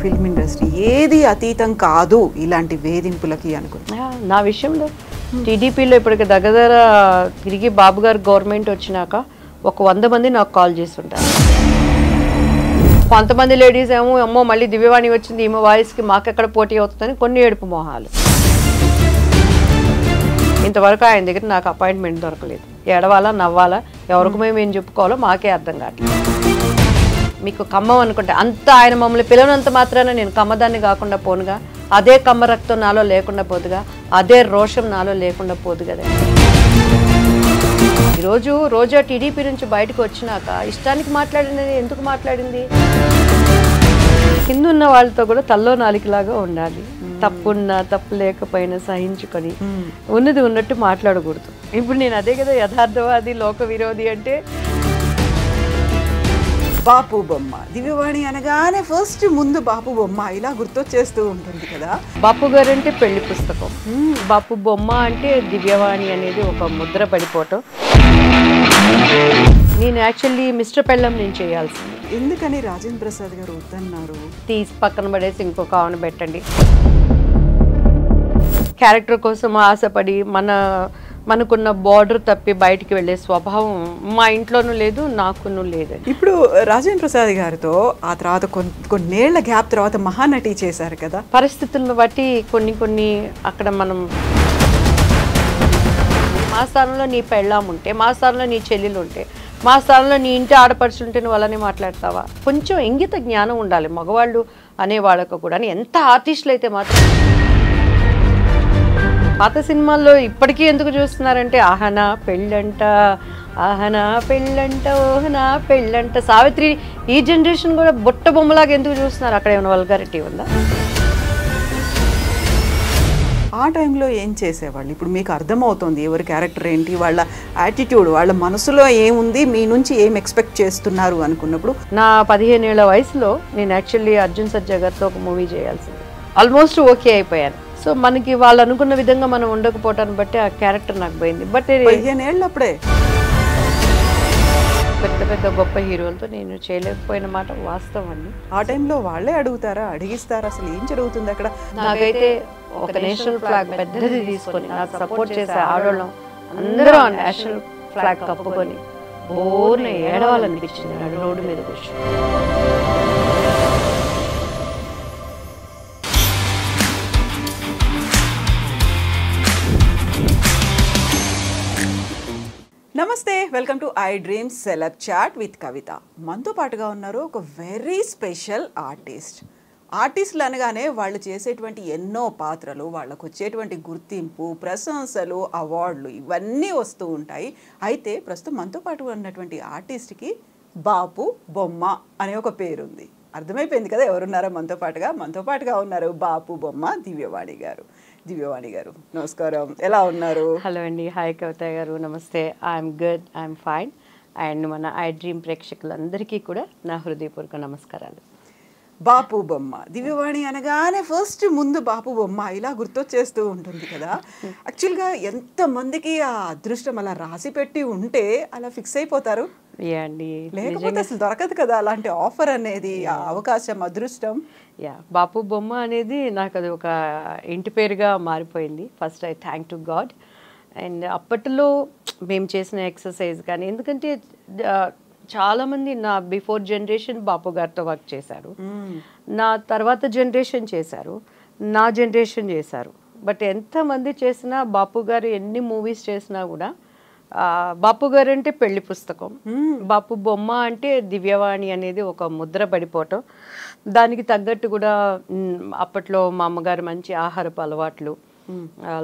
Film industry ఏది అతీతం కాదు ఇలాంటి వేధింపులకి అనుకుంటా. నా విషయంలో టీడీపీలో ఇప్పటికి దగ్గర తిరిగి బాబు గారు గవర్నమెంట్ వచ్చినాక ఒక 100 మంది నాకు కాల్ చేస్తుంటారు. కొంతమంది లేడీస్ ఏమో అమ్మో మళ్ళీ దివ్యవాణి వచ్చింది ఈమె వాయిస్కి మాకెక్కడ పోటీ అవుతుందని కొన్ని ఏడుపు మొహాలు. ఇంతవరకు ఆయన దగ్గర నాకు అపాయింట్మెంట్ దొరకలేదు. ఏడవాలా నవ్వాలా ఎవరికి మేము చెప్పుకోవాలో మాకే అర్థం కావట్లేదు. మీకు కమ్మం అనుకుంటే అంత ఆయన మమ్మల్ని పిలవనంత మాత్రాన నేను కమ్మదాన్ని కాకుండా పోనుగా, అదే కమ్మ రక్తం నాలో లేకుండా పోదుగా, అదే రోషం నాలో లేకుండా పోదు కదా. ఈరోజు రోజా టీడీపీ నుంచి బయటకు వచ్చినాక ఇష్టానికి మాట్లాడింది, ఎందుకు మాట్లాడింది? కింద ఉన్న వాళ్ళతో కూడా తల్లో నాలికలాగా ఉండాలి. తప్పున్నా తప్పు లేకపోయినా సహించుకొని ఉన్నది ఉన్నట్టు మాట్లాడకూడదు. ఇప్పుడు నేను అదే కదా యథార్థవాది లోక విరోధి అంటే. బాపు బొమ్మ దివ్యవాణి అనగానే ఫస్ట్ ముందు బాపు బొమ్మ ఇలా గుర్తొచ్చేస్తూ ఉంటుంది కదా. బాపు గారు అంటే పెళ్లి పుస్తకం, బాపు బొమ్మ అంటే దివ్యవాణి అనేది ఒక ముద్ర పడిపోవటం. నేను యాక్చువల్లీ మిస్టర్ పెళ్ళం నేను చేయాల్సింది. ఎందుకని రాజేంద్ర ప్రసాద్ గారు వద్దన్నారు? తీసి పక్కన పడేసి ఇంకొక ఆవును పెట్టండి. క్యారెక్టర్ కోసం ఆశపడి మనకున్న బార్డర్ తప్పి బయటికి వెళ్ళే స్వభావం మా ఇంట్లోనూ లేదు, నాకునూ లేదు. ఇప్పుడు రాజేంద్ర ప్రసాద్ గారితో ఆ తర్వాత కొన్నేళ్ల గ్యాప్ తర్వాత మహానటి చేశారు కదా. పరిస్థితులను బట్టి కొన్ని అక్కడ మనం మా స్థానంలో నీ పెళ్ళాం ఉంటే, మా స్థానంలో నీ చెల్లెలు ఉంటే, మా స్థానంలో నీ ఇంటి ఆడపడుచుంటే నువ్వు అలానే మాట్లాడతావా? కొంచెం ఇంగిత జ్ఞానం ఉండాలి మగవాళ్ళు అనేవాళ్ళకు కూడా. ఎంత ఆర్టిస్టులు అయితే మాత్రం పాత సినిమాల్లో ఇప్పటికీ ఎందుకు చూస్తున్నారంటే ఆహనా పెళ్ళంట, ఆహనా పెళ్ళంట, ఓహనా పెళ్ళంట, సావిత్రి. ఈ జనరేషన్ కూడా బుట్ట బొమ్మలాగా ఎందుకు చూస్తున్నారు? అక్కడ ఏమైనా వల్గారిటీ ఉందా? ఆ టైంలో ఏం చేసేవాళ్ళు? ఇప్పుడు మీకు అర్థమవుతుంది ఎవరి క్యారెక్టర్ ఏంటి, వాళ్ళ యాటిట్యూడ్, వాళ్ళ మనసులో ఏముంది, మీ నుంచి ఏం ఎక్స్పెక్ట్ చేస్తున్నారు అనుకున్నప్పుడు. నా 15 ఏళ్ల వయసులో నేను యాక్చువల్లీ అర్జున్ సర్జా గారితో ఒక మూవీ చేయాల్సింది. ఆల్మోస్ట్ ఓకే అయిపోయాను. సో మనకి వాళ్ళు అనుకున్న విధంగా మనం ఉండకపోవటాన్ని బట్టి ఆ క్యారెక్టర్ నాకు పోయింది. బట్ 15 ఏళ్ళు అప్పుడే పెద్ద గొప్ప హీరోలతో నేను చేయలేకపోయిన మాట వాస్తవం అండి. ఆ టైంలో వాళ్ళే అడుగుతారా, అడిగిస్తారా? అసలు ఏం జరుగుతుంది అక్కడ? నాకైతే ఒక నేషనల్ ఫ్లాగ్ పెద్దది తీసుకొని నాకు సపోర్ట్ చేసే ఆడవాళ్ళం అందరూ ఆ నేషనల్ ఫ్లాగ్ కప్పుకొని బోర్న ఏడవాలనిపించింది నాడు రోడ్డు మీద కూర్చొని. నమస్తే, welcome to I dreams celeb chat with Kavitha. మనతో పాటుగా ఉన్నారు ఒక వెరీ స్పెషల్ ఆర్టిస్టులు అనగానే వాళ్ళు చేసేటువంటి ఎన్నో పాత్రలు, వాళ్ళకు వచ్చేటువంటి గుర్తింపు, ప్రశంసలు, అవార్డులు ఇవన్నీ వస్తూ ఉంటాయి. అయితే ప్రస్తుతం మనతో పాటు ఉన్నటువంటి ఆర్టిస్ట్కి బాపు బొమ్మ అనే ఒక పేరుంది. అర్థమైపోయింది కదా ఎవరున్నారో మనతో పాటుగా ఉన్నారు బాపు బొమ్మ దివ్యవాణి గారు. నమస్కారం, ఎలా ఉన్నారు? హలో అండి, హాయ్ కవిత గారు, నమస్తే. I'm good, I'm fine. And మన ఐ డ్రీమ్ ప్రేక్షకులందరికీ కూడా నా హృదయపూర్వక నమస్కారాలు. బాపు బొమ్మ దివ్యవాణి అనగానే ఫస్ట్ ముందు బాపు బొమ్మ ఇలా గుర్తొచ్చేస్తూ ఉంటుంది కదా. యాక్చువల్గా ఎంతమందికి ఆ అదృష్టం అలా రాసి పెట్టి ఉంటే అలా ఫిక్స్ అయిపోతారు. లేకపోతే అసలు దొరకదు కదా అలాంటి ఆఫర్ అనేది, ఆ అవకాశం, అదృష్టం. బాపు బొమ్మ అనేది నాకు అది ఒక ఇంటి పేరుగా మారిపోయింది. First I thank to God. And అప్పట్లో మేము చేసిన ఎక్సర్సైజ్ కానీ, ఎందుకంటే చాలామంది నా బిఫోర్ జనరేషన్ బాపు గారితో వర్క్ చేశారు, నా తర్వాత జనరేషన్ చేశారు, నా జనరేషన్ చేశారు. బట్ ఎంతమంది చేసినా బాపు గారు ఎన్ని మూవీస్ చేసినా కూడా బాపు గారు అంటే పెళ్లి పుస్తకం, బాపు బొమ్మ అంటే దివ్యవాణి అనేది ఒక ముద్ర పడిపోవటం. దానికి తగ్గట్టు కూడా అప్పట్లో మా అమ్మగారు మంచి ఆహారపు అలవాట్లు,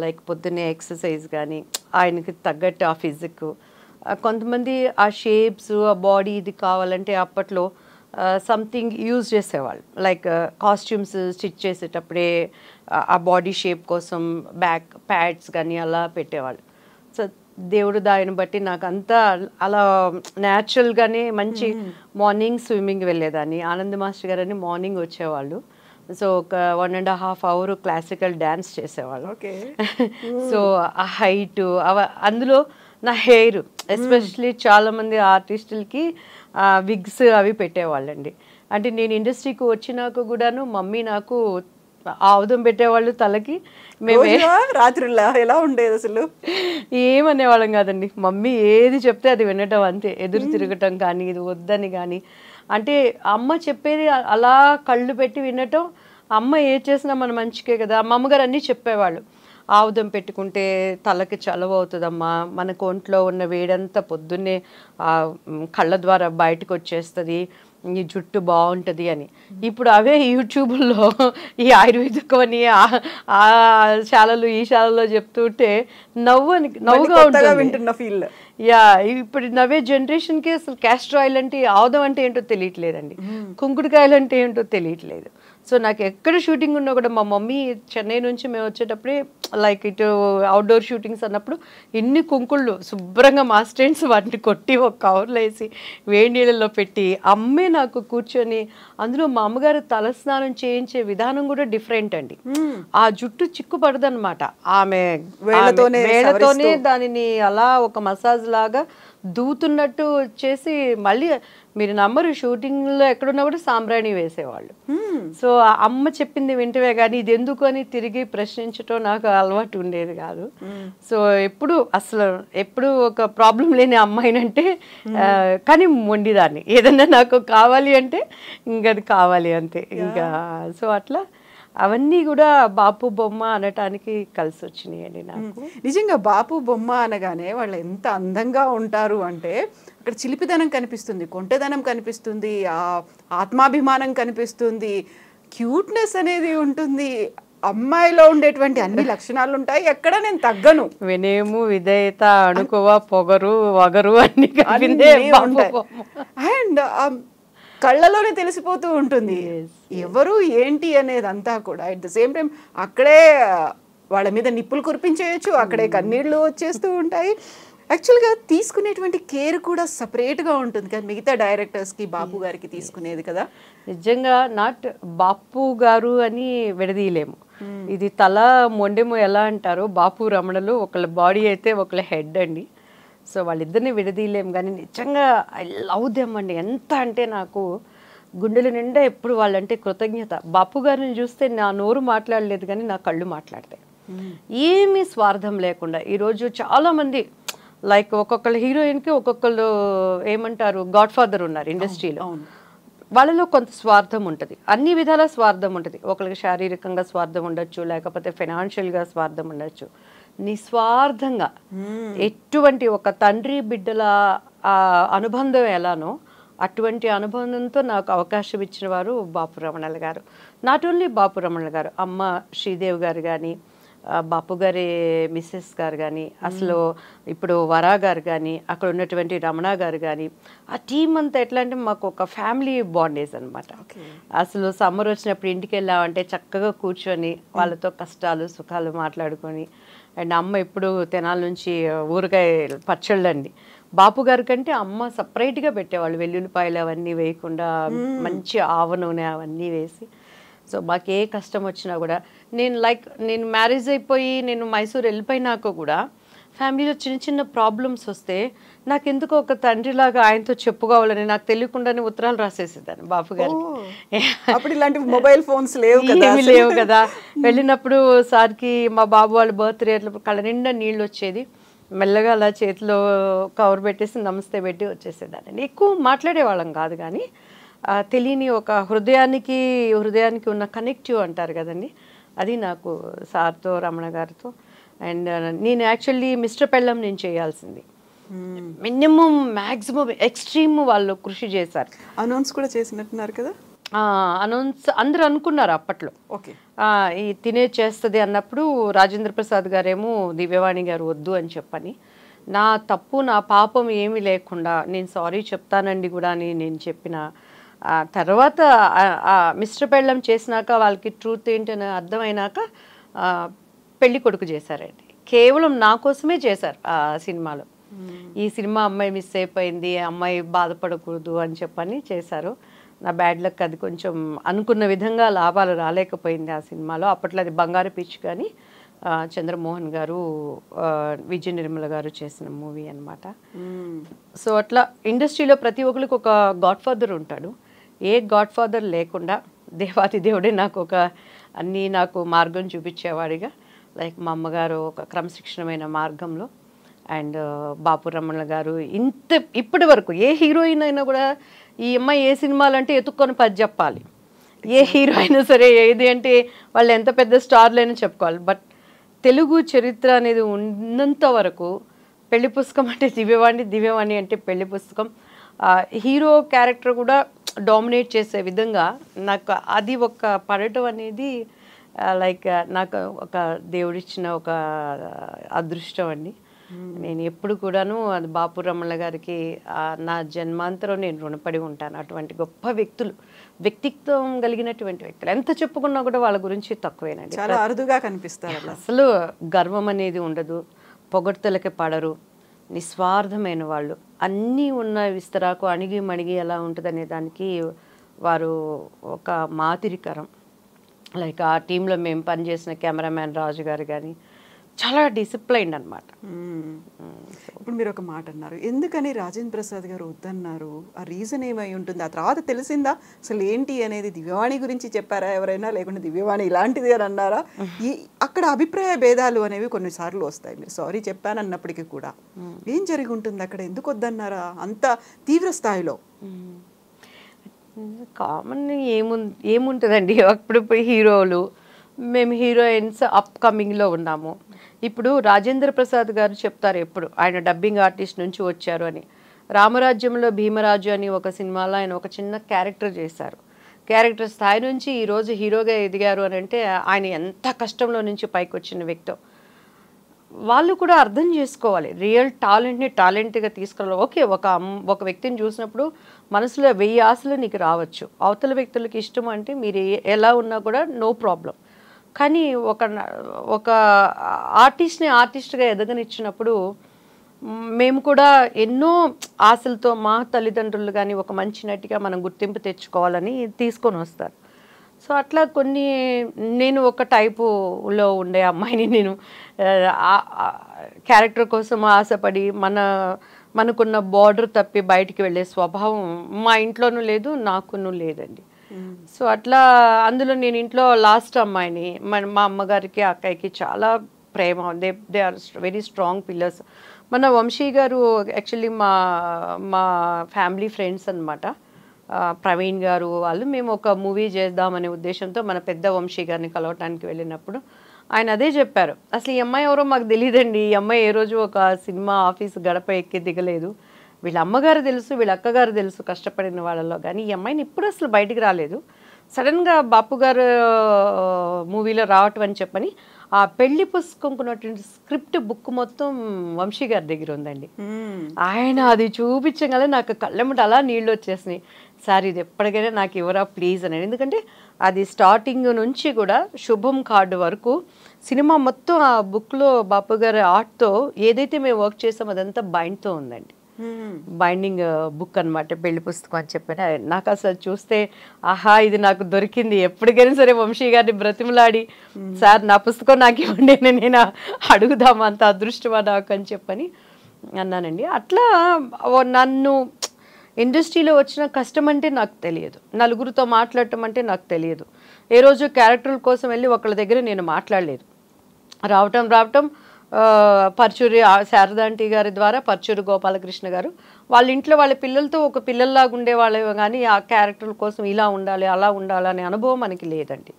లైక్ పొద్దున్నే ఎక్సర్సైజ్ కానీ, ఆయనకి తగ్గట్టు ఆ ఫిజిక్, కొంతమంది ఆ షేప్స్, ఆ బాడీ ఇది కావాలంటే అప్పట్లో సంథింగ్ యూజ్ చేసేవాళ్ళు. లైక్ కాస్ట్యూమ్స్ స్టిచ్ చేసేటప్పుడే ఆ బాడీ షేప్ కోసం బ్యాక్ ప్యాడ్స్ కానీ అలా పెట్టేవాళ్ళు. సో దేవుడు దాన్ని బట్టి నాకు అంతా అలా న్యాచురల్గానే మంచి మార్నింగ్ స్విమ్మింగ్ వెళ్ళేదాన్ని. ఆనంద్ మాస్టర్ గారు అని మార్నింగ్ వచ్చేవాళ్ళు. సో ఒక 1.5 hour క్లాసికల్ డ్యాన్స్ చేసేవాళ్ళు. సో ఆ హైట్ అందులో నా హెయిర్, ఎస్పెషలీ చాలామంది ఆర్టిస్టులకి విగ్స్ అవి పెట్టేవాళ్ళండి. అంటే నేను ఇండస్ట్రీకి వచ్చినాక కూడాను మమ్మీ నాకు ఆవుదం పెట్టేవాళ్ళు తలకి. మేమే రాత్రిలా ఎలా ఉండేది అసలు? ఏమనేవాళ్ళం కాదండి. మమ్మీ ఏది చెప్తే అది వినటం అంతే. ఎదురు తిరగటం కానీ ఇది వద్దని కానీ. అంటే అమ్మ చెప్పేది అలా కళ్ళు పెట్టి వినటం. అమ్మ ఏది చేసినా మన మంచికే కదా. మా అమ్మగారు అన్నీ చెప్పేవాళ్ళు. ఆవుదం పెట్టుకుంటే తలకి చలవ అవుతుందమ్మా, మనకు ఒంట్లో ఉన్న వేడంతా పొద్దున్నే కళ్ళ ద్వారా బయటకు వచ్చేస్తుంది, ఈ జుట్టు బాగుంటుంది అని. ఇప్పుడు అవే యూట్యూబ్లో ఈ ఆయుర్వేదికం అని ఆ శాలలు ఈ శాలలో చెప్తుంటే నవ్వుగా వింటున్న ఫీల్. యా, ఇప్పుడు నవ్వే జనరేషన్కి అసలు క్యాస్టర్ ఆయిల్ అంటే ఆవుదం అంటే ఏంటో తెలియట్లేదండి, కుంకుడుకాయలు అంటే ఏంటో తెలియట్లేదు. సో నాకు ఎక్కడ షూటింగ్ ఉన్నా కూడా మా మమ్మీ చెన్నై నుంచి మేము వచ్చేటప్పుడే లైక్ ఇటు అవుట్డోర్ షూటింగ్స్ అన్నప్పుడు ఇన్ని కుంకుళ్ళు శుభ్రంగా మా స్టెంట్స్ వాటిని కొట్టి ఒక కవర్లో వేసి వేడి నీళ్ళలో పెట్టి అమ్మే నాకు కూర్చొని, అందులో మా అమ్మగారు తలస్నానం చేయించే విధానం కూడా డిఫరెంట్ అండి. ఆ జుట్టు చిక్కుపడదనమాట. ఆమె వేళ్ళతోనే దానిని అలా ఒక మసాజ్ లాగా దూతున్నట్టు చేసి, మళ్ళీ మీరు నమ్మరు షూటింగ్లో ఎక్కడున్నా కూడా సాంబ్రాణి వేసేవాళ్ళు. సో అమ్మ చెప్పింది వింటవే కానీ ఇది ఎందుకు అని తిరిగి ప్రశ్నించటం నాకు అలవాటు ఉండేది కాదు. సో ఎప్పుడు ఒక ప్రాబ్లం లేని అమ్మాయినంటే, కానీ మొండిదాన్ని. ఏదన్నా నాకు కావాలి అంటే ఇంకది కావాలి అంతే ఇంకా. సో అట్లా అవన్నీ కూడా బాపు బొమ్మ అనటానికి కలిసి వచ్చినాయండి నాకు. నిజంగా బాపు బొమ్మ అనగానే వాళ్ళు ఎంత అందంగా ఉంటారు అంటే అక్కడ చిలిపిదనం కనిపిస్తుంది, కొంటెదనం కనిపిస్తుంది, ఆత్మాభిమానం కనిపిస్తుంది, క్యూట్నెస్ అనేది ఉంటుంది. అమ్మాయిలో ఉండేటువంటి అన్ని లక్షణాలు ఉంటాయి, ఎక్కడ నేను తగ్గను. వినయము, విధేయత, అణుకువ, పొగరు, వగరు అన్ని అండ్ కళ్ళలోనే తెలిసిపోతూ ఉంటుంది ఎవరు ఏంటి అనేదంతా కూడా. అట్ ద సేమ్ టైం అక్కడే వాళ్ళ మీద నిప్పులు కురిపించేయచ్చు, అక్కడే కన్నీళ్ళు వచ్చేస్తూ ఉంటాయి. యాక్చువల్గా తీసుకునేటువంటి కేర్ కూడా సపరేట్గా ఉంటుంది కదా మిగతా డైరెక్టర్స్కి, బాపు గారికి తీసుకునేది కదా. నిజంగా నాట్ బాపు గారు అని విడదీయలేము. ఇది తల మొండెము ఎలా అంటారో బాపు రమణలు ఒకళ్ళ బాడీ అయితే ఒకళ్ళ హెడ్ అండి. సో వాళ్ళిద్దరిని విడదీయలేము. కానీ నిజంగా ఐ లవ్ దెమ్ అండి. ఎంత అంటే నాకు గుండెల నిండా ఎప్పుడు వాళ్ళంటే కృతజ్ఞత. బాపు గారిని చూస్తే నా నోరు మాట్లాడలేదు కానీ నా కళ్ళు మాట్లాడతాయి. ఏమీ స్వార్థం లేకుండా ఈరోజు చాలామంది లైక్ ఒక్కొక్కళ్ళ హీరోయిన్కి ఒక్కొక్కళ్ళు ఏమంటారు గాడ్ ఫాదర్ ఉన్నారు ఇండస్ట్రీలో. వాళ్ళలో కొంత స్వార్థం ఉంటుంది, అన్ని విధాల స్వార్థం ఉంటుంది. ఒకరికి శారీరకంగా స్వార్థం ఉండొచ్చు, లేకపోతే ఫైనాన్షియల్గా స్వార్థం ఉండొచ్చు. నిస్వార్థంగా ఎటువంటి ఒక తండ్రి బిడ్డల అనుబంధం ఎలానో అటువంటి అనుబంధంతో నాకు అవకాశం ఇచ్చిన వారు బాపు రమణల గారు. నాట్ ఓన్లీ బాపు రమణల గారు, అమ్మ శ్రీదేవి గారు కానీ, బాపు గారి మిస్సెస్ గారు కానీ, అసలు ఇప్పుడు వరా గారు కానీ, అక్కడ ఉన్నటువంటి రమణ గారు కానీ, ఆ టీం అంతా ఎట్లా అంటే మాకు ఒక ఫ్యామిలీ బాండేజ్ అనమాట. అసలు సమ్మర్ వచ్చినప్పుడు ఇంటికి వెళ్ళామంటే చక్కగా కూర్చొని వాళ్ళతో కష్టాలు సుఖాలు మాట్లాడుకొని. అండ్ అమ్మ ఇప్పుడు తెనాల నుంచి ఊరగాయ పచ్చళ్ళండి. బాపు గారి కంటే అమ్మ సపరేట్గా పెట్టేవాళ్ళు, వెల్లుల్లిపాయలు అవన్నీ వేయకుండా మంచి ఆవ నూనె అవన్నీ వేసి. సో మాకు ఏ కష్టం వచ్చినా కూడా నేను మ్యారేజ్ అయిపోయి నేను మైసూర్ వెళ్ళిపోయినాక కూడా ఫ్యామిలీలో చిన్న చిన్న ప్రాబ్లమ్స్ వస్తే నాకు ఎందుకు ఒక తండ్రిలాగా ఆయనతో చెప్పుకోవాలని నాకు తెలియకుండానే ఉత్తరాలు రాసేసేదాన్ని బాపు గారికి. అప్పుడు ఇలాంటి మొబైల్ ఫోన్స్ లేవు కదా. వెళ్ళినప్పుడు సార్కి మా బాబు వాళ్ళ బర్త్డే అట్లా కళ్ళ నిండా నీళ్ళు వచ్చేది. మెల్లగా అలా చేతిలో కవర్ పెట్టేసి నమస్తే పెట్టి వచ్చేసేదాన్ని. ఎక్కువ మాట్లాడేవాళ్ళం కాదు కానీ తెలియని ఒక హృదయానికి ఉన్న కనెక్టివ్ అంటారు కదండి, అది నాకు సార్తో రమణ గారితో. అండ్ నేను యాక్చువల్లీ మిస్టర్ పెళ్ళం నేను చేయాల్సింది. మినిమం మ్యాక్సిమం ఎక్స్ట్రీమ్ వాళ్ళు కృషి చేశారు. అనౌన్స్ కూడా చేసినట్టున్నారు కదా. అనౌన్స్ అందరూ అనుకున్నారు అప్పట్లో, ఓకే ఈ తినే చేస్తుంది అన్నప్పుడు రాజేంద్ర ప్రసాద్ గారేమో దివ్యవాణి గారు వద్దు అని చెప్పని, నా తప్పు నా పాపం ఏమీ లేకుండా నేను సారీ చెప్తానండి కూడా అని నేను చెప్పిన తర్వాత మిస్టర్ పెళ్ళం చేసినాక వాళ్ళకి ట్రూత్ ఏంటని అర్థమైనాక పెళ్లి కొడుకు చేశారండి. కేవలం నా కోసమే చేశారు ఆ సినిమాలో. ఈ సినిమా అమ్మాయి మిస్ అయిపోయింది, అమ్మాయి బాధపడకూడదు అని చెప్పని చేశారు. నా బ్యాడ్ లక్ అది కొంచెం అనుకున్న విధంగా లాభాలు రాలేకపోయింది ఆ సినిమాలో. అప్పట్లో అది బంగారు పిచ్ కానీ చంద్రమోహన్ గారు విజయ నిర్మల గారు చేసిన మూవీ అనమాట. సో అట్లా ఇండస్ట్రీలో ప్రతి ఒక్కరికి ఒక గాడ్ ఫాదర్ ఉంటాడు. ఏ గాడ్ ఫాదర్ లేకుండా దేవాతి దేవుడే నాకు అన్నీ నాకు మార్గం చూపించేవాడిగా, లైక్ మా అమ్మగారు ఒక క్రమశిక్షణమైన మార్గంలో, అండ్ బాపు రమణ గారు ఇప్పటి వరకు ఏ హీరోయిన్ అయినా కూడా ఈ అమ్మాయి ఏ సినిమాలంటే ఎత్తుక్కొని పది చెప్పాలి, ఏ హీరో అయినా సరే ఏది అంటే వాళ్ళు ఎంత పెద్ద స్టార్లైనా చెప్పుకోవాలి. బట్ తెలుగు చరిత్ర అనేది ఉన్నంత వరకు పెళ్లి పుస్తకం అంటే దివ్యవాణి, దివ్యవాణి అంటే పెళ్లి పుస్తకం, హీరో క్యారెక్టర్ కూడా డామినేట్ చేసే విధంగా నాకు అది ఒక పడటం అనేది లైక్ నాకు ఒక దేవుడిచ్చిన ఒక అదృష్టం అండి. నేను ఎప్పుడు కూడాను అది బాపు రమణ గారికి నా జన్మాంతరం నేను రుణపడి ఉంటాను. అటువంటి గొప్ప వ్యక్తులు, వ్యక్తిత్వం కలిగినటువంటి వ్యక్తులు ఎంత చెప్పుకున్నా కూడా వాళ్ళ గురించి తక్కువేనండి. చాలా అరుదుగా కనిపిస్తారు. అసలు గర్వం అనేది ఉండదు, పొగడ్తలకి పడరు, నిస్వార్థమైన వాళ్ళు. అన్నీ ఉన్న విస్తరాకు అణిగి మణిగి ఎలా ఉంటుంది అనే దానికి వారు ఒక మాదిరికరం. లైక్ ఆ టీంలో మేము పనిచేసిన కెమెరామ్యాన్ రాజు గారు కానీ చాలా డిసిప్లైన్డ్ అనమాట. ఇప్పుడు మీరు ఒక మాట అన్నారు, ఎందుకని రాజేంద్ర ప్రసాద్ గారు వద్దన్నారు? ఆ రీజన్ ఏమై ఉంటుంది? ఆ తర్వాత తెలిసిందా అసలు ఏంటి అనేది? దివ్యవాణి గురించి చెప్పారా ఎవరైనా, లేకుంటే దివ్యవాణి ఇలాంటిది అని అన్నారా? అక్కడ అభిప్రాయ భేదాలు అనేవి కొన్నిసార్లు వస్తాయి. మీరు సారీ చెప్పాను అన్నప్పటికీ కూడా ఏం జరిగి ఉంటుంది అక్కడ? ఎందుకు వద్దన్నారా అంత తీవ్ర స్థాయిలో? కామన్ ఏముంటుందండి, అప్పుడు హీరోలు, మేము హీరోయిన్స్ అప్కమింగ్లో ఉన్నాము. ఇప్పుడు రాజేంద్ర ప్రసాద్ గారు చెప్తారు ఎప్పుడు, ఆయన డబ్బింగ్ ఆర్టిస్ట్ నుంచి వచ్చారు అని. రామరాజ్యంలో భీమరాజు అని ఒక సినిమాలో ఆయన ఒక చిన్న క్యారెక్టర్ చేశారు. క్యారెక్టర్ స్థాయి నుంచి ఈరోజు హీరోగా ఎదిగారు అని అంటే ఆయన ఎంత కష్టంలో నుంచి పైకి వచ్చిన వ్యక్తో. వాళ్ళు కూడా అర్థం చేసుకోవాలి, రియల్ టాలెంట్ని టాలెంట్గా తీసుకురావాలి. ఓకే, ఒక వ్యక్తిని చూసినప్పుడు మనసులో 1000 ఆశలు నీకు రావచ్చు, అవతల వ్యక్తులకి ఇష్టం అంటే మీరు ఎలా ఉన్నా కూడా నో ప్రాబ్లం. కానీ ఒక ఆర్టిస్ట్ని ఆర్టిస్ట్గా ఎదగనిచ్చినప్పుడు మేము కూడా ఎన్నో ఆశలతో మా తల్లిదండ్రులు కానీ ఒక మంచి నటిగా మనం గుర్తింపు తెచ్చుకోవాలని తీసుకొని వస్తారు. సో అట్లా నేను ఒక టైపులో ఉండే అమ్మాయిని, నేను క్యారెక్టర్ కోసం ఆశపడి మనకున్న బార్డర్ తప్పి బయటికి వెళ్ళే స్వభావం మా ఇంట్లోనూ లేదు, నాకునూ లేదండి. సో అట్లా అందులో నేను ఇంట్లో లాస్ట్ అమ్మాయిని. మా అమ్మగారికి అక్కయ్యకి చాలా ప్రేమ, they are very strong pillars. మన వంశీ గారు యాక్చువల్లీ మా ఫ్యామిలీ ఫ్రెండ్స్ అనమాట. ప్రవీణ్ గారు వాళ్ళు, మేము ఒక మూవీ చేద్దామనే ఉద్దేశంతో మన పెద్ద వంశీ గారిని కలవటానికి వెళ్ళినప్పుడు ఆయన అదే చెప్పారు, అసలు ఈ అమ్మాయి ఎవరో మాకు తెలియదండి, ఈ అమ్మాయి ఏ రోజు ఒక సినిమా ఆఫీస్ గడప ఎక్కి దిగలేదు, వీళ్ళ అమ్మగారు తెలుసు, వీళ్ళ అక్కగారు తెలుసు కష్టపడిన వాళ్ళలో, కానీ ఈ అమ్మాయిని ఇప్పుడు అసలు బయటికి రాలేదు, సడన్గా బాపు గారు మూవీలో రావటం అని చెప్పని ఆ పెళ్లి పుస్తకంకున్నటువంటి స్క్రిప్ట్ బుక్ మొత్తం వంశీ గారి దగ్గర ఉందండి. ఆయన అది చూపించగల నాకు కళ్ళెమ్మట అలా నీళ్ళు వచ్చేసినాయి. సార్ ఇది ఎప్పటికైనా నాకు ఇవ్వరా ప్లీజ్ అని. ఎందుకంటే అది స్టార్టింగ్ నుంచి కూడా శుభం కార్డు వరకు సినిమా మొత్తం ఆ బుక్లో బాపు గారి ఆర్ట్తో ఏదైతే మేము వర్క్ చేసామో అదంతా బైండ్తో ఉందండి. బైండింగ్ బుక్ అనమాట, పెళ్లి పుస్తకం అని చెప్పిన. నాకు అసలు చూస్తే ఆహా ఇది నాకు దొరికింది, ఎప్పటికైనా సరే వంశీ గారిని బ్రతిమలాడి సార్ నా పుస్తకం నాకు ఇవ్వండి నేను అడుగుదాం, అంత అదృష్టమా నాకు అని చెప్పని అన్నానండి. అట్లా నన్ను ఇండస్ట్రీలో వచ్చిన కష్టం అంటే నాకు తెలియదు, నలుగురితో మాట్లాడటం అంటే నాకు తెలియదు. ఏ రోజు క్యారెక్టర్ల కోసం వెళ్ళి ఒకళ్ళ దగ్గర నేను మాట్లాడలేదు. రావటం పర్చూరి శారదాంటి గారి ద్వారా పర్చూరి గోపాలకృష్ణ గారు వాళ్ళ ఇంట్లో వాళ్ళ పిల్లలతో ఒక పిల్లల్లాగా ఉండేవాళ్ళే, కానీ ఆ క్యారెక్టర్ల కోసం ఇలా ఉండాలి అలా ఉండాలి అనే అనుభవం మనకి లేదండి.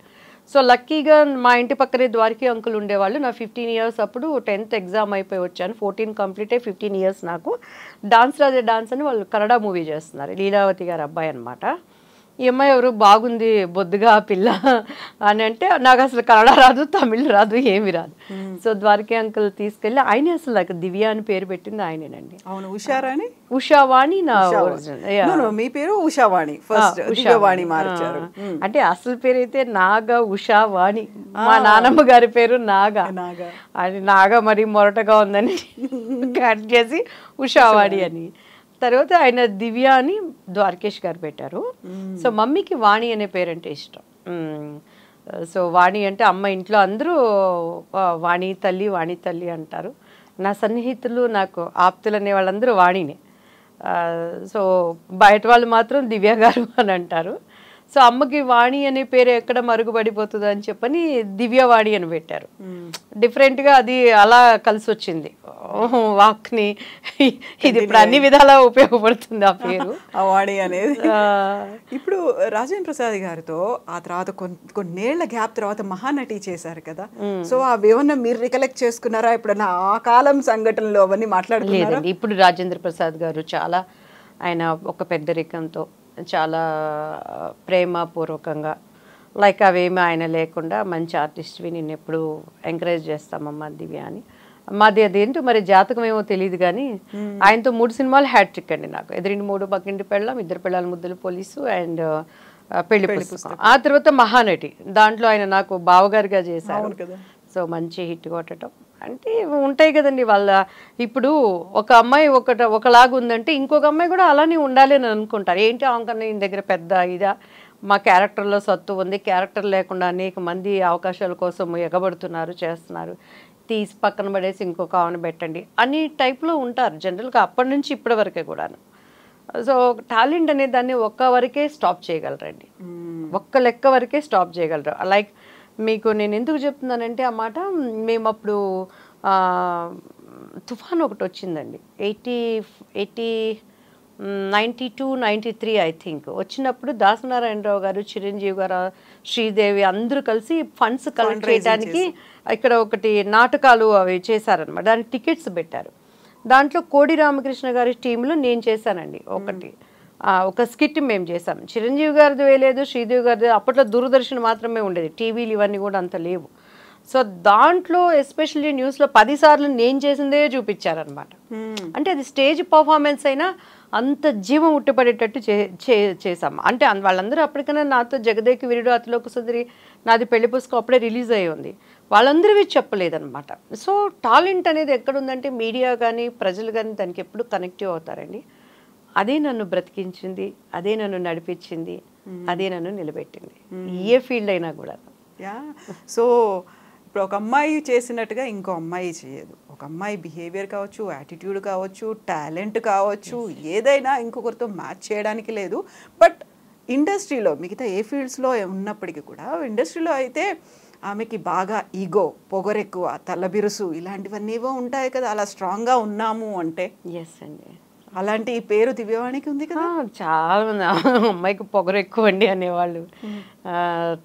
సో లక్కీగా మా ఇంటి పక్కనే ద్వారకి అంకుల్ ఉండేవాళ్ళు. నా 15 years అప్పుడు 10th ఎగ్జామ్ అయిపోయి వచ్చాను, 14 కంప్లీట్ అయ్యి 15 years నాకు. డాన్స్ రాజే డాన్స్ అని వాళ్ళు కన్నడ మూవీ చేస్తున్నారు, లీలావతి గారి అబ్బాయి అనమాట. ఈ అమ్మాయి ఎవరు బాగుంది బొద్దుగా పిల్ల అని అంటే నాకు అసలు కన్నడ రాదు, తమిళ్ రాదు, ఏమి రాదు. సో ద్వారకి అంకుల్ తీసుకెళ్ళి ఆయనే అసలు నాకు దివ్య అని పేరు పెట్టింది ఆయనేనండి. అవును, ఉషారాణి, ఉషావాణి నా మీ పేరు ఉషావాణి, ఫస్ట్ ఉషావాణి మార్చారు. అంటే అసలు పేరు అయితే నాగా ఉషావాణి, మా నానమ్మ గారి పేరు నాగా. అది నాగా మరి మొరటగా ఉందని కట్ చేసి ఉషావాణి అని. తర్వాత ఆయన దివ్య అని ద్వారకేష్ గారు పెట్టారు. సో మమ్మీకి వాణి అనే పేరంటే ఇష్టం. సో వాణి అంటే అమ్మ ఇంట్లో అందరూ వాణి తల్లి అంటారు. నా సన్నిహితులు నాకు ఆప్తులు అనే వాళ్ళందరూ వాణిని. సో బయట వాళ్ళు మాత్రం దివ్య గారు అని అంటారు. సో అమ్మకి వాణి అనే పేరు ఎక్కడ మరుగుపడిపోతుంది అని చెప్పని దివ్యవాణి అని పెట్టారు. డిఫరెంట్గా అది అలా కలిసి వచ్చింది వాక్ని. ఇది ఇప్పుడు అన్ని విధాలా ఉపయోగపడుతుంది ఆ పేరు వాణి అనేది. ఇప్పుడు రాజేంద్ర ప్రసాద్ గారితో ఆ తర్వాత కొన్నేళ్ల గ్యాప్ తర్వాత మహానటి చేశారు కదా, సో అవేమన్నా మీరు రికలెక్ట్ చేసుకున్నారా ఎప్పుడన్నా ఆ కాలం సంఘటనలు అవన్నీ మాట్లాడుతున్నారా? లేదండి, ఇప్పుడు రాజేంద్ర ప్రసాద్ గారు చాలా ఆయన ఒక పెద్దరికంతో చాలా ప్రేమపూర్వకంగా లైక్ అవేమి ఆయన లేకుండా మంచి ఆర్టిస్ట్వి నేను ఎప్పుడు ఎంకరేజ్ చేస్తామమ్మా దివ్య అని. మాది అదేంటో మరి జాతకం ఏమో తెలియదు కానీ ఆయనతో 3 సినిమాలు హ్యాట్రిక్ అండి నాకు. ఎదురింటి 3, పక్కింటి పెళ్ళాం, 2 పెళ్ళాల ముద్దులు పోలీసు అండ్ పెళ్లి పుస్తకం. ఆ తర్వాత మహానటి, దాంట్లో ఆయన నాకు బావగారిగా చేశారు. సో మంచి హిట్ కొట్టడం అంటే ఉంటాయి కదండి వాళ్ళ. ఇప్పుడు ఒక అమ్మాయి ఒకలాగా ఉందంటే ఇంకొక అమ్మాయి కూడా అలానే ఉండాలి అని అనుకుంటారు. ఏంటి ఆమెకన్నా ఈయన దగ్గర పెద్ద ఇదా, మా క్యారెక్టర్లో సత్తు ఉంది, క్యారెక్టర్ లేకుండా అనేక మంది అవకాశాల కోసం ఎగబడుతున్నారు, చేస్తున్నారు, తీసి పక్కన పడేసి ఇంకొక ఆమెను పెట్టండి అని టైప్లో ఉంటారు జనరల్గా అప్పటి నుంచి ఇప్పటి వరకే కూడాను. సో టాలెంట్ అనే దాన్ని ఒక్క వరకే స్టాప్ చేయగలరండి, ఒక్క లెక్క వరకే స్టాప్ చేయగలరు. లైక్ మీకు నేను ఎందుకు చెప్తున్నానంటే ఆ మాట, మేము అప్పుడు తుఫాన్ ఒకటి వచ్చిందండి 92-93 ఐ థింక్. వచ్చినప్పుడు దాసనారాయణరావు గారు, చిరంజీవి గారు, శ్రీదేవి అందరూ కలిసి ఫండ్స్ కలెక్ట్ చేయడానికి ఇక్కడ ఒకటి నాటకాలు అవి చేశారనమాట. దానికి టికెట్స్ పెట్టారు. దాంట్లో కోడి రామకృష్ణ గారి టీంలో నేను చేశానండి ఒక స్కిట్ మేము చేసాం. చిరంజీవి గారిది వేయలేదు, శ్రీదేవి గారిది. అప్పట్లో దూరదర్శన్ మాత్రమే ఉండేది, టీవీలు ఇవన్నీ కూడా అంత లేవు. సో దాంట్లో ఎస్పెషల్లీ న్యూస్లో 10 సార్లు నేను చేసిందే చూపించారనమాట. అంటే అది స్టేజ్ పర్ఫార్మెన్స్ అయినా అంత జీవం ఉట్టిపడేటట్టు చేసాం. అంటే వాళ్ళందరూ అప్పటికైనా నాతో జగదేకి వీరుడు, అతిలోక సుందరి, నాది పెళ్లి పుస్తకం అప్పుడే రిలీజ్ అయ్యి ఉంది. వాళ్ళందరూ చెప్పలేదన్నమాట. సో టాలెంట్ అనేది ఎక్కడుందంటే మీడియా కానీ ప్రజలు కానీ దానికి ఎప్పుడు కనెక్టివ్ అవుతారండి. అదే నన్ను బ్రతికించింది, అదే నన్ను నడిపించింది, అదే నన్ను నిలబెట్టింది, ఏ ఫీల్డ్ అయినా కూడా. సో ఇప్పుడు ఒక అమ్మాయి చేసినట్టుగా ఇంకో అమ్మాయి చేయదు. ఒక అమ్మాయి బిహేవియర్ కావచ్చు, యాటిట్యూడ్ కావచ్చు, టాలెంట్ కావచ్చు, ఏదైనా ఇంకొకరితో మ్యాచ్ చేయడానికి లేదు. బట్ ఇండస్ట్రీలో మిగతా ఏ ఫీల్డ్స్లో ఉన్నప్పటికీ కూడా ఇండస్ట్రీలో అయితే ఆమెకి బాగా ఈగో, పొగరెక్కువ, తలబిరుసు ఇలాంటివన్నీ ఉంటాయి కదా. అలా స్ట్రాంగ్గా ఉన్నాము అంటే. ఎస్ అండి, అలాంటి పేరు దివ్యవాణికి ఉంది కదా. చాలా మంది అమ్మాయికి పొగరు ఎక్కువ అండి అనేవాళ్ళు,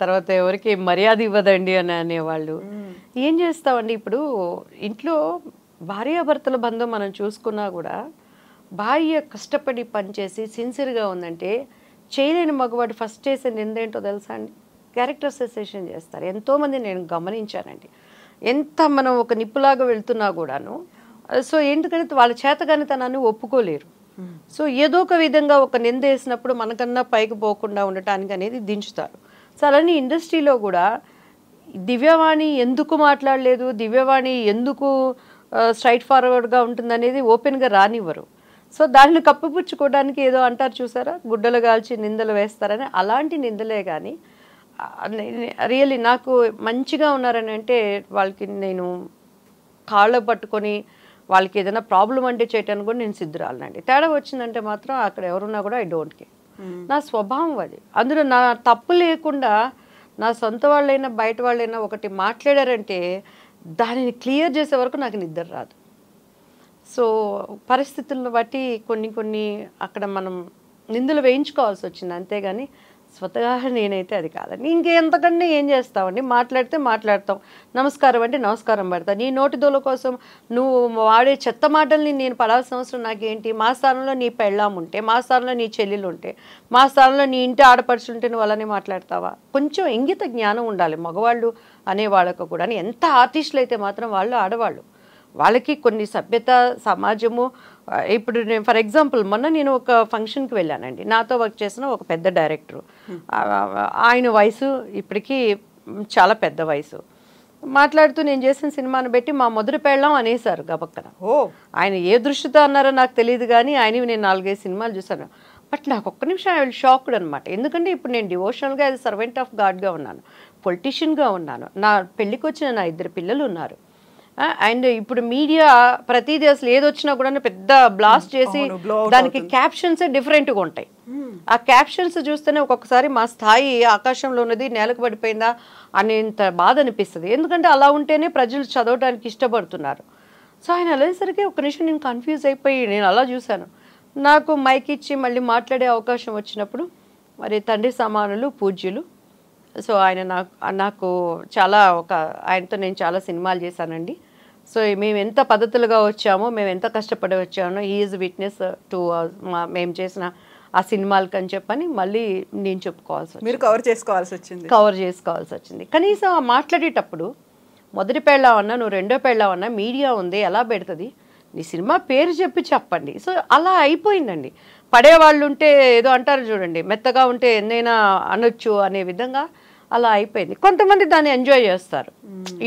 తర్వాత ఎవరికి మర్యాద ఇవ్వదండి అని అనేవాళ్ళు. ఏం చేస్తామండి, ఇప్పుడు ఇంట్లో భార్యాభర్తల బంధం మనం చూసుకున్నా కూడా భార్య కష్టపడి పనిచేసి సిన్సియర్గా ఉందంటే చేయలేని మగవాడు ఫస్ట్ చేసే నిందేంటో తెలుసా అండి, క్యారెక్టర్ అసోసియేషన్ చేస్తారు. ఎంతోమంది నేను గమనించానండి. ఎంత మనం ఒక నిప్పులాగా వెళ్తున్నా కూడాను, సో ఎందుకంటే వాళ్ళ చేతగానితనాన్ని ఒప్పుకోలేరు. సో ఏదో ఒక విధంగా ఒక నింద వేసినప్పుడు మనకన్నా పైకి పోకుండా ఉండటానికి అనేది దించుతారు. సో అలానే ఇండస్ట్రీలో కూడా దివ్యవాణి ఎందుకు మాట్లాడలేదు, దివ్యవాణి ఎందుకు స్ట్రైట్ ఫార్వర్డ్గా ఉంటుందనేది ఓపెన్గా రానివ్వరు. సో దాన్ని కప్పిపుచ్చుకోవడానికి ఏదో అంటారు చూసారా, గుడ్డలు కాల్చి నిందలు వేస్తారని, అలాంటి నిందలే. కానీ రియల్లీ నాకు మంచిగా ఉన్నారని అంటే వాళ్ళకి నేను కాళ్ళ పట్టుకొని వాళ్ళకి ఏదైనా ప్రాబ్లం అంటే చేయటానికి కూడా నేను సిద్ధురాలనండి. తేడా వచ్చిందంటే మాత్రం అక్కడ ఎవరున్నా కూడా ఐ డోంట్ కేర్. నా స్వభావం అది. అందులో నా తప్పు లేకుండా నా సొంత వాళ్ళైనా బయట వాళ్ళైనా ఒకటి మాట్లాడారంటే దానిని క్లియర్ చేసే వరకు నాకు నిద్ర రాదు. సో పరిస్థితులను బట్టి కొన్ని అక్కడ మనం నిందలు వేయించుకోవాల్సి వచ్చింది, అంతేగాని స్వతగా నేనైతే అది కాదండి. ఇంకెంతకంటే ఏం చేస్తావండి, మాట్లాడితే మాట్లాడతాం, నమస్కారం అంటే నమస్కారం పెడతాను. నీ నోటి దోల కోసం నువ్వు వాడే చెత్త మాటల్ని నేను పడాల్సిన అవసరం నాకేంటి? మా స్థానంలో నీ పెళ్ళాం ఉంటే, మా స్థానంలో నీ చెల్లెలు ఉంటే, మా స్థానంలో నీ ఇంటి ఆడపడుచుంటే నువ్వు అలానే మాట్లాడతావా? కొంచెం ఇంగిత జ్ఞానం ఉండాలి మగవాళ్ళు అనేవాళ్ళకు కూడా. ఎంత ఆర్టిస్టులు అయితే మాత్రం వాళ్ళు ఆడవాళ్ళు, వాళ్ళకి కొన్ని సభ్యత, సమాజము. ఇప్పుడు నేను ఫర్ ఎగ్జాంపుల్ మొన్న నేను ఒక ఫంక్షన్కి వెళ్ళానండి. నాతో వర్క్ చేసిన ఒక పెద్ద డైరెక్టరు, ఆయన వయసు ఇప్పటికీ చాలా పెద్ద వయసు. మాట్లాడుతూ నేను చేసిన సినిమాను బట్టి మా మొదటి పెళ్ళాం అనేసారు గబక్కన. ఆయన ఏ దృష్టితో అన్నారో నాకు తెలియదు కానీ ఆయనవి నేను 4-5 సినిమాలు చూసాను. బట్ నాకు ఒక్క నిమిషం ఐ విల్ షాక్డ్ అనమాట. ఎందుకంటే ఇప్పుడు నేను డివోషనల్గా యాజ్ సర్వెంట్ ఆఫ్ గాడ్గా ఉన్నాను, పొలిటీషియన్గా ఉన్నాను, నా పెళ్ళికి వచ్చిన నా 2 పిల్లలు ఉన్నారు, అండ్ ఇప్పుడు మీడియా ప్రతిదీ అసలు ఏదొచ్చినా కూడా పెద్ద బ్లాస్ట్ చేసి దానికి క్యాప్షన్సే డిఫరెంట్గా ఉంటాయి. ఆ క్యాప్షన్స్ చూస్తేనే ఒక్కొక్కసారి మా స్థాయి ఆకాశంలో ఉన్నది నేలకు పడిపోయిందా అనేంత బాధ అనిపిస్తుంది. ఎందుకంటే అలా ఉంటేనే ప్రజలు చదవడానికి ఇష్టపడుతున్నారు. సో ఆయన వెళ్ళేసరికి ఒక నిమిషం నేను కన్ఫ్యూజ్ అయిపోయి నేను అలా చూశాను. నాకు మైక్ ఇచ్చి మళ్ళీ మాట్లాడే అవకాశం వచ్చినప్పుడు మరి తండ్రి సమానులు పూజ్యులు. సో ఆయన నాకు చాలా ఆయనతో నేను చాలా సినిమాలు చేశానండి. సో మేము ఎంత పద్ధతులుగా వచ్చామో, మేము ఎంత కష్టపడి వచ్చామో ఈజ్ విట్నెస్ టు మేము చేసిన ఆ సినిమాలకి అని చెప్పని మళ్ళీ నేను మీరు కవర్ చేసుకోవాల్సి వచ్చింది. కనీసం మాట్లాడేటప్పుడు మొదటి పెళ్ళావన్నా నువ్వు రెండో పెళ్ళావన్నా మీడియా ఉంది ఎలా పెడుతుంది, నీ సినిమా పేరు చెప్పండి. సో అలా అయిపోయిందండి. పడేవాళ్ళు ఉంటే ఏదో అంటారు చూడండి, మెత్తగా ఉంటే ఎన్నైనా అనొచ్చు అనే విధంగా అలా అయిపోయింది. కొంతమంది దాన్ని ఎంజాయ్ చేస్తారు,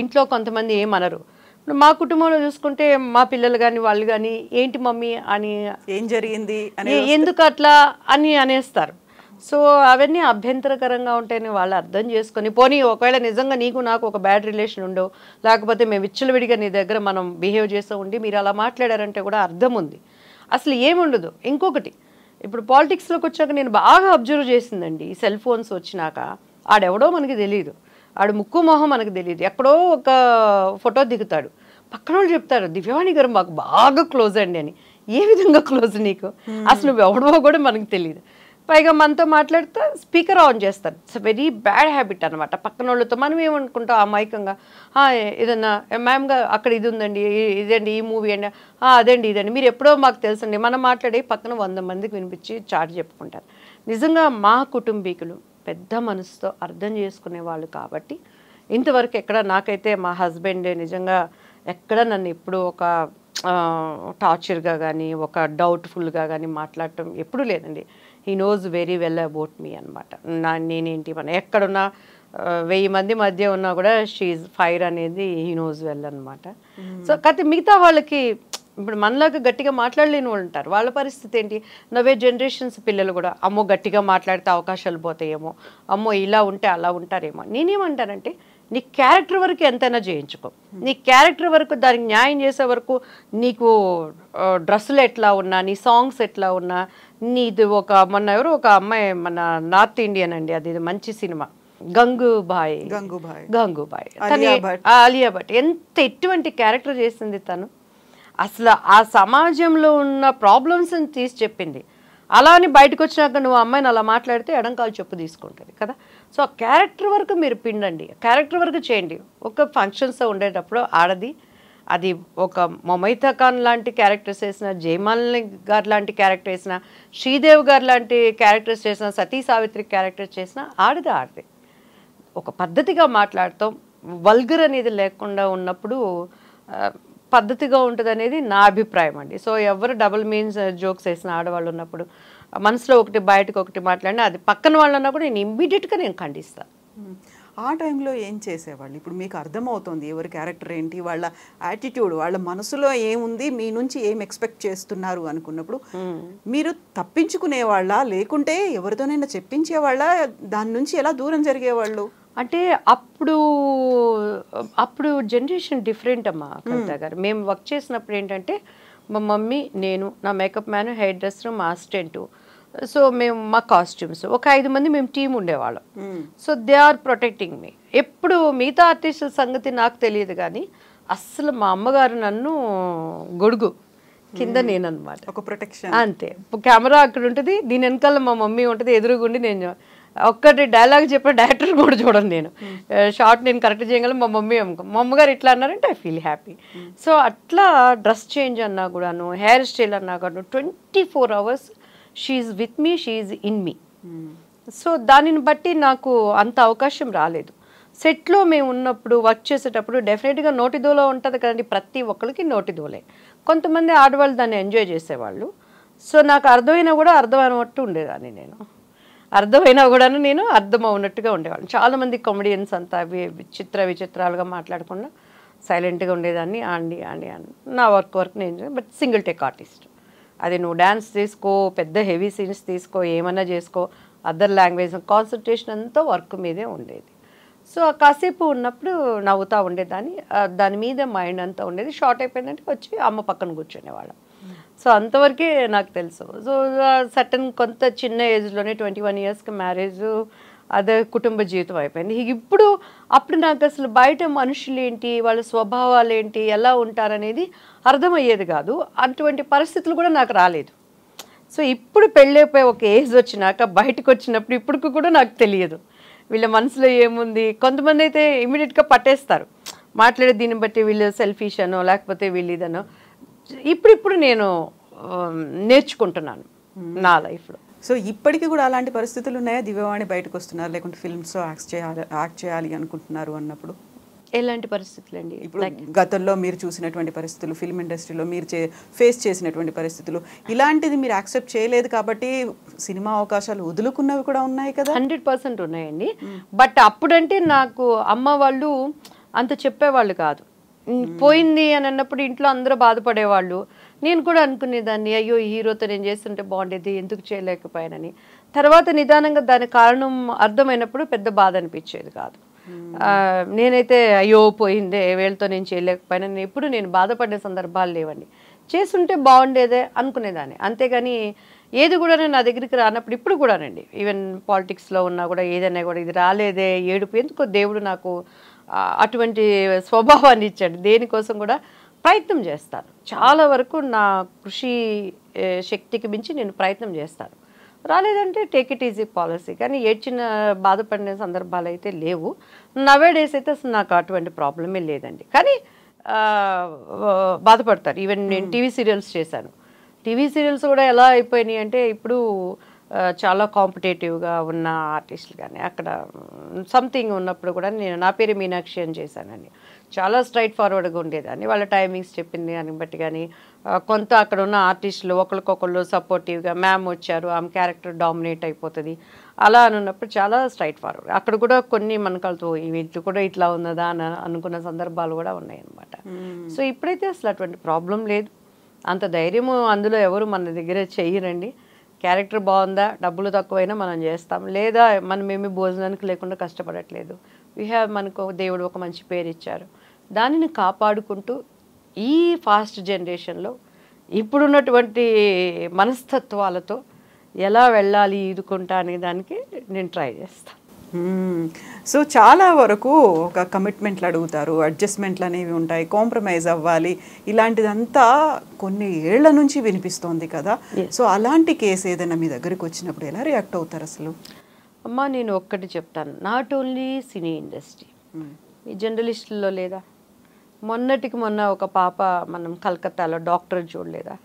ఇంట్లో కొంతమంది ఏమనరు. మా కుటుంబంలో చూసుకుంటే మా పిల్లలు కానీ వాళ్ళు కానీ ఏంటి మమ్మీ అని, ఏం జరిగింది, ఎందుకు అట్లా అని అనేస్తారు. సో అవన్నీ అభ్యంతరకరంగా ఉంటాయని వాళ్ళు అర్థం చేసుకొని, పోనీ ఒకవేళ నిజంగా నీకు నాకు ఒక బ్యాడ్ రిలేషన్ ఉండవు, లేకపోతే మేము విచ్చలవిడిగా నీ దగ్గర మనం బిహేవ్ చేస్తూ ఉండి మీరు అలా మాట్లాడారంటే కూడా అర్థం ఉంది. అసలు ఏముండదు. ఇంకొకటి, ఇప్పుడు పాలిటిక్స్లోకి వచ్చాక నేను బాగా అబ్జర్వ్ చేసిందండి, ఈ సెల్ ఫోన్స్ వచ్చినాక ఆడెవడో మనకి తెలియదు, ఆడు ముక్కు మొహం మనకు తెలియదు, ఎక్కడో ఒక ఫోటో దిగుతాడు, పక్కన వాళ్ళు చెప్తారు దివ్యవాణి గారు మాకు బాగా క్లోజ్ అండి అని. ఏ విధంగా క్లోజ్ నీకు, అసలు నువ్వు ఎవడో కూడా మనకు తెలియదు. పైగా మనతో మాట్లాడితే స్పీకర్ ఆన్ చేస్తారు. ఇట్స్ వెరీ బ్యాడ్ హ్యాబిట్ అనమాట. పక్కన వాళ్ళతో మనం ఏమనుకుంటాం అమాయకంగా, ఏదన్నా మ్యామ్ గా అక్కడ ఇది ఉందండి, ఇదండి ఈ మూవీ అండి, అదండి ఇదండి, మీరు ఎప్పుడో మాకు తెలుసండి, మనం మాట్లాడి పక్కన 100 మందికి వినిపించి చాటి చెప్పుకుంటారు. నిజంగా మా కుటుంబీకులు పెద్ద మనసుతో అర్థం చేసుకునే వాళ్ళు కాబట్టి ఇంతవరకు ఎక్కడ నాకైతే మా హస్బెండ్ నిజంగా ఎక్కడ నన్ను ఎప్పుడు ఒక టార్చర్గా కానీ ఒక డౌట్ఫుల్గా కానీ మాట్లాడటం ఎప్పుడూ లేదండి. He knows very well about me అనమాట. నేనేంటి మన ఎక్కడున్నా 1000 మంది మధ్య ఉన్నా కూడా షీఈ్ ఫైర్ అనేది హీ నోస్ వెల్ అనమాట. సో కాకపోతే మిగతా వాళ్ళకి ఇప్పుడు మనలాగా గట్టిగా మాట్లాడలేని వాళ్ళు ఉంటారు, వాళ్ళ పరిస్థితి ఏంటి, నవే జనరేషన్స్ పిల్లలు కూడా అమ్మో గట్టిగా మాట్లాడితే అవకాశాలు పోతాయేమో, అమ్మో ఇలా ఉంటే అలా ఉంటారేమో. నేనేమంటానంటే నీ క్యారెక్టర్ వరకు ఎంతైనా చేయించుకో, నీ క్యారెక్టర్ వరకు దానికి న్యాయం చేసే వరకు నీకు డ్రెస్సులు ఎట్లా ఉన్నా, నీ సాంగ్స్ ఎట్లా ఉన్నా, నీది మొన్న ఎవరు ఒక అమ్మాయి మన నార్త్ ఇండియన్ అండి, అది మంచి సినిమా గంగూబాయ్ ఆలియా భట్ ఎంత ఎటువంటి క్యారెక్టర్ చేసింది తను. అసలు ఆ సమాజంలో ఉన్న ప్రాబ్లమ్స్ని తీసి చెప్పింది. అలా అని బయటకు వచ్చినాక నువ్వు అమ్మాయిని అలా మాట్లాడితే ఎడంకాలు చెప్పు తీసుకుంటుంది కదా. సో ఆ క్యారెక్టర్ వరకు మీరు పిండండి, క్యారెక్టర్ వరకు చేయండి. ఒక ఫంక్షన్స్ ఉండేటప్పుడు ఆడది అది ఒక మొమైతా ఖాన్ లాంటి క్యారెక్టర్స్ వేసిన, జయమాలిని గారు లాంటి క్యారెక్టర్ వేసిన, శ్రీదేవి గారు లాంటి క్యారెక్టర్స్ చేసిన, సతీ సావిత్రి క్యారెక్టర్స్ చేసిన ఆడది ఒక పద్ధతిగా మాట్లాడతాం, వల్గర్ అనేది లేకుండా ఉన్నప్పుడు పద్ధతిగా ఉంటుంది అనేది నా అభిప్రాయం అండి. సో ఎవరు డబుల్ మీన్స్ జోక్స్ వేసిన ఆడవాళ్ళు ఉన్నప్పుడు మనసులో ఒకటి బయటకు ఒకటి మాట్లాడినా అది పక్కన వాళ్ళు అన్నా కూడా నేను ఇమ్మీడియట్గా నేను ఖండిస్తాను. ఆ టైంలో ఏం చేసేవాళ్ళు? ఇప్పుడు మీకు అర్థమవుతుంది ఎవరి క్యారెక్టర్ ఏంటి, వాళ్ళ యాటిట్యూడ్, వాళ్ళ మనసులో ఏముంది, మీ నుంచి ఏం ఎక్స్పెక్ట్ చేస్తున్నారు అనుకున్నప్పుడు మీరు తప్పించుకునేవాళ్ళ, లేకుంటే ఎవరితోనైనా చెప్పించేవాళ్ళ, దాని నుంచి ఎలా దూరం జరిగేవాళ్ళు? అంటే అప్పుడు జనరేషన్ డిఫరెంట్ అమ్మా కవిత గారు. మేము వర్క్ చేసినప్పుడు ఏంటంటే మా మమ్మీ, నేను, నా మేకప్ మ్యాన్, హెయిర్ డ్రెస్సర్, మా అసిస్టెంటు, సో మేము మా కాస్ట్యూమ్స్ ఒక 5 మంది మేము టీం ఉండేవాళ్ళం. సో దే ఆర్ ప్రొటెక్టింగ్ మీ. ఎప్పుడు మిగతా ఆర్టిస్టుల సంగతి నాకు తెలియదు కానీ అస్సలు మా అమ్మగారు నన్ను గొడుగు కింద నేనన్నమాట, ఒక ప్రొటెక్షన్ అంతే. కెమెరా అక్కడ ఉంటుంది, దీని వెనకాల మా మమ్మీ ఉంటుంది, ఎదురుగుండి నేను ఒక్కటి డైలాగ్ చెప్పే డైరెక్టర్ కూడా చూడండి, నేను షార్ట్ నేను కరెక్ట్ చేయగలను, మా అమ్మగారు ఇట్లా అన్నారంటే ఐ ఫీల్ హ్యాపీ. సో అట్లా డ్రెస్ చేంజ్ అన్నా కూడాను, హెయిర్ స్టైల్ అన్నా కూడా 24 hours she with me, she in me. So దానిని బట్టి నాకు అంత అవకాశం రాలేదు. సెట్లో మేము ఉన్నప్పుడు వర్క్ చేసేటప్పుడు డెఫినెట్గా నోటిదోలో ఉంటుంది కదండి, ప్రతి ఒక్కరికి నోటిదోలే. కొంతమంది ఆడవాళ్ళు దాన్ని ఎంజాయ్ చేసేవాళ్ళు. సో నాకు అర్థమైనా కూడా అర్థమైనట్టు ఉండేదాన్ని, నేను అర్థమైనా కూడా నేను అర్థం అవునట్టుగా ఉండేవాళ్ళం. చాలామంది కామెడియన్స్ అంతా విచిత్రాలుగా మాట్లాడకుండా సైలెంట్గా ఉండేదాన్ని. అండి నా వర్క్ నేను, బట్ సింగిల్ టేక్ ఆర్టిస్ట్. అది నువ్వు డ్యాన్స్ తీసుకో, పెద్ద హెవీ సీన్స్ తీసుకో, ఏమన్నా చేసుకో, అదర్ లాంగ్వేజ్ కాన్సన్ట్రేషన్ అంతా వర్క్ మీదే ఉండేది. సో కాసేపు ఉన్నప్పుడు నవ్వుతూ ఉండేదాన్ని, దాని మీద మైండ్ అంతా ఉండేది. షార్ట్ అయిపోయిందంటే వచ్చి అమ్మ పక్కన కూర్చునేవాళ్ళం. సో అంతవరకే నాకు తెలుసు. సో సర్టన్ కొంత చిన్న ఏజ్లోనే 21 ఇయర్స్కి మ్యారేజ్, అదే కుటుంబ జీవితం అయిపోయింది. అప్పుడు నాకు అసలు బయట మనుషులు ఏంటి, వాళ్ళ స్వభావాలు ఏంటి, ఎలా ఉంటారనేది అర్థమయ్యేది కాదు. అటువంటి పరిస్థితులు కూడా నాకు రాలేదు. సో ఇప్పుడు పెళ్ళైపోయి ఒక ఏజ్ వచ్చినాక బయటకు వచ్చినప్పుడు ఇప్పుడు కూడా నాకు తెలియదు వీళ్ళ మనసులో ఏముంది. కొంతమంది అయితే ఇమీడియట్గా పట్టేస్తారు, మాట్లాడే దీన్ని బట్టి వీళ్ళు సెల్ఫిష్ అనో లేకపోతే వీళ్ళు ఇదనో. ఇప్పుడు నేను నేర్చుకుంటున్నాను నా లైఫ్లో. సో ఇప్పటికీ కూడా అలాంటి పరిస్థితులు ఉన్నాయా? దివ్యవాణి బయటకు వస్తున్నారు, లేకుంటే ఫిల్మ్స్లో యాక్ట్ చేయాలి అనుకుంటున్నారు అన్నప్పుడు ఎలాంటి పరిస్థితులు అండి? ఇప్పుడు గతంలో మీరు చూసినటువంటి పరిస్థితులు, ఫిల్మ్ ఇండస్ట్రీలో మీరు ఫేస్ చేసినటువంటి పరిస్థితులు, ఇలాంటిది మీరు యాక్సెప్ట్ చేయలేదు కాబట్టి సినిమా అవకాశాలు వదులుకున్నవి కూడా ఉన్నాయి కదా? 100% ఉన్నాయండి. బట్ అప్పుడంటే నాకు అమ్మ వాళ్ళు అంత చెప్పేవాళ్ళు కాదు. పోయింది అని అన్నప్పుడు ఇంట్లో అందరూ బాధపడేవాళ్ళు. నేను కూడా అనుకునేదాన్ని, అయ్యో హీరోతో నేను చేస్తుంటే బాగుండేది, ఎందుకు చేయలేకపోయానని. తర్వాత నిదానంగా దాని కారణం అర్థమైనప్పుడు పెద్ద బాధ అనిపించేది కాదు. నేనైతే అయ్యో పోయిందే వీళ్ళతో నేను చేయలేకపోయానని ఎప్పుడు నేను బాధపడే సందర్భాలు లేవండి. చేస్తుంటే బాగుండేదే అనుకునేదాన్ని. అంతేగాని ఏది కూడా నేను నా దగ్గరికి రానప్పుడు ఇప్పుడు కూడానండి, ఈవెన్ పాలిటిక్స్లో ఉన్నా కూడా ఏదైనా కూడా ఇది రాలేదే ఏడుపు, ఎందుకో దేవుడు నాకు అటువంటి స్వభావాన్ని ఇచ్చాడు. దేనికోసం కూడా ప్రయత్నం చేస్తాను. చాలా వరకు నా కృషి శక్తికి మించి నేను ప్రయత్నం చేస్తాను. రాలేదంటే టేక్ ఇట్ ఈజీ పాలసీ. కానీ ఏడ్చిన బాధపడిన సందర్భాలు అయితే లేవు. నవే డేస్ అయితే అసలు నాకు అటువంటి ప్రాబ్లమే లేదండి. కానీ బాధపడతారు. ఈవెన్ నేను టీవీ సీరియల్స్ చేశాను. టీవీ సీరియల్స్ కూడా ఎలా అయిపోయినాయి అంటే ఇప్పుడు చాలా కాంపిటేటివ్గా ఉన్న ఆర్టిస్టులు కానీ అక్కడ సంథింగ్ ఉన్నప్పుడు కూడా నేను నా పేరు మీనాక్షి అని చేశానండి. చాలా స్ట్రైట్ ఫార్వర్డ్గా ఉండేదాన్ని. వాళ్ళ టైమింగ్స్ చెప్పింది దాన్ని బట్టి కానీ కొంత అక్కడ ఉన్న ఆర్టిస్టులు ఒకరికొకళ్ళు సపోర్టివ్గా మ్యామ్ వచ్చారు, ఆమె క్యారెక్టర్ డామినేట్ అయిపోతుంది అలా అని ఉన్నప్పుడు చాలా స్ట్రైట్ ఫార్వర్డ్. అక్కడ కూడా కొన్ని మనకలతో వీళ్ళు కూడా ఇట్లా ఉన్నదా అని అనుకున్న సందర్భాలు కూడా ఉన్నాయన్నమాట. సో ఇప్పుడైతే అసలు అటువంటి ప్రాబ్లం లేదు. అంత ధైర్యము అందులో ఎవరు మన దగ్గర చెయ్యరండి. క్యారెక్టర్ బాగుందా, డబ్బులు తక్కువైనా మనం చేస్తాం, లేదా మనం ఏమి భోజనానికి లేకుండా కష్టపడట్లేదు. మనకు దేవుడు ఒక మంచి పేరు ఇచ్చారు, దానిని కాపాడుకుంటూ ఈ ఫాస్ట్ జనరేషన్లో ఇప్పుడున్నటువంటి మనస్తత్వాలతో ఎలా వెళ్ళాలి ఈదుకుంటా అనే దానికి నేను ట్రై చేస్తాను. సో చాలా వరకు ఒక కమిట్మెంట్లు అడుగుతారు, అడ్జస్ట్మెంట్లు అనేవి ఉంటాయి, కాంప్రమైజ్ అవ్వాలి, ఇలాంటిదంతా కొన్ని ఏళ్ల నుంచి వినిపిస్తోంది కదా. సో అలాంటి కేసు ఏదైనా మీ దగ్గరికి వచ్చినప్పుడు ఎలా రియాక్ట్ అవుతారు అసలు? అమ్మ నేను ఒక్కటి చెప్తాను, నాట్ ఓన్లీ సినీ ఇండస్ట్రీ, ఈ జర్నలిస్టుల్లో లేదా మొన్నటికి మొన్న ఒక పాప మనం కలకత్తాలో డాక్టర్ చూడలేదా,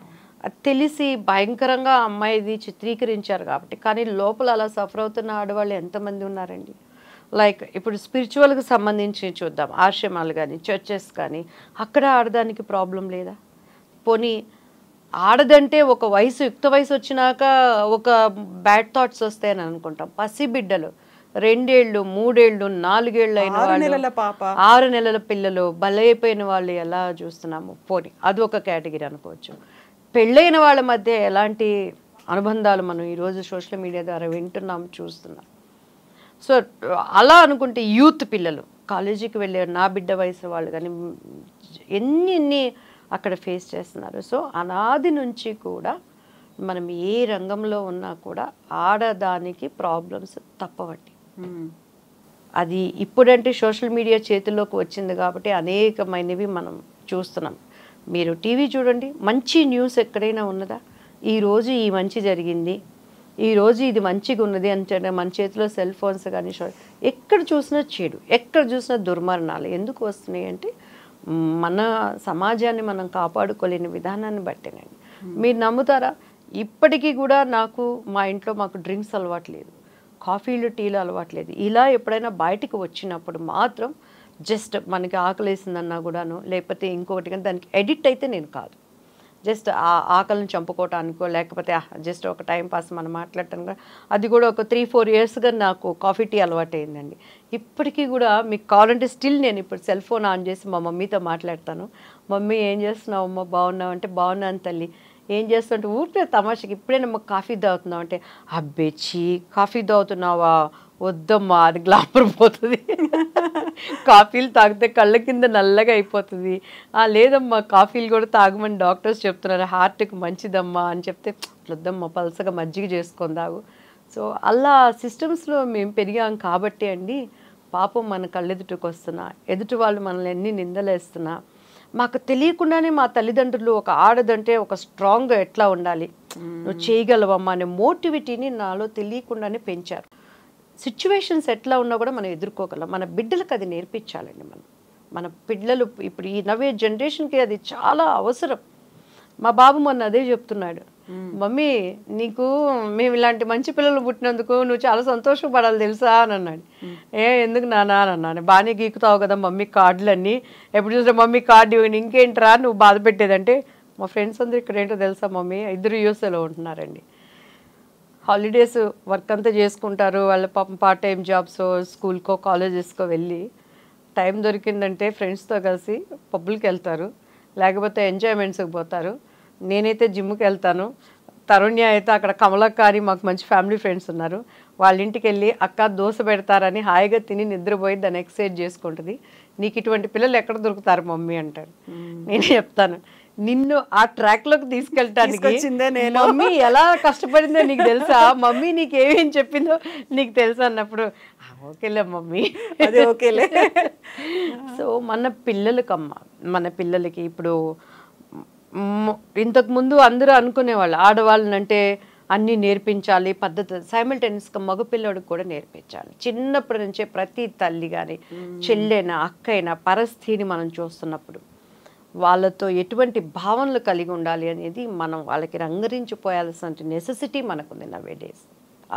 అది తెలిసి భయంకరంగా అమ్మాయిది చిత్రీకరించారు కాబట్టి, కానీ లోపల అలా సఫర్ అవుతున్న ఆడవాళ్ళు ఎంతమంది ఉన్నారండి. లైక్ ఇప్పుడు స్పిరిచువల్కి సంబంధించి చూద్దాం, ఆశ్రమాలు కానీ చర్చెస్ కానీ అక్కడ ఆడదానికి ప్రాబ్లం లేదా? పోనీ ఆడదంటే ఒక వయసు యుక్త వయసు వచ్చినాక ఒక బ్యాడ్ థాట్స్ వస్తాయని అనుకుంటాం. పసిబిడ్డలు 2 ఏళ్ళు 3 ఏళ్ళు 4 ఏళ్ళు అయిన వాళ్ళు, 6 నెలల పిల్లలు బలైపోయిన వాళ్ళు ఎలా చూస్తున్నాము. పోనీ అది ఒక కేటగిరీ అనుకోవచ్చు. పెళ్ళైన వాళ్ళ మధ్య ఎలాంటి అనుబంధాలు మనం ఈరోజు సోషల్ మీడియా ద్వారా వింటున్నాం, చూస్తున్నాం. సో అలా అనుకుంటే యూత్ పిల్లలు కాలేజీకి వెళ్ళే నా బిడ్డ వయసు వాళ్ళు కానీ ఎన్ని అక్కడ ఫేస్ చేస్తున్నారు. సో అనాది నుంచి కూడా మనం ఏ రంగంలో ఉన్నా కూడా ఆడదానికి ప్రాబ్లమ్స్ తప్పవండి. అది ఇప్పుడంటే సోషల్ మీడియా చేతుల్లోకి వచ్చింది కాబట్టి అనేకమైనవి మనం చూస్తున్నాం. మీరు టీవీ చూడండి, మంచి న్యూస్ ఎక్కడైనా ఉన్నదా? ఈరోజు ఈ మంచి జరిగింది, ఈరోజు ఇది మంచిగా ఉన్నది అంటే మన చేతిలో సెల్ ఫోన్స్ కానీ ఎక్కడ చూసినా చెడు, ఎక్కడ చూసినా దుర్మరణాలు ఎందుకు వస్తున్నాయి అంటే మన సమాజాన్ని మనం కాపాడుకోలేని విధానాన్ని బట్టేనండి. మీరు నమ్ముతారా, ఇప్పటికీ కూడా మా ఇంట్లో మాకు డ్రింక్స్ అలవాట్లేదు, కాఫీలు టీలు అలవాట్లేదు. ఇలా ఎప్పుడైనా బయటికి వచ్చినప్పుడు మాత్రం జస్ట్ మనకి ఆకలేసిందన్నా కూడాను, లేకపోతే ఇంకొకటి కానీ దానికి ఎడిక్ట్ అయితే నేను కాదు. జస్ట్ ఆ ఆకలిని చంపుకోవటానికో లేకపోతే జస్ట్ ఒక టైం పాస్ మనం మాట్లాడటానికి, అది కూడా ఒక 3-4 ఇయర్స్గా నాకు కాఫీ టీ అలవాటు అయిందండి. ఇప్పటికీ కూడా మీకు కావాలంటే స్టిల్ నేను ఇప్పుడు సెల్ ఫోన్ ఆన్ చేసి మా మమ్మీతో మాట్లాడతాను. మమ్మీ ఏం చేస్తున్నావు అమ్మ, బాగున్నావు అంటే బాగున్నాను తల్లి, ఏం చేస్తుంటే ఊరికే తమాషకి ఇప్పుడేనమ్మా కాఫీ తాగుతున్నావు అంటే, అబ్బేచి కాఫీ తాగుతున్నావా, వద్దమ్మా అది గ్లామర్ పోతుంది, కాఫీలు తాగితే కళ్ళ కింద నల్లగా అయిపోతుంది, లేదమ్మా కాఫీలు కూడా తాగమని డాక్టర్స్ చెప్తున్నారు, హార్ట్కి మంచిదమ్మా అని చెప్తే, వద్దమ్మా పలసగా మజ్జిగ చేసుకొని తాగు. సో అలా సిస్టమ్స్లో మేము పెరిగాం కాబట్టి అండి, పాపం మన కళ్ళెదుటికి వస్తున్నా, ఎదుటి వాళ్ళు మనల్ని ఎన్ని నిందలేస్తున్నా, మాకు తెలియకుండానే మా తల్లిదండ్రులు ఒక ఆడదంటే ఒక స్ట్రాంగ్గా ఎట్లా ఉండాలి, నువ్వు చేయగలవమ్మా అనే మోటివిటీని నాలో తెలియకుండానే పెంచారు. సిచ్యువేషన్స్ ఎట్లా ఉన్నా కూడా మనం ఎదుర్కోగలం. మన బిడ్డలకు అది నేర్పించాలండి. మన పిల్లలు ఇప్పుడు ఈ నవ్వే జనరేషన్కి అది చాలా అవసరం. మా బాబు మొన్న అదే చెప్తున్నాడు, మమ్మీ నీకు మేము ఇలాంటి మంచి పిల్లలు పుట్టినందుకు నువ్వు చాలా సంతోషపడాలి తెలుసా అని అన్నాడు. ఎందుకు నానా అని అన్నాను. బాగానే గీకుతావు కదా మమ్మీ కార్డులన్నీ, ఎప్పుడు చూసినా మమ్మీ కార్డు ఇవ్వండి, ఇంకేంట్రా నువ్వు బాధ పెట్టేదంటే, మా ఫ్రెండ్స్ అందరూ ఇక్కడ ఏంటో తెలుసా మమ్మీ, 2 యూఎస్ఏలో ఉంటున్నారండి. హాలిడేస్ వర్క్ అంతా చేసుకుంటారు, వాళ్ళ పాపం పార్ట్ టైం జాబ్స్ స్కూల్కో కాలేజెస్కో వెళ్ళి టైం దొరికిందంటే ఫ్రెండ్స్తో కలిసి పబ్బులకి వెళ్తారు, లేకపోతే ఎంజాయ్మెంట్స్కి పోతారు. నేనైతే జిమ్కి వెళ్తాను, తరుణ్య అయితే అక్కడ కమలక్క అని మాకు మంచి ఫ్యామిలీ ఫ్రెండ్స్ ఉన్నారు, వాళ్ళ ఇంటికి వెళ్ళి అక్క దోశ పెడతారని హాయిగా తిని నిద్రపోయి దాన్ని ఎక్సర్సైజ్ చేసుకుంటుంది. నీకు ఇటువంటి పిల్లలు ఎక్కడ దొరుకుతారు మమ్మీ అంటారు. నేనే చెప్తాను, నిన్ను ఆ ట్రాక్లోకి తీసుకెళ్ళటానికి మమ్మీ ఎలా కష్టపడిందో నీకు తెలుసా, మమ్మీ నీకు ఏమేం చెప్పిందో నీకు తెలుసా అన్నప్పుడు ఓకేలే మమ్మీ అదే ఓకేలే. సో మన పిల్లలకమ్మా, మన పిల్లలకి ఇప్పుడు ఇంతకుముందు అందరూ అనుకునేవాళ్ళు ఆడవాళ్ళనంటే అన్నీ నేర్పించాలి పద్ధతి, సైమల్టేనియస్గా మగపిల్లడికి కూడా నేర్పించాలి. చిన్నప్పటి నుంచే ప్రతి తల్లి కానీ చెల్లెనా అక్కైనా పరస్థితిని మనం చూస్తున్నప్పుడు వాళ్ళతో ఎటువంటి భావనలు కలిగి ఉండాలి అనేది మనం వాళ్ళకి రంగరించిపోయాల్సిన నెసెసిటీ మనకుంది నవే డేస్.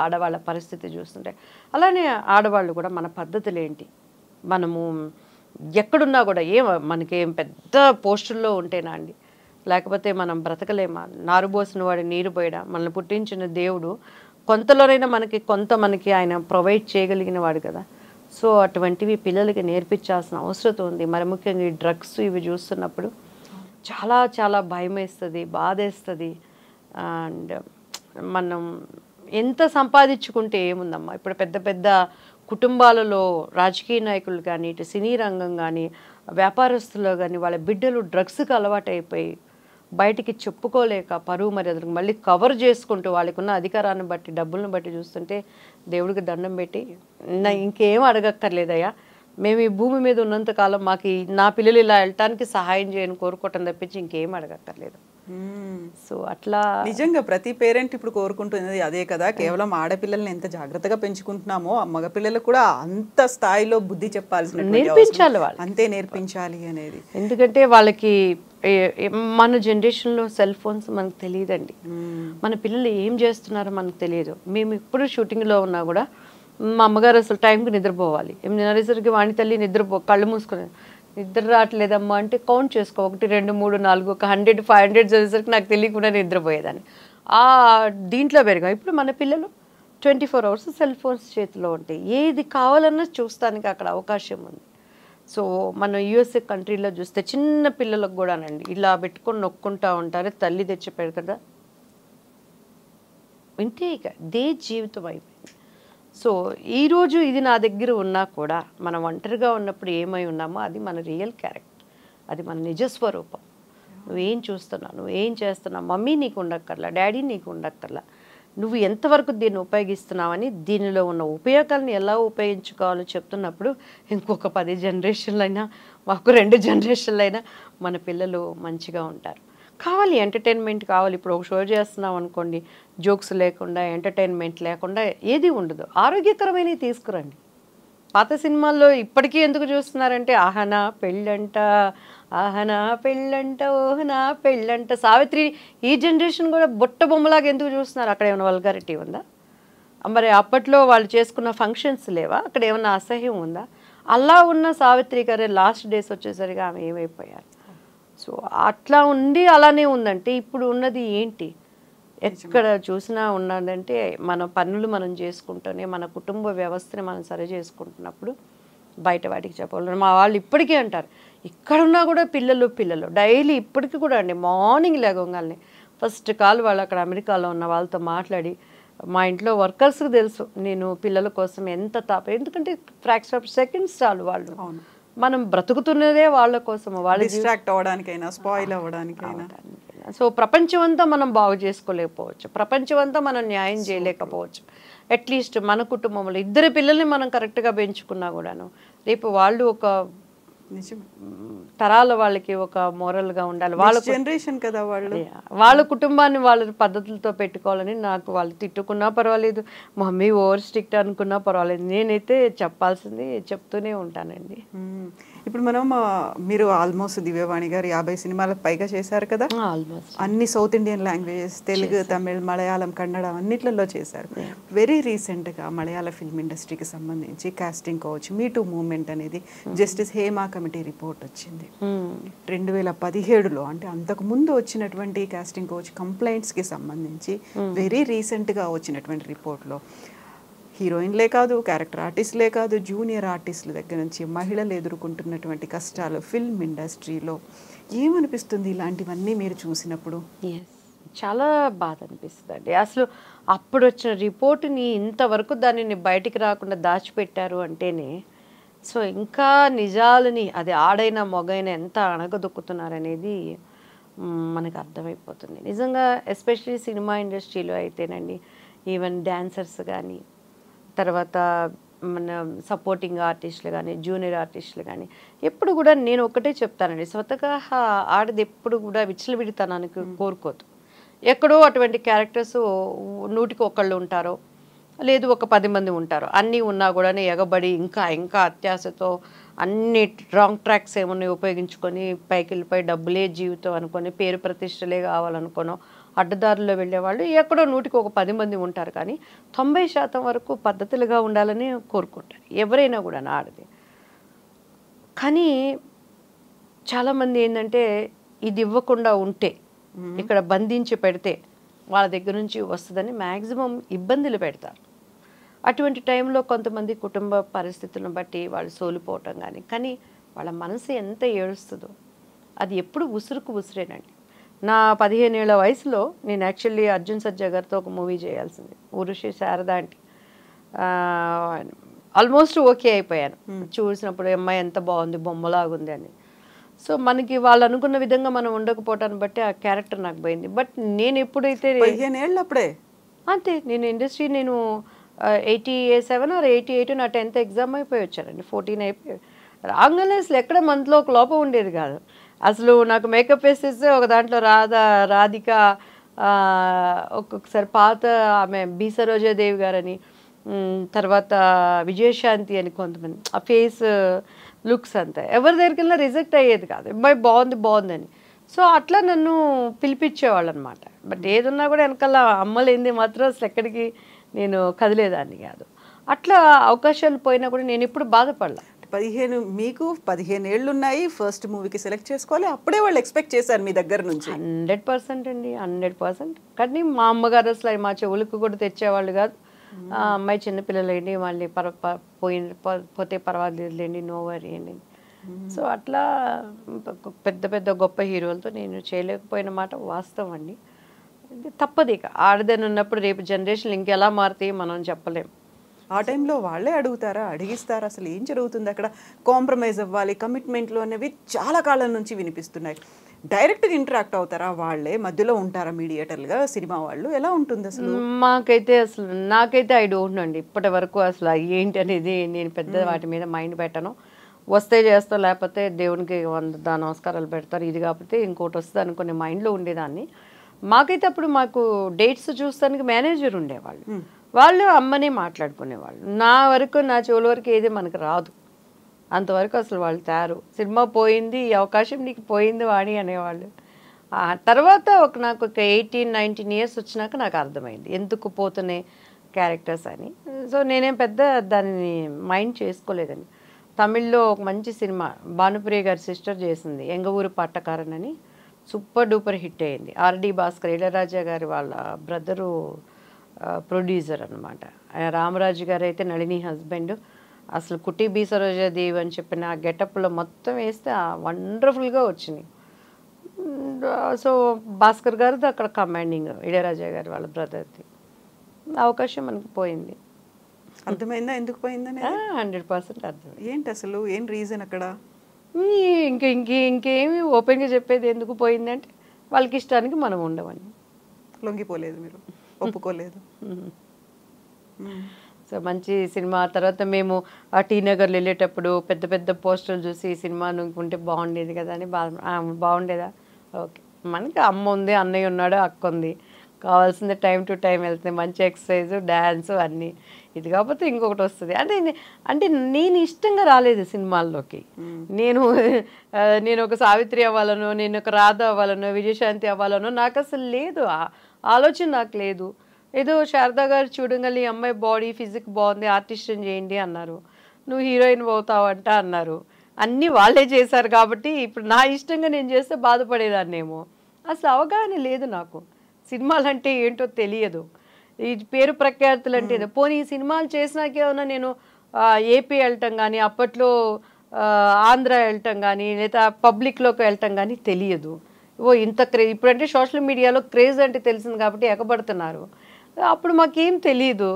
ఆడవాళ్ళ పరిస్థితి చూస్తుంటే అలానే ఆడవాళ్ళు కూడా మన పద్ధతులు ఏంటి, మనము ఎక్కడున్నా కూడా మనకేం పెద్ద పోస్టుల్లో ఉంటేనా అండి, లేకపోతే మనం బ్రతకలేమా, నారుబోసిన వాడి నీరు పోయడా, మనల్ని పుట్టించిన దేవుడు కొంతలోనైనా మనకి ఆయన ప్రొవైడ్ చేయగలిగిన వాడు కదా. సో అటువంటివి పిల్లలకి నేర్పించాల్సిన అవసరం ఉంది. మరి ముఖ్యంగా ఈ డ్రగ్స్ ఇవి చూస్తున్నప్పుడు చాలా చాలా భయం వేస్తుంది, బాధేస్తుంది. అండ్ మనం ఎంత సంపాదించుకుంటే ఏముందమ్మా, ఇప్పుడు పెద్ద పెద్ద కుటుంబాలలో రాజకీయ నాయకులు కానీ, ఇటు సినీ రంగం కానీ, వ్యాపారస్తులు కానీ వాళ్ళ బిడ్డలు డ్రగ్స్కి అలవాటు అయిపోయి బయటికి చెప్పుకోలేక పరువు మర్యాదలకు మళ్ళీ కవర్ చేసుకుంటూ వాళ్ళకున్న అధికారాన్ని బట్టి డబ్బులను బట్టి చూస్తుంటే దేవుడికి దండం పెట్టి ఇంకేం అడగక్కర్లేదయ్యా, మేము ఈ భూమి మీద ఉన్నంతకాలం మాకు నా పిల్లలు ఇలా వెళ్ళటానికి సహాయం చేయని కోరుకోవటం తప్పించి ఇంకేం అడగక్కర్లేదు. సో అట్లా నిజంగా ప్రతి పేరెంట్ ఇప్పుడు కోరుకుంటున్నది అదే కదా. కేవలం ఆడపిల్లల్ని ఎంత జాగ్రత్తగా పెంచుకుంటున్నామో మగపిల్లలకు కూడా అంత స్థాయిలో బుద్ధి చెప్పాల్సిన నేర్పించాలి, వాళ్ళు అంతే నేర్పించాలి అనేది. ఎందుకంటే వాళ్ళకి మన జనరేషన్లో సెల్ ఫోన్స్ మనకు తెలియదండి, మన పిల్లలు ఏం చేస్తున్నారో మనకు తెలియదు. మేము ఇప్పుడు షూటింగ్లో ఉన్నా కూడా మా అమ్మగారు అసలు టైంకి నిద్రపోవాలి, 8:30 వాణి తల్లి కళ్ళు మూసుకుని నిద్ర రావట్లేదమ్మా అంటే కౌంట్ చేసుకో 1 2 3 4 ఒక 100 500 చదివేసరికి నాకు తెలియకుండా నిద్రపోయేదాన్ని. దీంట్లో పెరిగా. ఇప్పుడు మన పిల్లలు 24 hours సెల్ ఫోన్స్ చేతిలో ఉంటాయి, ఏది కావాలన్నా చూస్తానికి అక్కడ అవకాశం ఉంది. సో మన యూఎస్ఏ కంట్రీలో చూస్తే చిన్న పిల్లలకు కూడానండి ఇలా పెట్టుకొని నొక్కుంటూ ఉంటారు, తల్లి తెచ్చి పెడతారా వింటే ఇక దే జీవితం అయిపోయింది. సో ఈరోజు ఇది నా దగ్గర ఉన్నా కూడా మనం ఒంటరిగా ఉన్నప్పుడు ఏమై ఉన్నామో అది మన రియల్ క్యారెక్టర్, అది మన నిజస్వరూపం. నువ్వేం చూస్తున్నావు, నువ్వేం చేస్తున్నావు, మమ్మీ నీకు ఉండక్కర్లా, డాడీ నీకు ఉండక్కర్లా, నువ్వు ఎంతవరకు దీన్ని ఉపయోగిస్తున్నావని, దీనిలో ఉన్న ఉపయోగాలను ఎలా ఉపయోగించుకోవాలో చెప్తున్నప్పుడు ఇంకొక 10 జనరేషన్లైనా మాకు 2 జనరేషన్లైనా మన పిల్లలు మంచిగా ఉంటారు. కావాలి ఎంటర్టైన్మెంట్ కావాలి. ఇప్పుడు ఒక షో చేస్తున్నాం అనుకోండి, జోక్స్ లేకుండా ఎంటర్టైన్మెంట్ లేకుండా ఏది ఉండదు. ఆరోగ్యకరమైనవి తీసుకురండి. పాత సినిమాల్లో ఇప్పటికీ ఎందుకు చూస్తున్నారంటే ఆహనా పెళ్ళంట, ఆహనా పెళ్ళంట, ఓహనా పెళ్ళంట, సావిత్రి. ఈ జనరేషన్ కూడా బుట్ట బొమ్మలాగా ఎందుకు చూస్తున్నారు? అక్కడ ఏమైనా వల్గారిటీ ఉందా? మరి అప్పట్లో వాళ్ళు చేసుకున్న ఫంక్షన్స్ లేవా? అక్కడ ఏమైనా అసహ్యం ఉందా? అలా ఉన్న సావిత్రి గారే లాస్ట్ డేస్ వచ్చేసరికి ఆమె ఏమైపోయారు? సో అట్లా ఉండి అలానే ఉందంటే ఇప్పుడు ఉన్నది ఏంటి? ఎక్కడ చూసినా ఉన్నదంటే మన పనులు మనం చేసుకుంటూనే మన కుటుంబ వ్యవస్థని మనం సరి చేసుకుంటున్నప్పుడు బయట వాటికి చెప్పాలి. మా వాళ్ళు ఇప్పటికీ అంటారు, ఇక్కడున్నా కూడా పిల్లలు డైలీ ఇప్పటికీ కూడా అండి మార్నింగ్ లేవగానే ఫస్ట్ కాల్ వాళ్ళు అక్కడ అమెరికాలో ఉన్న వాళ్ళతో మాట్లాడి మా ఇంట్లో వర్కర్స్కి తెలుసు నేను పిల్లల కోసం ఎంత ఎందుకంటే ఫ్రాక్షన్ ఆఫ్ సెకండ్స్ చాలు వాళ్ళు, మనం బ్రతుకుతున్నదే వాళ్ళ కోసము, వాళ్ళ డిస్ట్రాక్ట్ అవ్వడానికైనా స్పాయిల్ అవ్వడానికైనా. సో ప్రపంచం అంతా మనం బాగు చేసుకోలేకపోవచ్చు, ప్రపంచం అంతా మనం న్యాయం చేయలేకపోవచ్చు. అట్లీస్ట్ మన కుటుంబంలో 2 పిల్లల్ని మనం కరెక్ట్గా పెంచుకున్నా కూడాను రేపు వాళ్ళు ఒక తరాల వాళ్ళకి ఒక మోరల్గా ఉండాలి, వాళ్ళ జనరేషన్ కదా వాళ్ళు, వాళ్ళ కుటుంబాన్ని వాళ్ళ పద్ధతులతో పెట్టుకోవాలని. నాకు వాళ్ళు తిట్టుకున్నా పర్వాలేదు, మమ్మీ ఓవర్ స్ట్రిక్ట్ అనుకున్నా పర్వాలేదు, నేనైతే చెప్పాల్సింది చెప్తూనే ఉంటానండి. ఇప్పుడు మనం మీరు ఆల్మోస్ట్ దివ్యవాణి గారు 50 సినిమాలకు పైగా చేశారు కదా, ఆల్మోస్ట్ అన్ని south Indian languages, Telugu, Tamil, Malayalam, Kannada అన్నిట్లలో చేశారు. వెరీ రీసెంట్గా మలయాళ ఫిల్మ్ ఇండస్ట్రీకి సంబంధించి కాస్టింగ్ కౌచ్ మీ టూ మూవ్మెంట్ అనేది జస్టిస్ హేమా కమిటీ రిపోర్ట్ వచ్చింది 2017లో. అంటే అంతకు ముందు వచ్చినటువంటి కాస్టింగ్ కౌచ్ కంప్లైంట్స్కి సంబంధించి వెరీ రీసెంట్గా వచ్చినటువంటి రిపోర్ట్లో హీరోయిన్లే కాదు, క్యారెక్టర్ ఆర్టిస్టులే కాదు, జూనియర్ ఆర్టిస్టుల దగ్గర నుంచి మహిళలు ఎదుర్కొంటున్నటువంటి కష్టాలు ఫిల్మ్ ఇండస్ట్రీలో ఏమనిపిస్తుంది ఇలాంటివన్నీ మీరు చూసినప్పుడు? చాలా బాధ అనిపిస్తుంది అండి. అసలు అప్పుడు వచ్చిన రిపోర్టుని ఇంతవరకు దానిని బయటికి రాకుండా దాచిపెట్టారు అంటేనే, సో ఇంకా నిజాలని అది ఆడైనా మొగైనా ఎంత అణగదొక్కుతున్నారనేది మనకు అర్థమైపోతుంది. నిజంగా ఎస్పెషల్లీ సినిమా ఇండస్ట్రీలో అయితేనండి, ఈవెన్ డాన్సర్స్ కానీ, తర్వాత మన సపోర్టింగ్ ఆర్టిస్టులు కానీ, జూనియర్ ఆర్టిస్టులు కానీ, ఎప్పుడు కూడా నేను ఒకటే చెప్తానండి, స్వతగా ఆడది ఎప్పుడు కూడా విచ్చలవిడితనానికి కోరుకోదు. ఎక్కడో అటువంటి క్యారెక్టర్స్ 100కి 1 ఉంటారో, లేదు ఒక 10 మంది ఉంటారు, అన్నీ ఉన్నా కూడా ఎగబడి ఇంకా ఇంకా అత్యాశతో అన్ని రాంగ్ ట్రాక్స్ ఏమన్నా ఉపయోగించుకొని పైకి వెళ్ళిపోయి డబ్బులే జీవితం అనుకొని, పేరు ప్రతిష్టలే కావాలనుకోనో అడ్డదారుల్లో వెళ్ళేవాళ్ళు ఎక్కడో 100కి 10 మంది ఉంటారు. కానీ 90% వరకు పద్ధతులుగా ఉండాలని కోరుకుంటారు ఎవరైనా కూడా ఆడది. కానీ చాలామంది ఏంటంటే ఇది ఇవ్వకుండా ఉంటే, ఇక్కడ బంధించి పెడితే వాళ్ళ దగ్గర నుంచి వస్తుందని మ్యాక్సిమం ఇబ్బందులు పెడతారు. అటువంటి టైంలో కొంతమంది కుటుంబ పరిస్థితులను బట్టి వాళ్ళు సోలిపోవటం కానీ వాళ్ళ మనసు ఎంత ఏడుస్తుందో అది ఎప్పుడు ఉసురుకు ఉసిరేనండి. నా 15 ఏళ్ల వయసులో నేను యాక్చువల్లీ అర్జున్ సర్జా గారితో ఒక మూవీ చేయాల్సింది, ఊరుషి శారద అంటే. ఆల్మోస్ట్ ఓకే అయిపోయాను చూసినప్పుడు, అమ్మాయి ఎంత బాగుంది, బొమ్మలాగుంది అని. సో మనకి వాళ్ళు అనుకున్న విధంగా మనం ఉండకపోవటాన్ని బట్టి ఆ క్యారెక్టర్ నాకు పోయింది. బట్ నేను ఎప్పుడైతే 15 ఏళ్ళు అప్పుడే అంతే, నేను ఇండస్ట్రీ నేను 87 or 88 నా 10th ఎగ్జామ్ అయిపోయి వచ్చానండి, 14 అయిపోయి రాగానే అసలు ఎక్కడ మనలో ఒక లోపం ఉండేది కాదు. అసలు నాకు మేకప్ వేసేస్తే ఒక దాంట్లో రాధిక, ఒక్కొక్కసారి పాత ఆమె బి సరోజాదేవి గారని, తర్వాత విజయశాంతి అని కొంతమంది, ఆ ఫేస్ లుక్స్ అంతా ఎవరి దగ్గరికి వెళ్ళినా రిజెక్ట్ అయ్యేది కాదు, అమ్మాయి బాగుందని. సో అట్లా నన్ను పిలిపించేవాళ్ళు అనమాట. బట్ ఏదున్నా కూడా వెనకాల అమ్మలేంది మాత్రం అసలు ఎక్కడికి నేను కదిలేదాన్ని కాదు. అట్లా అవకాశాలు పోయినా కూడా నేను ఎప్పుడు బాధపడలా. 15 ఏళ్ళు ఉన్నాయి, ఫస్ట్ మూవీకి సెలెక్ట్ చేసుకోవాలి, అప్పుడే వాళ్ళు ఎక్స్పెక్ట్ చేశారు మీ దగ్గర నుంచి. 100% అండి, 100%. కానీ మా అమ్మగారు అసలు మా చెవులకు కూడా తెచ్చేవాళ్ళు కాదు. అమ్మాయి చిన్నపిల్లలేండి, మళ్ళీ పోతే పర్వాలేదులేండి, నో వరీ అండి. సో అట్లా పెద్ద పెద్ద గొప్ప హీరోలతో నేను చేయలేకపోయిన మాట వాస్తవం అండి. తప్పదు, ఇక ఆడదని ఉన్నప్పుడు రేపు జనరేషన్ ఇంకెలా మారుతాయి మనం చెప్పలేం. ఆ టైంలో వాళ్ళే అడుగుతారా, అడిగిస్తారా, అసలు ఏం జరుగుతుంది అక్కడ, కాంప్రమైజ్ అవ్వాలి, కమిట్మెంట్లు అనేవి చాలా కాలం నుంచి వినిపిస్తున్నాయి. డైరెక్ట్గా ఇంటరాక్ట్ అవుతారా, వాళ్ళే మధ్యలో ఉంటారా మీడియేటర్లుగా సినిమా వాళ్ళు, ఎలా ఉంటుంది అసలు? నాకైతే ఐ డోంట్ నో అండి ఇప్పటి వరకు అసలు ఏంటి అనేది. నేను పెద్ద వాటి మీద మైండ్ పెట్టను, వస్తే చేస్తా, లేకపోతే దేవునికి 100 నమస్కారాలు పెడతారు, ఇది కాకపోతే ఇంకోటి వస్తుంది అనుకునే మైండ్లో ఉండేదాన్ని. మాకైతే అప్పుడు మాకు డేట్స్ చూస్తానికి మేనేజర్ ఉండేవాళ్ళు, వాళ్ళు అమ్మనే మాట్లాడుకునేవాళ్ళు. నా వరకు నా చెవుల వరకు ఏది మనకు రాదు, అంతవరకు అసలు వాళ్ళు తయారు. సినిమా పోయింది, ఈ అవకాశం నీకు పోయింది వాణి అనేవాళ్ళు. ఆ తర్వాత నాకు ఒక 18-19 ఇయర్స్ వచ్చినాక నాకు అర్థమైంది ఎందుకు పోతున్నాయి క్యారెక్టర్స్ అని. సో నేనేం పెద్ద దానిని మైండ్ చేసుకోలేదండి. తమిళ్లో ఒక మంచి సినిమా భానుప్రియ గారి సిస్టర్ చేసింది, ఎంగ ఊరు పట్టకారన్ అని, సూపర్ డూపర్ హిట్ అయింది. ఆర్డి భాస్కర్, ఇళరాజా గారి వాళ్ళ బ్రదరు ప్రొడ్యూసర్ అనమాట. రామరాజు గారు అయితే నళిని హస్బెండ్. అసలు కుట్టి బి సరోజాదేవి అని చెప్పిన ఆ గెటప్లో మొత్తం వేస్తే వండర్ఫుల్గా వచ్చింది. సో భాస్కర్ గారిది అక్కడ కమాండింగ్, ఇళయరాజా గారు వాళ్ళ బ్రదర్ది. అవకాశం మనకి పోయింది. అర్థమైందా ఎందుకు పోయిందని? 100% అర్థం. ఏంటి అసలు ఏం రీజన్ అక్కడ? ఇంకేమి ఓపెన్గా చెప్పేది ఎందుకు పోయిందంటే వాళ్ళకి ఇష్టానికి మనం ఉండమని. లొంగిపోలేదు మీరు, ఒప్పుకోలేదు. సో మంచి సినిమా. తర్వాత మేము ఆ టీ నగర్లో వెళ్ళేటప్పుడు పెద్ద పెద్ద పోస్టర్లు చూసి ఈ సినిమా ఉంటే బాగుండేది కదా అని బాగుండేదా? ఓకే, మనకి అమ్మ ఉంది, అన్నయ్య ఉన్నాడు, అక్క ఉంది, కావాల్సిందే టైం టు టైం వెళ్తుంది, మంచి ఎక్సర్సైజ్, డ్యాన్స్ అన్నీ. ఇది కాకపోతే ఇంకొకటి వస్తుంది. అంటే నేను ఇష్టంగా రాలేదు సినిమాల్లోకి. నేను ఒక సావిత్రి అవ్వాలనో, నేను ఒక రాధ అవ్వాలనో, విజయశాంతి అవ్వాలనో నాకు అసలు లేదు, ఆలోచన నాకు లేదు. ఏదో శారదా గారు చూడగలి అమ్మాయి బాడీ ఫిజిక్ బాగుంది, ఆర్టిస్ట్ని చేయండి అన్నారు, నువ్వు హీరోయిన్ అవుతావంట అన్నారు. అన్నీ వాళ్ళే చేశారు కాబట్టి ఇప్పుడు నా ఇష్టంగా నేను చేస్తే బాధపడేదాన్నేమో. అసలు అవగాహన లేదు నాకు, సినిమాలు అంటే ఏంటో తెలియదు, ఈ పేరు ప్రఖ్యాతులు అంటే. పోనీ ఈ సినిమాలు చేసినాకేమన్నా నేను ఏపీ వెళ్ళటం కానీ, అప్పట్లో ఆంధ్ర వెళ్ళటం కానీ, లేదా పబ్లిక్లోకి వెళ్ళటం కానీ తెలియదు. ఇంత ఇప్పుడంటే సోషల్ మీడియాలో క్రేజ్ అంటే తెలిసింది కాబట్టి ఎగబడుతున్నారు. అప్పుడు మాకేం తెలియదు.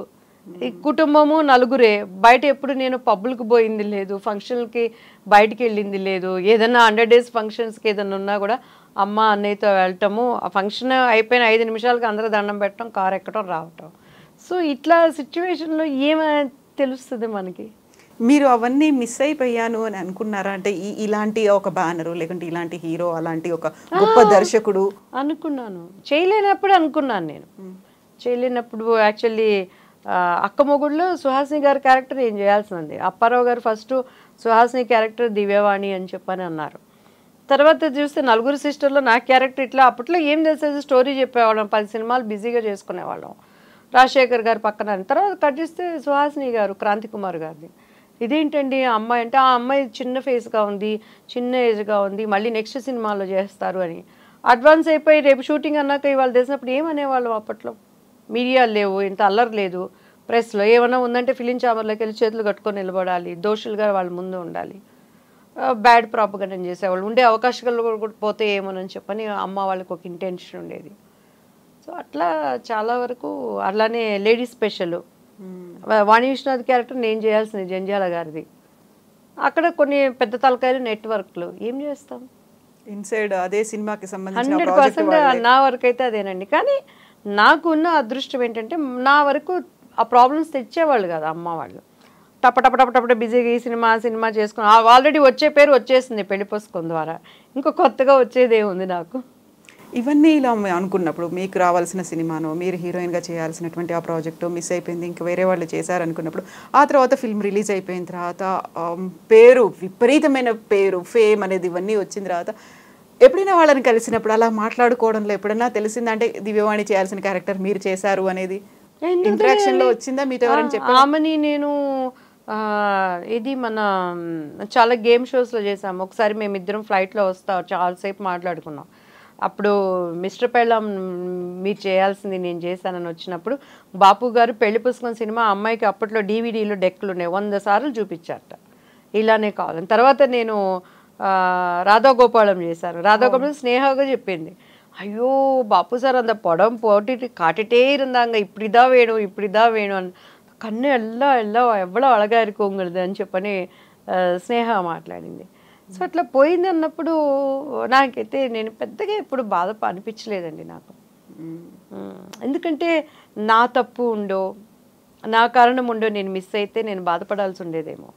ఈ కుటుంబము నలుగురే, బయట ఎప్పుడు నేను పబ్బులకు పోయింది లేదు, ఫంక్షన్లకి బయటికి వెళ్ళింది లేదు. ఏదన్నా 100 days ఫంక్షన్స్కి ఏదన్నా ఉన్నా కూడా అమ్మ అన్నయ్యతో వెళ్ళటము, ఆ ఫంక్షన్ అయిపోయిన 5 నిమిషాలకి అందరూ దండం పెట్టడం, కారు ఎక్కడం, రావటం. సో ఇట్లా సిచ్యువేషన్లో ఏమైనా తెలుస్తుంది మనకి. మీరు అవన్నీ మిస్ అయిపోయాను అని అనుకున్నారా? అంటే ఇలాంటి ఒక బ్యానరు, లేకుంటే ఇలాంటి హీరో, అలాంటి ఒక గొప్ప దర్శకుడు అనుకున్నాను. చేయలేనప్పుడు అనుకున్నాను నేను. చేయలేనప్పుడు యాక్చువల్లీ అక్క మొగుడులో సుహాసిని గారి క్యారెక్టర్ ఏం చేయాల్సింది. అప్పారావు గారు ఫస్ట్ సుహాసిని క్యారెక్టర్ దివ్యవాణి అని చెప్పని అన్నారు. తర్వాత చూస్తే నలుగురు సిస్టర్లో నా క్యారెక్టర్ ఇట్లా. అప్పట్లో ఏం తెలిసేది, స్టోరీ చెప్పేవాళ్ళం, 10 సినిమాలు బిజీగా చేసుకునేవాళ్ళం. రాజశేఖర్ గారు పక్కన. తర్వాత కట్ చేస్తే సుహాసిని గారు, క్రాంతి కుమార్ గారిది. ఇదేంటండి అమ్మాయి అంటే, ఆ అమ్మాయి చిన్న ఫేస్గా ఉంది, చిన్న ఏజ్గా ఉంది, మళ్ళీ నెక్స్ట్ సినిమాలో చేస్తారు అని అడ్వాన్స్ అయిపోయి రేపు షూటింగ్ అన్నాక ఇవాళ తెలిసినప్పుడు ఏమనేవాళ్ళం. అప్పట్లో మీడియాలు లేవు, ఇంత అల్లరి లేదు, ప్రెస్లో ఏమన్నా ఉందంటే ఫిలిం ఛాంబర్లోకి వెళ్ళి చేతులు కట్టుకొని నిలబడాలి, దోషులుగా వాళ్ళ ముందు ఉండాలి, బ్యాడ్ ప్రాపగండా చేసేవాళ్ళు. ఉండే అవకాశాలు కూడా పోతే ఏమోనని చెప్పని అమ్మ వాళ్ళకి ఒక ఇంటెన్షన్ ఉండేది. సో అట్లా చాలా వరకు అలానే లేడీస్ స్పెషల్ వాణి విశ్వనాథ్ క్యారెక్టర్ నేను చేయాల్సింది జంజాల గారిది. అక్కడ కొన్ని పెద్ద తలకాయలు నెట్వర్క్లు ఏం చేస్తాం, ఇన్సైడ్ అదే సినిమాకి సంబంధించిన 100% నా వరకు అయితే అదేనండి. కానీ నాకున్న అదృష్టం ఏంటంటే నా వరకు ఆ ప్రాబ్లమ్స్ తెచ్చేవాళ్ళు కదా అమ్మ వాళ్ళు. టపటపటపటపట బిజీగా ఈ సినిమా చేసుకుని ఆల్రెడీ వచ్చే పేరు వచ్చేసింది పెళ్లి పుస్తకం ద్వారా, ఇంకా కొత్తగా వచ్చేదేముంది నాకు. ఇవన్నీ ఇలా అనుకున్నప్పుడు మీకు రావాల్సిన సినిమానో, మీరు హీరోయిన్గా చేయాల్సినటువంటి ఆ ప్రాజెక్టు మిస్ అయిపోయింది, ఇంకా వేరే వాళ్ళు చేశారనుకున్నప్పుడు, ఆ తర్వాత ఫిల్మ్ రిలీజ్ అయిపోయిన తర్వాత పేరు, విపరీతమైన పేరు, ఫేమ్ అనేది ఇవన్నీ వచ్చిన తర్వాత ఎప్పుడైనా వాళ్ళని కలిసినప్పుడు అలా మాట్లాడుకోవడంలో ఎప్పుడైనా తెలిసిందంటే దివ్యవాణి చేయాల్సిన క్యారెక్టర్ మీరు చేశారు అనేది ఇంటరాక్షన్లో వచ్చిందా? మీతో ఎవరైనా చెప్పారు? ఆమెని నేను ఇది మన చాలా గేమ్ షోస్లో చేసాము. ఒకసారి మేమిద్దరం ఫ్లైట్లో చాలాసేపు మాట్లాడుకున్నాం. అప్పుడు మిస్టర్ పెళ్ళాం మీరు చేయాల్సింది నేను చేశానని వచ్చినప్పుడు బాపు గారు పెళ్లి పుస్తకం సినిమా అమ్మాయికి అప్పట్లో DVDలు డెక్లు ఉన్నాయి, 100 సార్లు చూపించారట, ఇలానే కావాలని. తర్వాత నేను రాధాగోపాలం చేశాను. రాధాగోపాలం స్నేహగా చెప్పింది, ஐயோ பாப்பு சார் அந்த படம் போட்டுட்டு காட்டிட்டே இருந்தாங்க, இப்படிதான் வேணும் అని. కన్ను ఎல்லாம் ఎవ్వడో అழగా ఇருக்கு ఉంగళది అని చెప్పని స్నేహ మాట్లాడింది. సో అట్లా పోయింది అన్నప్పుడు నాకైతే నేను పెద్దగా ఎప్పుడు బాధ అనిపించలేదండి నాకు. ఎందుకంటే నా తప్పు ఉండో, నా కారణం ఉండో నేను మిస్ అయితే నేను బాధపడాల్సి ఉండేదేమో.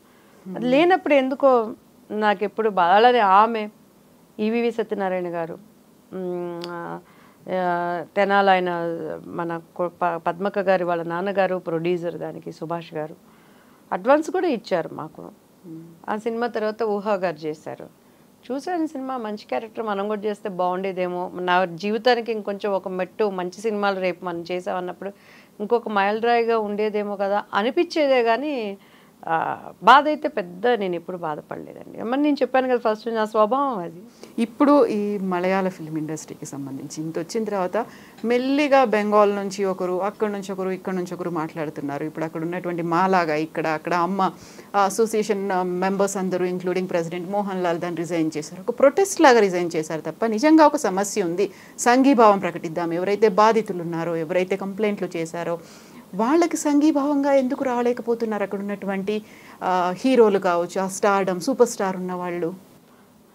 అది లేనప్పుడు ఎందుకో నాకెప్పుడు అలానే ఆమె ఈవీవి సత్యనారాయణ గారు, తెనాలి ఆయన మన పద్మక గారి వాళ్ళ నాన్నగారు ప్రొడ్యూసర్ దానికి, సుభాష్ గారు అడ్వాన్స్ కూడా ఇచ్చారు మాకు. ఆ సినిమా తర్వాత ఊహా గారు చేశారు. చూసాను సినిమా, మంచి క్యారెక్టర్, మనం కూడా చేస్తే బాగుండేదేమో, నా జీవితానికి ఇంకొంచెం ఒక మెట్టు, మంచి సినిమాలు రేపు మనం చేసామన్నప్పుడు ఇంకొక మైలురాయిగా ఉండేదేమో కదా అనిపించేదే. కానీ బాధ అయితే పెద్ద నేను ఎప్పుడు బాధపడలేదండి. మరి నేను చెప్పాను కదా ఫస్ట్ నా స్వభావం అది. ఇప్పుడు ఈ మలయాళ ఫిల్మ్ ఇండస్ట్రీకి సంబంధించి ఇంత వచ్చిన తర్వాత మెల్లిగా బెంగాల్ నుంచి ఒకరు, అక్కడ నుంచి ఒకరు, ఇక్కడ నుంచి ఒకరు మాట్లాడుతున్నారు. ఇప్పుడు అక్కడ ఉన్నటువంటి మాలాగా అక్కడ అమ్మ అసోసియేషన్ మెంబర్స్ అందరూ ఇంక్లూడింగ్ ప్రెసిడెంట్ మోహన్ లాల్ దాన్ని రిజైన్ చేశారు. ఒక ప్రొటెస్ట్ లాగా రిజైన్ చేశారు తప్ప నిజంగా ఒక సమస్య ఉంది, సంఘీభావం ప్రకటిద్దాం, ఎవరైతే బాధితులు ఉన్నారో, ఎవరైతే కంప్లైంట్లు చేశారో వాళ్ళకి సంఘీభావంగా ఎందుకు రాలేకపోతున్నారు అక్కడ ఉన్నటువంటి హీరోలు కావచ్చు, ఆ స్టార్డమ్ సూపర్ స్టార్ ఉన్న వాళ్ళు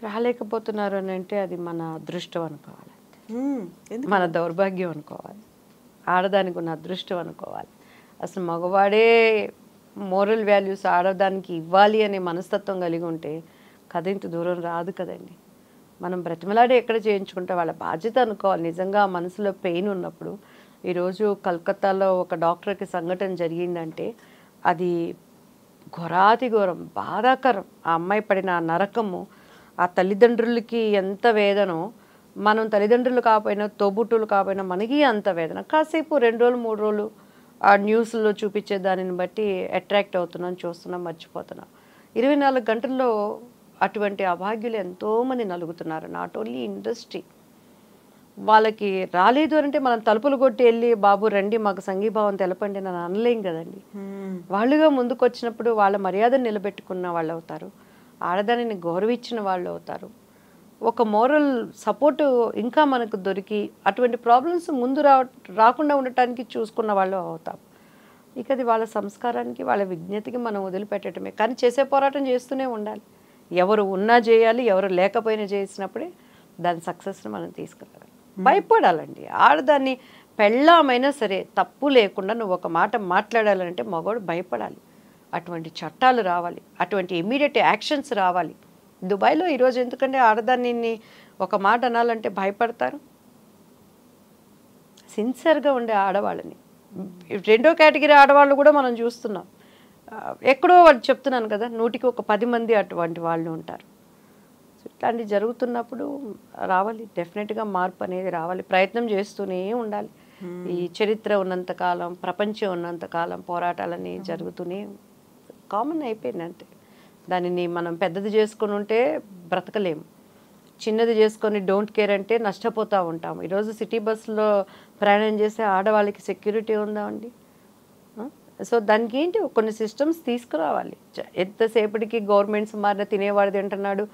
రాలేకపోతున్నారు అని అంటే అది మన అదృష్టం అనుకోవాలి, మన దౌర్భాగ్యం అనుకోవాలి, ఆడదానికి ఉన్న అదృష్టం అనుకోవాలి. అసలు మగవాడే మోరల్ వాల్యూస్ ఆడదానికి ఇవ్వాలి అనే మనస్తత్వం కలిగి ఉంటే కథ ఇంత దూరం రాదు కదండి. మనం బ్రతిమలాడే ఎక్కడ చేయించుకుంటే వాళ్ళ బాధ్యత అనుకోవాలి. నిజంగా మనసులో పెయిన్ ఉన్నప్పుడు ఈరోజు కలకత్తాలో ఒక డాక్టర్కి సంఘటన జరిగిందంటే అది ఘోరాతి ఘోరం, బాధాకరం. ఆ అమ్మాయి పడిన ఆ నరకము ఆ తల్లిదండ్రులకి ఎంత వేదనో, మనం తల్లిదండ్రులు కాకపోయినా తోబుట్టులు కాకపోయినా మనకి అంత వేదన. కాసేపు 2 రోజులు 3 రోజులు ఆ న్యూస్లో చూపించే దానిని బట్టి అట్రాక్ట్ అవుతున్నాం, చూస్తున్నాం, మర్చిపోతున్నాం. 24 గంటల్లో అటువంటి అభాగ్యులు ఎంతోమంది నలుగుతున్నారు. Not only industry. వాళ్ళకి రాలేదు అంటే మనం తలుపులు కొట్టి వెళ్ళి బాబు రండి మాకు సంఘీభావం తెలపండి అని అనలేం కదండి. వాళ్ళుగా ముందుకు వచ్చినప్పుడు వాళ్ళ మర్యాదను నిలబెట్టుకున్న వాళ్ళు అవుతారు, ఆడదానిని గౌరవించిన వాళ్ళు అవుతారు. ఒక మోరల్ సపోర్టు ఇంకా మనకు దొరికి అటువంటి ప్రాబ్లమ్స్ ముందు రాకుండా ఉండటానికి చూసుకున్న వాళ్ళు అవుతాం. ఇక అది వాళ్ళ సంస్కారానికి వాళ్ళ విజ్ఞతకి మనం వదిలిపెట్టడమే. కానీ చేసే పోరాటం చేస్తూనే ఉండాలి. ఎవరు ఉన్నా చేయాలి, ఎవరు లేకపోయినా చేసినప్పుడే దాని సక్సెస్ని మనం తీసుకురావాలి. భయపడాలండి. ఆడదాన్ని పెళ్ళామైనా సరే తప్పు లేకుండా నువ్వు ఒక మాట మాట్లాడాలంటే మగవాడు భయపడాలి. అటువంటి చట్టాలు రావాలి, అటువంటి ఇమీడియట్ యాక్షన్స్ రావాలి. దుబాయ్లో ఈరోజు ఎందుకంటే ఆడదాన్ని ఒక మాట అనాలంటే భయపడతారు. సిన్సియర్గా ఉండే ఆడవాళ్ళని, 2వ కేటగిరీ ఆడవాళ్ళు కూడా మనం చూస్తున్నాం. ఎక్కడో వాళ్ళు చెప్తున్నాను కదా, 100కి ఒక 10 మంది అటువంటి వాళ్ళు ఉంటారు. ఇట్లాంటివి జరుగుతున్నప్పుడు రావాలి, డెఫినెట్గా మార్పు అనేది రావాలి. ప్రయత్నం చేస్తూనే ఉండాలి. ఈ చరిత్ర ఉన్నంతకాలం, ప్రపంచం ఉన్నంతకాలం పోరాటాలని జరుగుతూనే కామన్ అయిపోయింది అంతే. దానిని మనం పెద్దది చేసుకుని ఉంటే బ్రతకలేము, చిన్నది చేసుకొని డోంట్ కేర్ అంటే నష్టపోతూ ఉంటాము. ఈరోజు సిటీ బస్సులో ప్రయాణం చేసే ఆడవాళ్ళకి సెక్యూరిటీ ఉందా అండి? సో దానికి ఏంటి కొన్ని సిస్టమ్స్ తీసుకురావాలి. ఎంతసేపటికి గవర్నమెంట్స్ మారిన తినేవాడు తింటున్నాడు,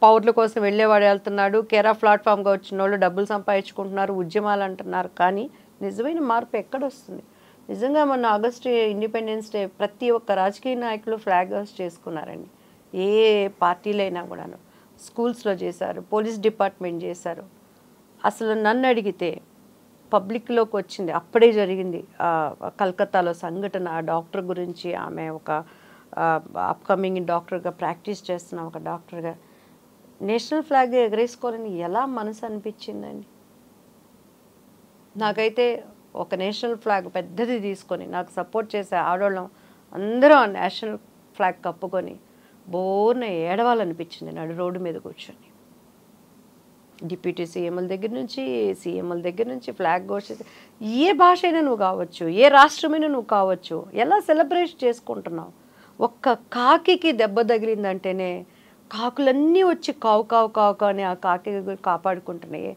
పౌరుల కోసం వెళ్ళేవాడు వెళ్తున్నాడు, కేరా ప్లాట్ఫామ్గా వచ్చిన వాళ్ళు డబ్బులు సంపాదించుకుంటున్నారు, ఉద్యమాలు అంటున్నారు. కానీ నిజమైన మార్పు ఎక్కడొస్తుంది? నిజంగా మొన్న ఆగస్టు ఇండిపెండెన్స్ డే ప్రతి ఒక్క రాజకీయ నాయకులు ఫ్లాగ్ హోస్ట్ చేసుకున్నారండి. ఏ పార్టీలైనా కూడాను స్కూల్స్లో చేశారు, పోలీస్ డిపార్ట్మెంట్ చేశారు. అసలు నన్ను అడిగితే పబ్లిక్లోకి వచ్చింది అప్పుడే జరిగింది కలకత్తాలో సంఘటన. ఆ డాక్టర్ గురించి, ఆమె ఒక అప్కమింగ్ డాక్టర్గా ప్రాక్టీస్ చేస్తున్న ఒక డాక్టర్గా నేషనల్ ఫ్లాగ్ ఎగరేసుకోవాలని ఎలా మనసు అనిపించిందండి నాకైతే. ఒక నేషనల్ ఫ్లాగ్ పెద్దది తీసుకొని నాకు సపోర్ట్ చేసే ఆడవాళ్ళం అందరూ ఆ నేషనల్ ఫ్లాగ్ కప్పుకొని బోర్న ఏడవాలనిపించింది నడు రోడ్డు మీద కూర్చొని. డిప్యూటీ సీఎంల దగ్గర నుంచి, సీఎంల దగ్గర నుంచి ఫ్లాగ్ ఘోషిస్తే ఏ భాష అయినా నువ్వు కావచ్చు, ఏ రాష్ట్రమైనా నువ్వు కావచ్చు, ఎలా సెలబ్రేట్ చేసుకుంటున్నావు. ఒక్క కాకి దెబ్బ తగిలిందంటేనే కాకులన్నీ వచ్చి కావు కావు కావు అని ఆ కాకి కాపాడుకుంటున్నాయి.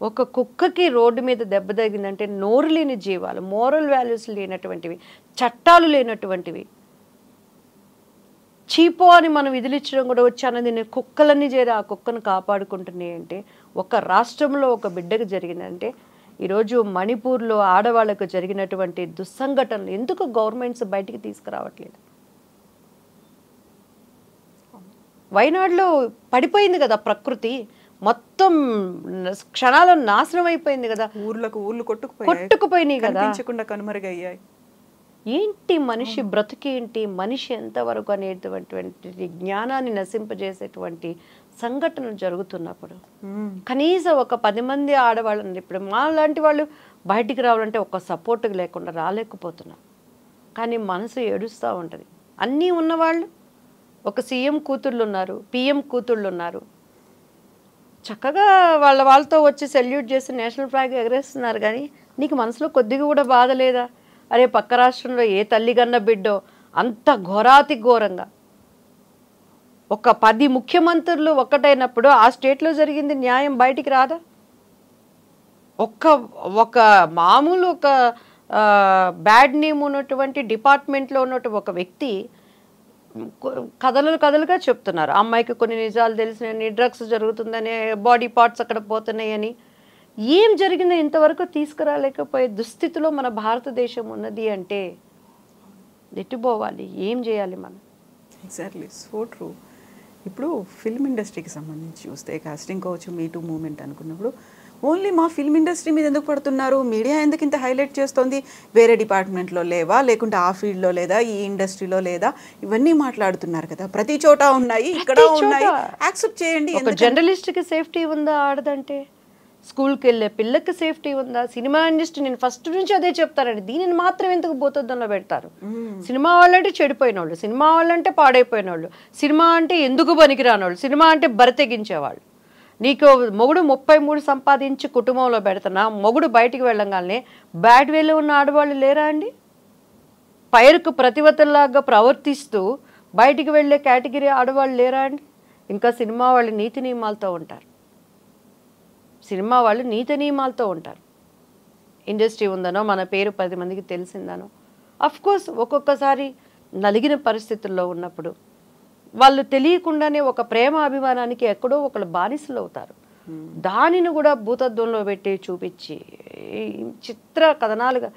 ఒక కుక్కకి రోడ్డు మీద దెబ్బ తగిలిందంటే నోరు లేని జీవాలు, మోరల్ వాల్యూస్ లేనటువంటివి, చట్టాలు లేనటువంటివి, చీపో అని మనం విధులిచ్చడం కూడా వచ్చి అన్నది కుక్కలన్నీ చేరి ఆ కుక్కను కాపాడుకుంటున్నాయి. అంటే ఒక రాష్ట్రంలో ఒక బిడ్డకు జరిగిందంటే ఈరోజు మణిపూర్లో ఆడవాళ్లకు జరిగినటువంటి దుస్సంఘటనలు ఎందుకు గవర్నమెంట్స్ బయటికి తీసుకురావట్లేదు? వైనాడులో పడిపోయింది కదా ప్రకృతి, మొత్తం క్షణాల్లో నాశనం అయిపోయింది కదా, ఊర్లు కొట్టుకుపోయినాయి కదా, కనుమరుగయ్యాయి. ఏంటి మనిషి బ్రతుకేంటి, మనిషి ఎంతవరకు అనేటువంటి జ్ఞానాన్ని నశింపజేసేటువంటి సంఘటనలు జరుగుతున్నప్పుడు కనీసం ఒక 10 మంది ఆడవాళ్ళని ఇప్పుడు మా లాంటి వాళ్ళు బయటికి రావాలంటే ఒక సపోర్ట్ లేకుండా రాలేకపోతున్నాం. కానీ మనసు ఏడుస్తూ ఉంటుంది. అన్నీ ఉన్నవాళ్ళు ఒక సీఎం కూతుళ్ళు ఉన్నారు, పిఎం కూతుళ్ళు ఉన్నారు, చక్కగా వాళ్ళతో వచ్చి సెల్యూట్ చేసి నేషనల్ ఫ్లాగ్ ఎగరేస్తున్నారు. కానీ నీకు మనసులో కొద్దిగా కూడా బాధ లేదా? అరే పక్క రాష్ట్రంలో ఏ తల్లి కన్న బిడ్డో అంత ఘోరాతి ఘోరంగా ఒక 10 ముఖ్యమంత్రులు ఒక్కటైనప్పుడు ఆ స్టేట్లో జరిగింది న్యాయం బయటికి రాదా? ఒక మామూలు ఒక బ్యాడ్ నేమ్ ఉన్నటువంటి డిపార్ట్మెంట్లో ఉన్నటువంటి ఒక వ్యక్తి కథలుగా చెప్తున్నారు. అమ్మాయికి కొన్ని నిజాలు తెలిసినాయని, డ్రగ్స్ జరుగుతుందని, బాడీ పార్ట్స్ అక్కడ పోతున్నాయని. ఏం జరిగిందో ఇంతవరకు తీసుకురాలేకపోయే దుస్థితిలో మన భారతదేశం ఉన్నది అంటే ఎట్టుపోవాలి, ఏం చేయాలి మనం? Exactly, so true. ఇప్పుడు ఫిల్మ్ ఇండస్ట్రీకి సంబంధించి చూస్తే కాస్టింగ్ కావచ్చు, మీ టూ మూమెంట్ అనుకున్నప్పుడు ఓన్లీ మా ఫిల్మ్ ఇండస్ట్రీ మీద ఎందుకు పడుతున్నారు, మీడియా ఎందుకు ఇంత హైలైట్ చేస్తుంది, వేరే డిపార్ట్మెంట్లో లేవా, లేకుంటే ఆ ఫీల్డ్లో లేదా, ఈ ఇండస్ట్రీలో లేదా, ఇవన్నీ మాట్లాడుతున్నారు కదా. ప్రతి చోట ఉన్నాయి, ఇక్కడ ఉన్నాయి, యాక్సెప్ట్ చేయండి. ఒక జర్నలిస్ట్కి సేఫ్టీ ఉందా ఆడదంటే? స్కూల్కి వెళ్ళే పిల్లకి సేఫ్టీ ఉందా? సినిమా ఇండస్ట్రీ, నేను ఫస్ట్ నుంచి అదే చెప్తానండి, దీనిని మాత్రం ఎందుకు భూతద్దంలో పెడతారు? సినిమా వాళ్ళంటే చెడిపోయిన వాళ్ళు, సినిమా వాళ్ళంటే పాడైపోయిన వాళ్ళు, సినిమా అంటే ఎందుకు పనికిరాని వాళ్ళు, సినిమా అంటే బరితెగించేవాళ్ళు. నీకు మొగుడు 33 సంపాదించి కుటుంబంలో పెడుతున్నా, మొగుడు బయటికి వెళ్ళంగానే బ్యాడ్ వేలో ఉన్న ఆడవాళ్ళు లేరా అండి? పైరుకు ప్రతివతల్లాగా ప్రవర్తిస్తూ బయటికి వెళ్ళే కేటగిరీ ఆడవాళ్ళు లేరా అండి? ఇంకా సినిమా వాళ్ళు నీతి నియమాలతో ఉంటారు, సినిమా వాళ్ళు నీతి నియమాలతో ఉంటారు. ఇండస్ట్రీ ఉందనో మన పేరు 10 మందికి తెలిసిందనో, అఫ్కోర్స్ ఒక్కొక్కసారి నలిగిన పరిస్థితుల్లో ఉన్నప్పుడు వాళ్ళు తెలియకుండానే ఒక ప్రేమ అభిమానానికి ఎక్కడో ఒకళ్ళు బానిసలు అవుతారు. దానిని కూడా భూతత్వంలో పెట్టి చూపించి చిత్ర కథనాలుగా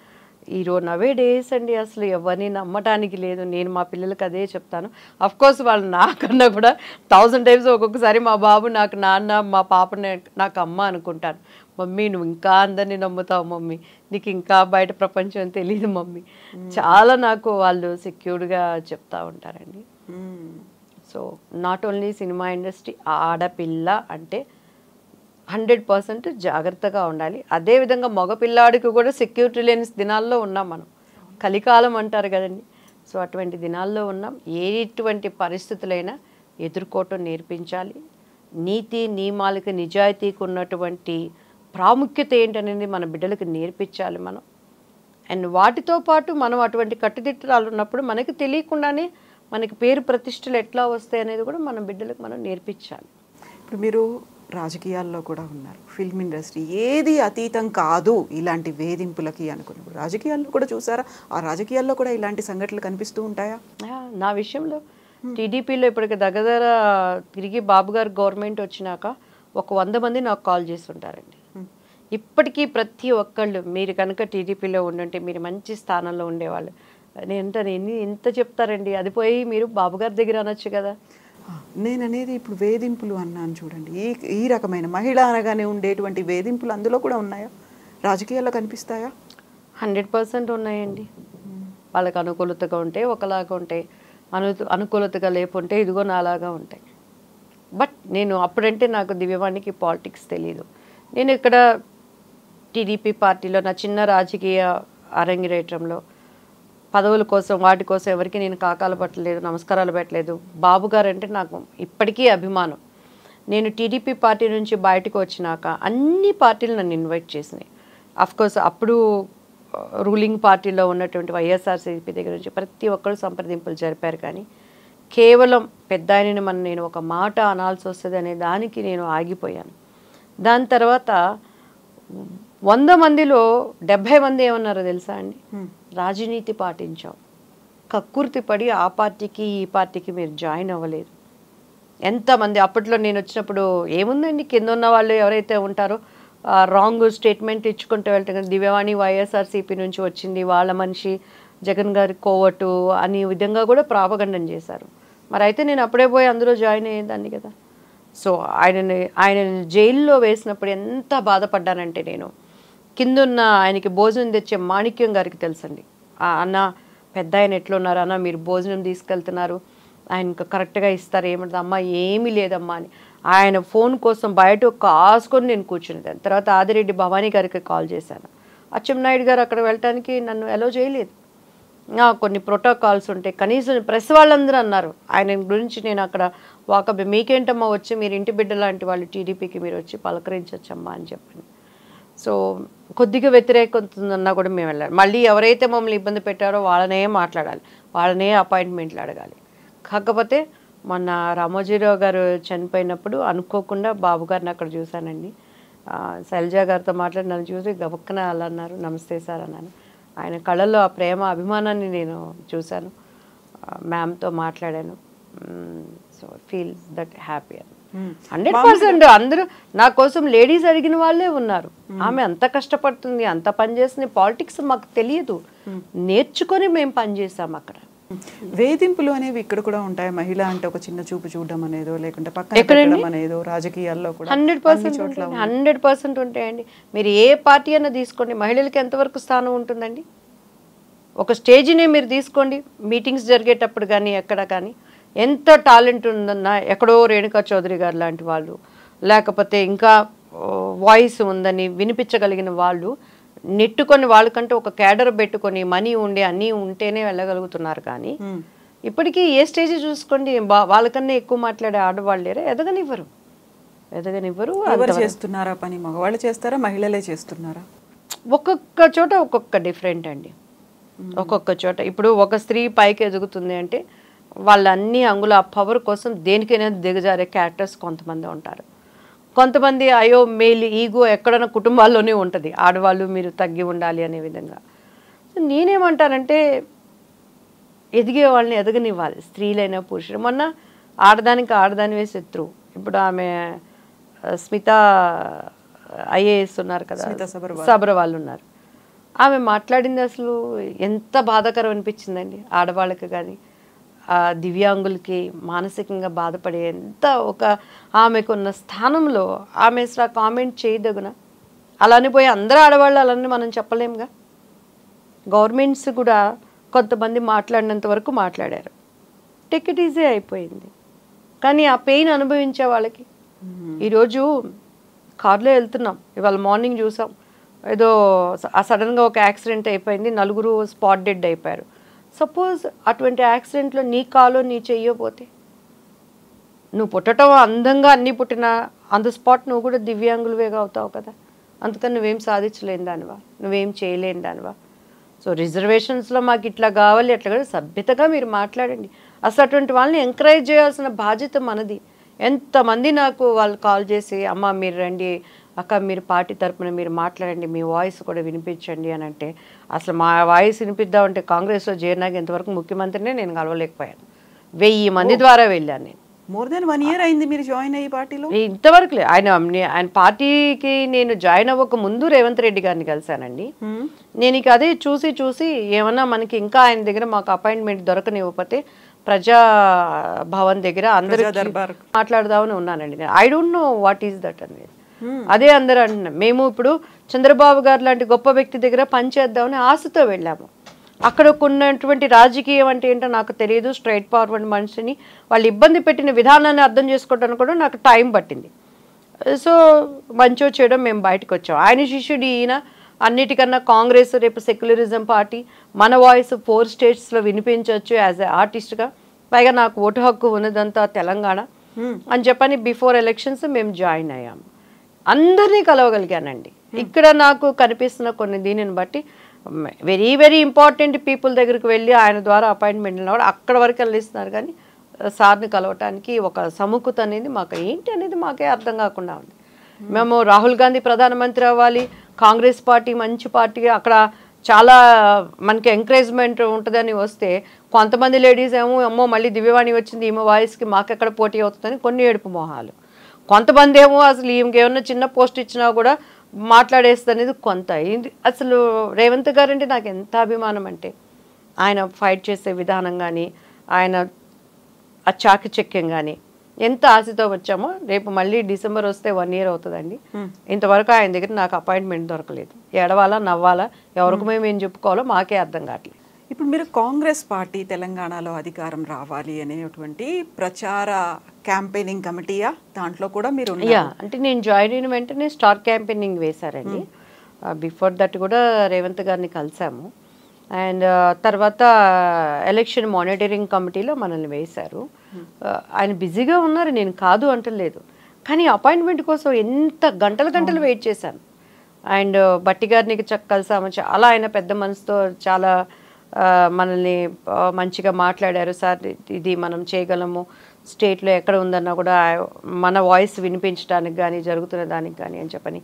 ఈరోజు నవే డేస్ అండి అసలు ఎవరిని నమ్మటానికి లేదు. నేను మా పిల్లలకి అదే చెప్తాను. అఫ్కోర్స్ వాళ్ళు నాకన్నా కూడా 1000 టైమ్స్ ఒక్కొక్కసారి మా బాబు నాకు నాన్న, మా పాపని నాకు అమ్మ అనుకుంటాను. మమ్మీ నువ్వు ఇంకా అందరినీ నమ్ముతావు మమ్మీ, నీకు ఇంకా బయట ప్రపంచం తెలియదు మమ్మీ. చాలా నాకు వాళ్ళు సెక్యూర్డ్గా చెప్తా ఉంటారండి. So not only cinema industry, ఆడపిల్ల అంటే 100% జాగ్రత్తగా ఉండాలి. అదేవిధంగా మగపిల్లాడికి కూడా సెక్యూరిటీ లేని దినాల్లో ఉన్నాం మనం. కలికాలం అంటారు కదండి. సో అటువంటి దినాల్లో ఉన్నాం. ఎటువంటి పరిస్థితులైనా ఎదుర్కోవటం నేర్పించాలి. నీతి నియమాలకి, నిజాయితీకి ఉన్నటువంటి ప్రాముఖ్యత ఏంటనేది మన బిడ్డలకు నేర్పించాలి మనం. అండ్ వాటితో పాటు మనం అటువంటి కట్టుదిట్టాలు ఉన్నప్పుడు మనకి తెలియకుండానే మనకి పేరు ప్రతిష్టలు ఎట్లా వస్తాయి అనేది కూడా మన బిడ్డలకు మనం నేర్పించాలి. ఇప్పుడు మీరు రాజకీయాల్లో కూడా ఉన్నారు, ఫిల్మ్ ఇండస్ట్రీ ఏది అతీతం కాదు ఇలాంటి వేధింపులకి అనుకున్నప్పుడు రాజకీయాల్లో కూడా చూసారా? ఆ రాజకీయాల్లో కూడా ఇలాంటి సంఘటనలు కనిపిస్తూ ఉంటాయా? నా విషయంలో టీడీపీలో ఇప్పటికి దగ్గర తిరిగి బాబు గారు గవర్నమెంట్ వచ్చినాక ఒక 100 మంది నాకు కాల్ చేసి ఉంటారండి. ఇప్పటికీ ప్రతి ఒక్కళ్ళు మీరు కనుక టీడీపీలో ఉండంటే మీరు మంచి స్థానంలో ఉండేవాళ్ళు. నేను ఎంత చెప్తారండి, అది పోయి మీరు బాబు గారి దగ్గర అనొచ్చు కదా. నేను అనేది ఇప్పుడు వేధింపులు అన్నాను చూడండి, ఈ రకమైన మహిళ అనగానే ఉండేటువంటి వేధింపులు అందులో కూడా ఉన్నాయా? రాజకీయాల్లో కనిపిస్తాయా? 100% ఉన్నాయండి. వాళ్ళకి అనుకూలతగా ఉంటే ఒకలాగా ఉంటాయి, అనుకూలతగా లేకుంటే ఇదిగో నాలాగా ఉంటాయి. బట్ నేను అప్పుడంటే నాకు దివ్యవాణికి పాలిటిక్స్ తెలియదు. నేను ఇక్కడ టీడీపీ పార్టీలో నా చిన్న రాజకీయ అరంగిరేటంలో పదవుల కోసం వాటి కోసం ఎవరికి నేను కాకాలు పట్టలేదు, నమస్కారాలు పెట్టలేదు. బాబు గారు అంటే నాకు ఇప్పటికీ అభిమానం. నేను టీడీపీ పార్టీ నుంచి బయటకు వచ్చినాక అన్ని పార్టీలు నన్ను ఇన్వైట్ చేసినాయి. అఫ్కోర్స్ అప్పుడు రూలింగ్ పార్టీలో ఉన్నటువంటి వైఎస్ఆర్సీపీ దగ్గర నుంచి ప్రతి ఒక్కరు సంప్రదింపులు జరిపారు. కానీ కేవలం పెద్ద ఆయనని నేను ఒక మాట అనాల్సి వస్తుంది అనే దానికి నేను ఆగిపోయాను. దాని తర్వాత 100 మందిలో 70 మంది ఏమన్నారో తెలుసా అండి, రాజనీతి పాటించాం, కక్కుర్తి పడి ఆ పార్టీకి ఈ పార్టీకి మీరు జాయిన్ అవ్వలేదు. ఎంతమంది అప్పట్లో నేను వచ్చినప్పుడు ఏముందండి, కింద ఉన్న వాళ్ళు ఎవరైతే ఉంటారో రాంగ్ స్టేట్మెంట్ ఇచ్చుకుంటూ వెళ్తారు. దివ్యవాణి వైఎస్ఆర్సీపీ నుంచి వచ్చింది, వాళ్ళ మనిషి జగన్ గారి కోవటు అనే విధంగా కూడా ప్రాపగండం చేశారు. మరి అయితే నేను అప్పుడే పోయి అందులో జాయిన్ అయ్యేదాన్ని కదా. సో ఆయన జైల్లో వేసినప్పుడు ఎంత బాధపడ్డానంటే, నేను కిందున్న ఆయనకి భోజనం తెచ్చే మాణిక్యం గారికి తెలుసండి, అన్న పెద్ద ఆయన ఎట్లున్నారు అన్న, మీరు భోజనం తీసుకెళ్తున్నారు, ఆయనకు కరెక్ట్గా ఇస్తారు, ఏమంటుంది అమ్మ, ఏమీ లేదమ్మా అని ఆయన ఫోన్ కోసం బయట కాసుకొని నేను కూర్చునేదాన్ని. తర్వాత ఆదిరెడ్డి భవానీ గారికి కాల్ చేశాను. అచ్చెన్నాయుడు గారు అక్కడ వెళ్ళటానికి నన్ను అలో చేయలేదు. కొన్ని ప్రోటోకాల్స్ ఉంటాయి. కనీసం ప్రెస్ వాళ్ళందరూ అన్నారు ఆయన గురించి. నేను అక్కడ మీకేంటమ్మా వచ్చి, మీరు ఇంటి బిడ్డ లాంటి వాళ్ళు, టీడీపీకి మీరు వచ్చి పలకరించవచ్చమ్మా అని చెప్పాను. సో కొద్దిగా వ్యతిరేకతుందన్నా కూడా మేము వెళ్ళాలి. మళ్ళీ ఎవరైతే మమ్మల్ని ఇబ్బంది పెట్టారో వాళ్ళనే మాట్లాడాలి, వాళ్ళనే అపాయింట్మెంట్లు అడగాలి. కాకపోతే మొన్న రామోజీరావు గారు చనిపోయినప్పుడు అనుకోకుండా బాబు గారిని అక్కడ చూశానండి. శైలజ గారితో మాట్లాడి నన్ను చూసి గబక్కన అలా అన్నారు, నమస్తే సార్ అన్నాను. ఆయన కళ్ళల్లో ఆ ప్రేమ అభిమానాన్ని నేను చూశాను. మ్యామ్తో మాట్లాడాను. So feel that happy. 100% అందరూ నా కోసం లేడీస్ అడిగిన వాళ్ళే ఉన్నారు. ఆమె అంత కష్టపడుతుంది, అంత పనిచేస్తుంది. పాలిటిక్స్ మాకు తెలియదు, నేర్చుకొని మేము పనిచేసాం అక్కడ. వేధింపులు అనేవి ఇక్కడ కూడా ఉంటాయి. మహిళ అంటే ఒక చిన్న చూపు చూడడం అనేదో, లేకుంటే పక్కన పెట్టడం అనేదో రాజకీయాల్లో కూడా 100% ఉంటాయండి. మీరు ఏ పార్టీ అన్నా తీసుకోండి, మహిళలకి ఎంతవరకు స్థానం ఉంటుందండి? ఒక స్టేజ్ని మీరు తీసుకోండి, మీటింగ్స్ జరిగేటప్పుడు కానీ ఎక్కడ కానీ ఎంత టాలెంట్ ఉందన్నా, ఎక్కడో రేణుకా చౌదరి గారు లాంటి వాళ్ళు, లేకపోతే ఇంకా వాయిస్ ఉందని వినిపించగలిగిన వాళ్ళు నెట్టుకొని వాళ్ళకంటే ఒక క్యాడర్ పెట్టుకొని మనీ ఉండి అన్నీ ఉంటేనే వెళ్ళగలుగుతున్నారు. కానీ ఇప్పటికీ ఏ స్టేజ్ చూసుకోండి, వాళ్ళకన్నా ఎక్కువ మాట్లాడే ఆడవాళ్ళు లేరా? ఎదగనివ్వరు. ఎవరు చేస్తున్నారా పని? మగవాళ్ళు చేస్తారా, మహిళలే చేస్తున్నారా? ఒక్కొక్క చోట ఒక్కొక్క డిఫరెంట్ అండి. ఒక్కొక్క చోట ఇప్పుడు ఒక స్త్రీ పైకి ఎదుగుతుంది అంటే వాళ్ళ అన్ని అంగుల పవర్ కోసం దేనికైనా దిగజారే క్యారెక్టర్స్ కొంతమంది ఉంటారు. కొంతమంది అయ్యో మేల్ ఈగో ఎక్కడైనా కుటుంబాల్లోనే ఉంటుంది, ఆడవాళ్ళు మీరు తగ్గి ఉండాలి అనే విధంగా. నేనేమంటానంటే ఎదిగే వాళ్ళని ఎదగనివ్వాలి, స్త్రీలైనా పురుషులు. మొన్న ఆడదానికి ఆడదానివే శత్రువు. ఇప్పుడు ఆమె స్మిత ఐఏఎస్ ఉన్నారు కదా, సబర్వాల్ ఉన్నారు. ఆమె మాట్లాడింది అసలు ఎంత బాధాకరం అనిపించిందండి ఆడవాళ్ళకి కానీ దివ్యాంగులకి. మానసికంగా బాధపడే ఎంత ఒక ఆమెకున్న స్థానంలో ఆమె అసలు కామెంట్ చేయదగున. అలానే పోయి అందరూ ఆడవాళ్ళు అలానే మనం చెప్పలేముగా. గవర్నమెంట్స్ కూడా కొంతమంది మాట్లాడినంత వరకు మాట్లాడారు, టేక్ ఇట్ ఈజీ అయిపోయింది. కానీ ఆ పెయిన్ అనుభవించే వాళ్ళకి ఈరోజు కార్లో వెళ్తున్నాం, ఇవాళ మార్నింగ్ చూసాం, ఏదో సడన్గా ఒక యాక్సిడెంట్ అయిపోయింది, 4 స్పాట్ డెడ్ అయిపోయారు. సపోజ్ అటువంటి యాక్సిడెంట్లో నీ కాలో నీ చెయ్యపోతే, నువ్వు పుట్టడం అందంగా అన్నీ పుట్టినా ఆన్ ద స్పాట్ నువ్వు కూడా దివ్యాంగులువేగా అవుతావు కదా. అందుకని నువ్వేం సాధించలేని దానివా, నువ్వేం చేయలేని దానివా? సో రిజర్వేషన్స్లో మాకు ఇట్లా కావాలి అట్లా కాదు, సభ్యతగా మీరు మాట్లాడండి. అసలు అటువంటి వాళ్ళని ఎంకరేజ్ చేయాల్సిన బాధ్యత మనది. ఎంతమంది నాకు వాళ్ళు కాల్ చేసి అమ్మ మీరు రండి, అక్క మీరు పార్టీ తరపున మీరు మాట్లాడండి, మీ వాయిస్ కూడా వినిపించండి అని అంటే, అసలు మా వాయిస్ వినిపిద్దామంటే కాంగ్రెస్లో చేరినాక ఇంతవరకు ముఖ్యమంత్రినే నేను కలవలేకపోయాను. 1000 మంది ద్వారా వెళ్ళాను నేను. మోర్ దెన్ 1 year అయింది మీరు జాయిన్ అయ్యి పార్టీలో? ఇంతవరకు లేదు. ఆయన పార్టీకి నేను జాయిన్ అవ్వక ముందు రేవంత్ రెడ్డి గారిని కలిశానండి. నేను ఇక అదే చూసి ఏమన్నా మనకి ఇంకా ఆయన దగ్గర మాకు అపాయింట్మెంట్ దొరకనివ్వకపోతే ప్రజా భవన్ దగ్గర అందరూ మాట్లాడదామని ఉన్నానండి. I don't know what is that అనేది. అదే అందరూ అంటున్నాం. మేము ఇప్పుడు చంద్రబాబు గారు లాంటి గొప్ప వ్యక్తి దగ్గర పనిచేద్దామని ఆశతో వెళ్ళాము. అక్కడ ఉన్నటువంటి రాజకీయం అంటే ఏంటో నాకు తెలియదు. స్ట్రైట్ ఫార్వర్డ్ మనిషిని వాళ్ళు ఇబ్బంది పెట్టిన విధానాన్ని అర్థం చేసుకోవడానికి కూడా నాకు టైం పట్టింది. సో మంచో చేయడం మేము బయటకు వచ్చాం. ఆయన శిష్యుడు ఈయన. అన్నిటికన్నా కాంగ్రెస్ రేపు సెక్యులరిజం పార్టీ, మన వాయిస్ 4 స్టేట్స్లో వినిపించవచ్చు యాజ్ ఎ ఆర్టిస్ట్గా. పైగా నాకు ఓటు హక్కు ఉన్నదంతా తెలంగాణ అని చెప్పని బిఫోర్ ఎలక్షన్స్ మేము జాయిన్ అయ్యాము. అందరినీ కలవగలిగానండి. ఇక్కడ నాకు కనిపిస్తున్న కొన్ని దీనిని బట్టి వెరీ వెరీ ఇంపార్టెంట్ పీపుల్ దగ్గరికి వెళ్ళి ఆయన ద్వారా అపాయింట్మెంట్ కూడా అక్కడ వరకు వెళ్ళిస్తున్నారు. కానీ సార్ని కలవటానికి ఒక సముఖత అనేది మాకు ఏంటి అనేది మాకే అర్థం కాకుండా ఉంది. మేము రాహుల్ గాంధీ ప్రధానమంత్రి అవ్వాలి, కాంగ్రెస్ పార్టీ మంచి పార్టీ, అక్కడ చాలా మనకి ఎంకరేజ్మెంట్ ఉంటుందని వస్తే కొంతమంది లేడీస్ ఏమో అమ్మో మళ్ళీ దివ్యవాణి వచ్చింది ఈమె వాయిస్కి మాకెక్కడ పోటీ అవుతుందని కొన్ని ఏడుపు మొహాలు. కొంతమంది ఏమో అసలు ఈమెకేమన్నా చిన్న పోస్ట్ ఇచ్చినా కూడా మాట్లాడేస్తుంది అనేది కొంత. అసలు రేవంత్ గారు అంటే నాకు ఎంత అభిమానం అంటే ఆయన ఫైట్ చేసే విధానం కానీ ఆయన ఆ చాకచక్యం కానీ ఎంత ఆశతో వచ్చామో. రేపు మళ్ళీ డిసెంబర్ వస్తే 1 year అవుతుందండి. ఇంతవరకు ఆయన దగ్గర నాకు అపాయింట్మెంట్ దొరకలేదు. ఏడవాలా నవ్వాలా ఎవరికి మేము ఏం చెప్పుకోవాలో మాకే అర్థం కావట్లేదు. ఇప్పుడు మీరు కాంగ్రెస్ పార్టీ తెలంగాణలో అధికారం రావాలి అనేటువంటి ప్రచార క్యాంపెయినింగ్ కమిటీయా, దాంట్లో కూడా మీరు? అంటే నేను జాయిన్ అయిన వెంటనే స్టార్ క్యాంపెయినింగ్ వేశారండి. బిఫోర్ దట్ కూడా రేవంత్ గారిని కలిసాము. అండ్ తర్వాత ఎలక్షన్ మానిటరింగ్ కమిటీలో మనల్ని వేశారు. ఆయన బిజీగా ఉన్నారు, నేను కాదు అంటలేదు. కానీ అపాయింట్మెంట్ కోసం ఎంత గంటలు వెయిట్ చేశాను. అండ్ బట్టి గారిని కలిసాము. చాలా ఆయన పెద్ద మనసుతో చాలా మనల్ని మంచిగా మాట్లాడారు. సార్ ఇది మనం చేయగలము, స్టేట్లో ఎక్కడ ఉందన్నా కూడా మన వాయిస్ వినిపించడానికి కానీ జరుగుతున్న దానికి కానీ అని చెప్పని.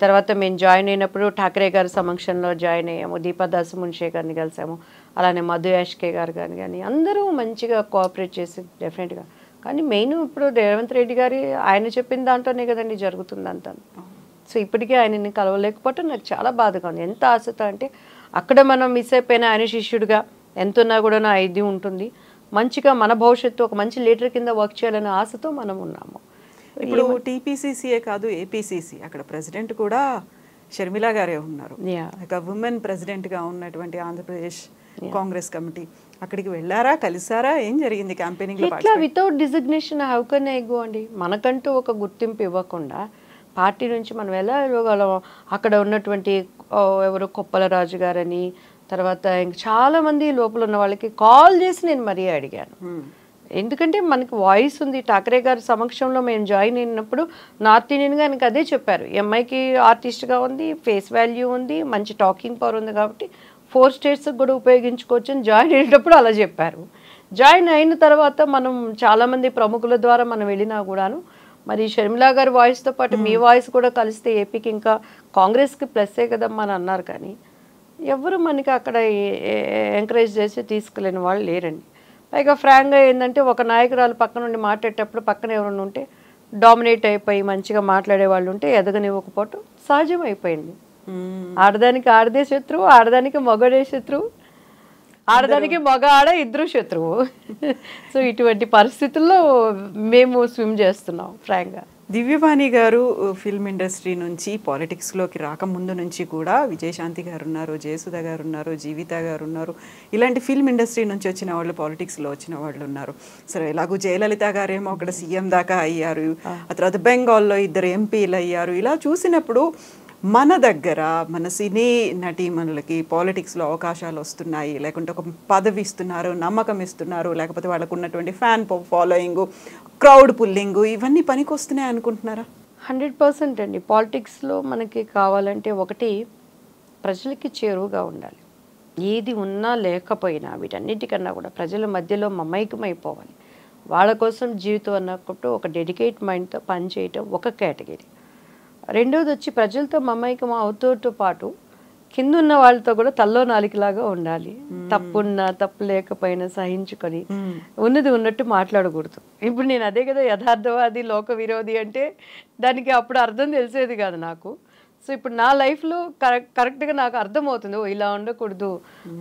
తర్వాత మేము జాయిన్ అయినప్పుడు ఠాకరే గారి సమక్షంలో జాయిన్ అయ్యాము. దీపాదాస్ మున్షే గారిని కలిసాము. అలానే మధు యాష్కే గారు కానీ అందరూ మంచిగా కోఆపరేట్ చేసి డెఫినెట్గా. కానీ మెయిన్ ఇప్పుడు రేవంత్ రెడ్డి గారి ఆయన చెప్పిన దాంట్లోనే కదండి జరుగుతుంది అంతా. సో ఇప్పటికీ ఆయనని కలవలేకపోవటం నాకు చాలా బాధగా ఉంది. ఎంత ఆశతో అంటే అక్కడ మనం మిస్ అయిపోయిన ఆయన శిష్యుడిగా ఎంత ఉన్నా కూడా నా ఇది ఉంటుంది. మంచిగా మన భవిష్యత్తు ఒక మంచి లీడర్ కింద వర్క్ చేయాలనే ఆశతో మనం ఉన్నాము. ఇప్పుడు టీపీసీసీఏ కాదు, ఏపీసీసీ అక్కడ ప్రెసిడెంట్ కూడా షర్మిల గారే ఉన్నారు. ఒక ఉమెన్ ప్రెసిడెంట్గా ఉన్నటువంటి ఆంధ్రప్రదేశ్ కాంగ్రెస్ కమిటీ అక్కడికి వెళ్ళారా, కలిసారా, ఏం జరిగింది క్యాంపెయినింగ్ లో? ఇట్లా without designation how can I go అండి? మనకంటూ ఒక గుర్తింపు ఇవ్వకుండా పార్టీ నుంచి మనం ఎలా ఇవ్వగలం? అక్కడ ఉన్నటువంటి ఎవరు కొప్పలరాజు గారని, తర్వాత ఇంకా చాలామంది లోపల ఉన్న వాళ్ళకి కాల్ చేసి నేను మరీ అడిగాను. ఎందుకంటే మనకి వాయిస్ ఉంది. ఠాకరే గారి సమక్షంలో మేము జాయిన్ అయినప్పుడు నార్త్ ఇండియన్గా ఆయనకి అదే చెప్పారు. ఎంఐకి ఆర్టిస్ట్గా ఉంది, ఫేస్ వాల్యూ ఉంది, మంచి టాకింగ్ పవర్ ఉంది, కాబట్టి 4 స్టేట్స్కి కూడా ఉపయోగించుకోవచ్చు అని జాయిన్ అయ్యేటప్పుడు అలా చెప్పారు. జాయిన్ అయిన తర్వాత మనం చాలామంది ప్రముఖుల ద్వారా మనం వెళ్ళినా కూడాను మరి షర్మిలా గారి వాయిస్తో పాటు మీ వాయిస్ కూడా కలిస్తే ఏపీకి ఇంకా కాంగ్రెస్కి ప్లస్సే కదమ్మా అని అన్నారు. కానీ ఎవరు మనకి అక్కడ ఎంకరేజ్ చేసి తీసుకెళ్ళిన వాళ్ళు లేరండి. పైగా ఫ్రాంక్గా ఏంటంటే ఒక నాయకురాలు పక్క నుండి మాట్లాడేటప్పుడు పక్కన ఎవరైనా ఉంటే డామినేట్ అయిపోయి మంచిగా మాట్లాడే వాళ్ళు ఉంటే ఎదగనివ్వకపోవటం సహజం అయిపోయింది. ఆడదానికి ఆడదే శత్రువు, ఆడదానికి మగడే శత్రువు, ఆడదానికి మగ ఆడ ఇద్దరు శత్రువు. సో ఇటువంటి పరిస్థితుల్లో మేము స్విమ్ చేస్తున్నాం ఫ్రాంక్గా. దివ్యవాణి గారు ఫిల్మ్ ఇండస్ట్రీ నుంచి పాలిటిక్స్లోకి రాకముందు నుంచి కూడా విజయశాంతి గారు ఉన్నారు, జయసుధ గారు ఉన్నారు, జీవిత గారు ఉన్నారు. ఇలాంటి ఫిల్మ్ ఇండస్ట్రీ నుంచి వచ్చిన వాళ్ళు, పాలిటిక్స్లో వచ్చిన వాళ్ళు ఉన్నారు. సరే, ఎలాగూ జయలలిత గారేమో అక్కడ సీఎం దాకా అయ్యారు, ఆ తర్వాత బెంగాల్లో 2 ఎంపీలు అయ్యారు. ఇలా చూసినప్పుడు మన దగ్గర మన సినీ నటీమణులకి పాలిటిక్స్లో అవకాశాలు వస్తున్నాయి, లేకుంటే ఒక పదవి ఇస్తున్నారు, నమ్మకం ఇస్తున్నారు, లేకపోతే వాళ్ళకు ఉన్నటువంటి ఫ్యాన్ ఫాలోయింగ్, క్రౌడ్ పుల్లింగ్, ఇవన్నీ పనికి వస్తున్నాయి అనుకుంటున్నారా? 100% అండి. పాలిటిక్స్లో మనకి కావాలంటే ఒకటి ప్రజలకి చేరువుగా ఉండాలి. ఏది ఉన్నా లేకపోయినా వీటన్నిటికన్నా కూడా ప్రజల మధ్యలో మమైకమైపోవాలి. వాళ్ళ కోసం జీవితం అన్నప్పుడు ఒక డెడికేట్ మైండ్తో పనిచేయటం ఒక కేటగిరీ. రెండోది వచ్చి ప్రజలతో మమైకం అవుతూతో పాటు కింద ఉన్న వాళ్ళతో కూడా తల్లో నాలికలాగా ఉండాలి. తప్పున్నా తప్పు లేకపోయినా సహించుకొని ఉన్నది ఉన్నట్టు మాట్లాడకూడదు. ఇప్పుడు నేను అదే కదా యథార్థవాది లోక విరోధి అంటే దానికి అప్పుడు అర్థం తెలిసేది కాదు నాకు. సో ఇప్పుడు నా లైఫ్లో కరెక్ట్గా నాకు అర్థమవుతుంది, ఓ ఇలా ఉండకూడదు,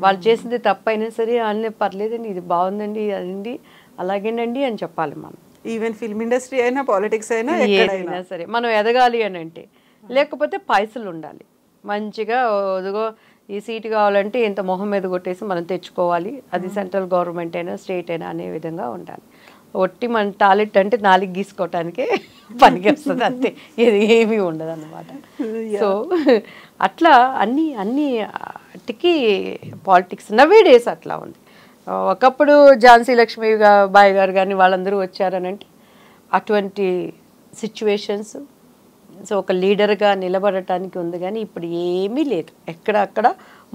వాళ్ళు చేసింది తప్పైనా సరే అన్నీ పర్లేదండి, ఇది బాగుందండి, అదండి అలాగేనండి అని చెప్పాలి మనం. ఈవెన్ ఫిల్మ్ ఇండస్ట్రీ అయినా పాలిటిక్స్ అయినా ఏదైనా సరే మనం ఎదగాలి అని అంటే, లేకపోతే పైసలు ఉండాలి మంచిగా. అదిగో ఈ సీటు కావాలంటే ఇంత మొహం మీద కొట్టేసి మనం తెచ్చుకోవాలి, అది సెంట్రల్ గవర్నమెంట్ అయినా స్టేట్ అయినా అనే విధంగా ఉండాలి. ఒట్టి మన టాలెంట్ అంటే 4 గీసుకోవటానికే పనికి వస్తుంది, అంతే, ఇది ఏమీ ఉండదు అన్నమాట. సో అట్లా అన్నిటికీ పాలిటిక్స్ నవే డేస్ అట్లా ఉంది. ఒకప్పుడు ఝాన్సీ లక్ష్మీ బాయ్ గారు కానీ వాళ్ళందరూ వచ్చారనంటే అటువంటి సిచ్యువేషన్స్. సో ఒక లీడర్గా నిలబడటానికి ఉంది, కానీ ఇప్పుడు ఏమీ లేదు. ఎక్కడక్కడ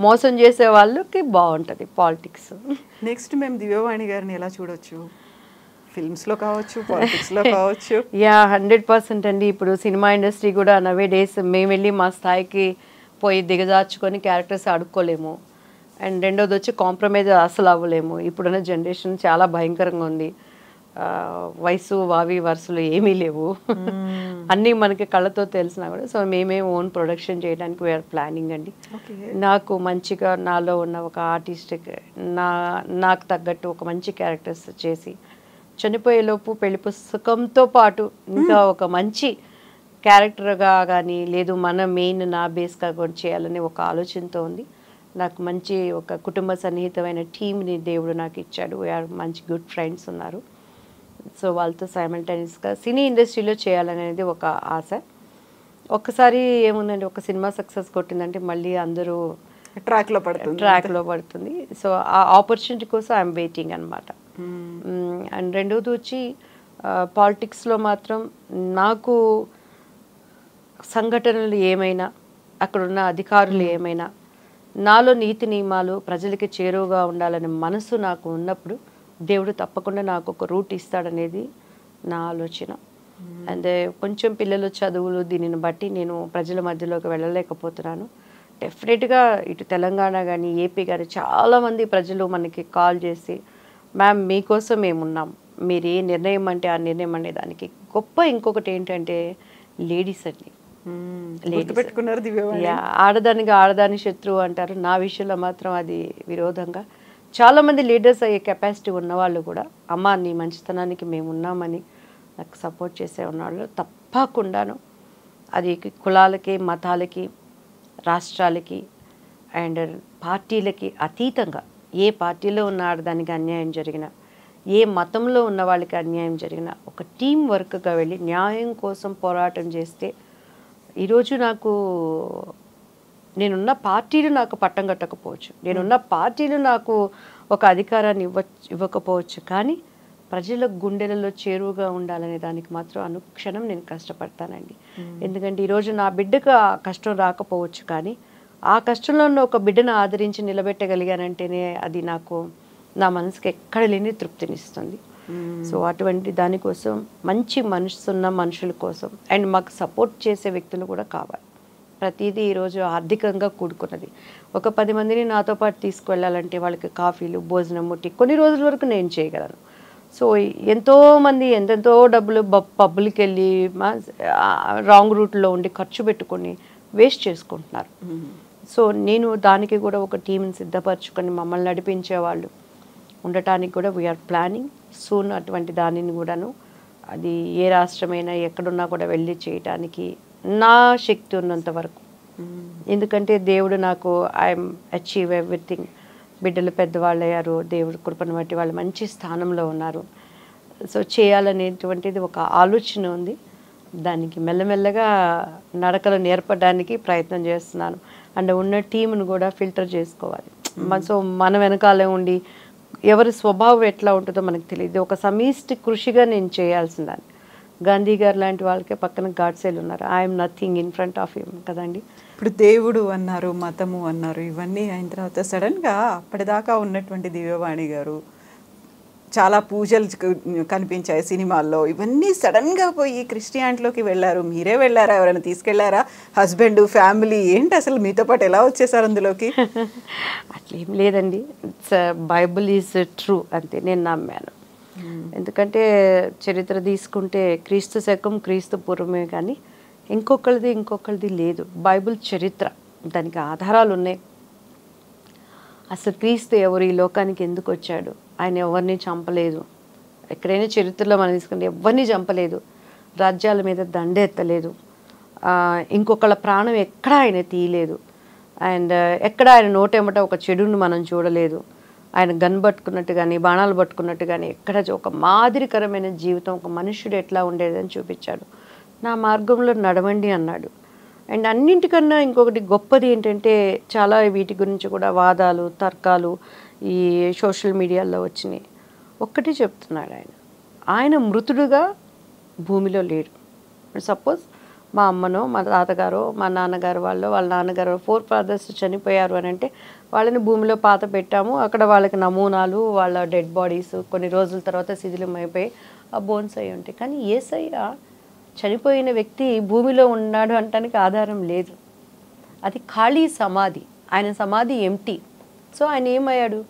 మోసం చేసే వాళ్ళకి బాగుంటుంది పాలిటిక్స్. నెక్స్ట్ మేము దివ్యవాణి గారిని ఎలా చూడొచ్చు? ఫిల్మ్స్లో కావచ్చు, పాలిటిక్స్లో కావచ్చు. 100% అండి. ఇప్పుడు సినిమా ఇండస్ట్రీ కూడా నవే డేస్ మేము వెళ్ళి మా స్థాయికి పోయి దిగజార్చుకొని క్యారెక్టర్స్ ఆడుకోలేము. అండ్ రెండోది వచ్చి కాంప్రమైజ్ అసలు అవ్వలేము. ఇప్పుడున్న జనరేషన్ చాలా భయంకరంగా ఉంది. వయసు వావి వరుసలు ఏమీ లేవు, అన్నీ మనకి కళ్ళతో తెలిసినా కూడా. సో మేమే ఓన్ ప్రొడక్షన్ చేయడానికి వీఆర్ ప్లానింగ్ అండి. నాకు మంచిగా నాలో ఉన్న ఒక ఆర్టిస్ట్ నాకు తగ్గట్టు ఒక మంచి క్యారెక్టర్స్ చేసి చనిపోయేలోపు పెళ్లి పుస్తకంతో పాటు ఇంకా ఒక మంచి క్యారెక్టర్గా కానీ లేదు మన మెయిన్ నా బేస్గా కూడా చేయాలని ఒక ఆలోచనతో ఉంది. నాకు మంచి ఒక కుటుంబ సన్నిహితమైన టీంని దేవుడు నాకు ఇచ్చాడు. మంచి గుడ్ ఫ్రెండ్స్ ఉన్నారు. సో వాళ్ళతో సైమల్టేనియస్గా సినీ ఇండస్ట్రీలో చేయాలనేది ఒక ఆశ. ఒక్కసారి ఏముందండి, ఒక సినిమా సక్సెస్ కొట్టిందంటే మళ్ళీ అందరూ ట్రాక్లో పడుతుంది. సో ఆ ఆపర్చునిటీ కోసం ఐఎమ్ వెయిటింగ్ అనమాట. అండ్ రెండోది వచ్చి పాలిటిక్స్లో మాత్రం నాకు సంఘటనలు ఏమైనా అక్కడున్న అధికారులు ఏమైనా, నాలో నీతి నియమాలు ప్రజలకి చేరువగా ఉండాలనే మనసు నాకు ఉన్నప్పుడు దేవుడు తప్పకుండా నాకు ఒక రూట్ ఇస్తాడనేది నా ఆలోచన. అండ్ కొంచెం పిల్లల చదువులు దీనిని బట్టి నేను ప్రజల మధ్యలోకి వెళ్ళలేకపోతున్నాను. డెఫినెట్గా ఇటు తెలంగాణ కానీ ఏపీ కానీ చాలామంది ప్రజలు మనకి కాల్ చేసి, మ్యామ్ మీకోసం మేమున్నాం, మీరు ఏ నిర్ణయం అంటే ఆ నిర్ణయం అనే దానికి గొప్ప ఇంకొకటి ఏంటంటే లేడీస్ అండి. పెట్టుకున్నారు దివ్యవాణి. ఆడదానికి ఆడదాని శత్రువు అంటారు. నా విషయంలో మాత్రం అది విరోధంగా చాలామంది లీడర్స్ అయ్యే కెపాసిటీ ఉన్నవాళ్ళు కూడా, అమ్మ నీ మంచితనానికి మేము ఉన్నామని నాకు సపోర్ట్ చేసే ఉన్నాళ్ళు. తప్పకుండాను అది కులాలకి, మతాలకి, రాష్ట్రాలకి అండ్ పార్టీలకి అతీతంగా ఏ పార్టీలో ఉన్న ఆడదానికి అన్యాయం జరిగినా, ఏ మతంలో ఉన్న వాళ్ళకి అన్యాయం జరిగినా ఒక టీం వర్క్గా వెళ్ళి న్యాయం కోసం పోరాటం చేస్తే, ఈరోజు నాకు నేనున్న పార్టీలు నాకు పట్టం కట్టకపోవచ్చు, నేనున్న పార్టీలు నాకు ఒక అధికారాన్ని ఇవ్వకపోవచ్చు, కానీ ప్రజల గుండెలలో చేరువుగా ఉండాలనే దానికి మాత్రం అనుక్షణం నేను కష్టపడతానండి. ఎందుకంటే ఈరోజు నా బిడ్డకు ఆ కష్టం రాకపోవచ్చు, కానీ ఆ కష్టంలో ఉన్న ఒక బిడ్డను ఆదరించి నిలబెట్టగలిగానంటేనే అది నాకు నా మనసుకి ఎక్కడ లేని తృప్తినిస్తుంది. సో అటువంటి దానికోసం మంచి మనసున్న మనుషుల కోసం అండ్ మాకు సపోర్ట్ చేసే వ్యక్తులు కూడా కావాలి. ప్రతిదీ ఈరోజు ఆర్థికంగా కూడుకున్నది. ఒక 10 మందిని నాతో పాటు తీసుకువెళ్ళాలంటే వాళ్ళకి కాఫీలు, భోజనం ముట్టి కొన్ని రోజుల వరకు నేను చేయగలను. సో ఎంతోమంది ఎంతెంతో డబ్బులు పబ్బులకి వెళ్ళి రాంగ్ రూట్లో ఉండి ఖర్చు పెట్టుకొని వేస్ట్ చేసుకుంటున్నారు. సో నేను దానికి కూడా ఒక టీంని సిద్ధపరచుకొని మమ్మల్ని నడిపించేవాళ్ళు ఉండటానికి కూడా వీఆర్ ప్లానింగ్ సూన్. అటువంటి దానిని కూడాను అది ఏ రాష్ట్రమైనా ఎక్కడున్నా కూడా వెళ్ళి చేయటానికి నా శక్తి ఉన్నంత వరకు. ఎందుకంటే దేవుడు నాకు ఐఎమ్ అచీవ్ ఎవ్రీథింగ్. బిడ్డలు పెద్దవాళ్ళు అయ్యారు, దేవుడు కృపను బట్టి వాళ్ళు మంచి స్థానంలో ఉన్నారు. సో చేయాలనేటువంటిది ఒక ఆలోచన ఉంది. దానికి మెల్లమెల్లగా నడకలు నేర్పడానికి ప్రయత్నం చేస్తున్నాను. అండ్ ఉన్న టీంను కూడా ఫిల్టర్ చేసుకోవాలి. సో మన వెనకాలే ఉండి ఎవరి స్వభావం ఎట్లా ఉంటుందో మనకు తెలియదు. ఒక సమిష్టి కృషిగా నేను చేయాల్సిందాన్ని. గాంధీ గారు లాంటి వాళ్ళకే పక్కన గాడ్సేలు ఉన్నారు. I'm nothing in front of him కదండి. ఇప్పుడు దేవుడు అన్నారు, మతము అన్నారు, ఇవన్నీ అయిన తర్వాత సడన్గా అప్పటిదాకా ఉన్నటువంటి దివ్యవాణి గారు చాలా పూజలు కనిపించాయి సినిమాల్లో, ఇవన్నీ సడన్గా పోయి క్రిస్టియానిటీలోకి వెళ్ళారు. మీరే వెళ్ళారా, ఎవరైనా తీసుకెళ్లారా? హస్బెండ్, ఫ్యామిలీ ఏంటి అసలు మీతో పాటు ఎలా వచ్చేసారు అందులోకి? అట్లేం లేదండి. ఇట్స్ బైబుల్ ఈజ్ ట్రూ అంతే నేను నమ్మాను. ఎందుకంటే చరిత్ర తీసుకుంటే క్రీస్తు శకం క్రీస్తు పూర్వమే, కానీ ఇంకొకరిది లేదు. బైబుల్ చరిత్ర, దానికి ఆధారాలు ఉన్నాయి. అసలు క్రీస్తు ఎవరు, ఈ లోకానికి ఎందుకు వచ్చాడు, ఆయన ఎవరిని చంపలేదు. ఎక్కడైనా చరిత్రలో మనం తీసుకుంటే ఎవరిని చంపలేదు, రాజ్యాల మీద దండెత్తలేదు, ఇంకొకళ్ళ ప్రాణం ఎక్కడ ఆయన తీయలేదు, అండ్ ఎక్కడ ఆయన నోటెమ్మట ఒక చెడును మనం చూడలేదు. ఆయన గన్ పట్టుకున్నట్టు కానీ బాణాలు పట్టుకున్నట్టు కానీ ఎక్కడ ఒక మాదిరికరమైన జీవితం, ఒక మనుష్యుడు ఎట్లా ఉండేదని చూపించాడు. నా మార్గంలో నడవండి అన్నాడు. అండ్ అన్నింటికన్నా ఇంకొకటి గొప్పది ఏంటంటే, చాలా వీటి గురించి కూడా వాదాలు, తర్కాలు ఈ సోషల్ మీడియాలో వచ్చినాయి. ఒక్కటి చెప్తున్నాడు ఆయన మృతుడుగా భూమిలో లేడు. సపోజ్ మా అమ్మనో మా తాతగారో మా నాన్నగారు వాళ్ళ నాన్నగారు 4 ఫాదర్స్ చనిపోయారు అని అంటే వాళ్ళని భూమిలో పాత పెట్టాము. అక్కడ వాళ్ళకి నమూనాలు, వాళ్ళ డెడ్ బాడీస్ కొన్ని రోజుల తర్వాత శిథిలం అయిపోయి ఆ బోన్స్ అయి ఉంటాయి. కానీ యేసయ్య చనిపోయిన వ్యక్తి భూమిలో ఉన్నాడు అనటానికి ఆధారం లేదు. అది ఖాళీ సమాధి, ఆయన సమాధి ఎంటీ. సో ఆయన ఏమయ్యాడు,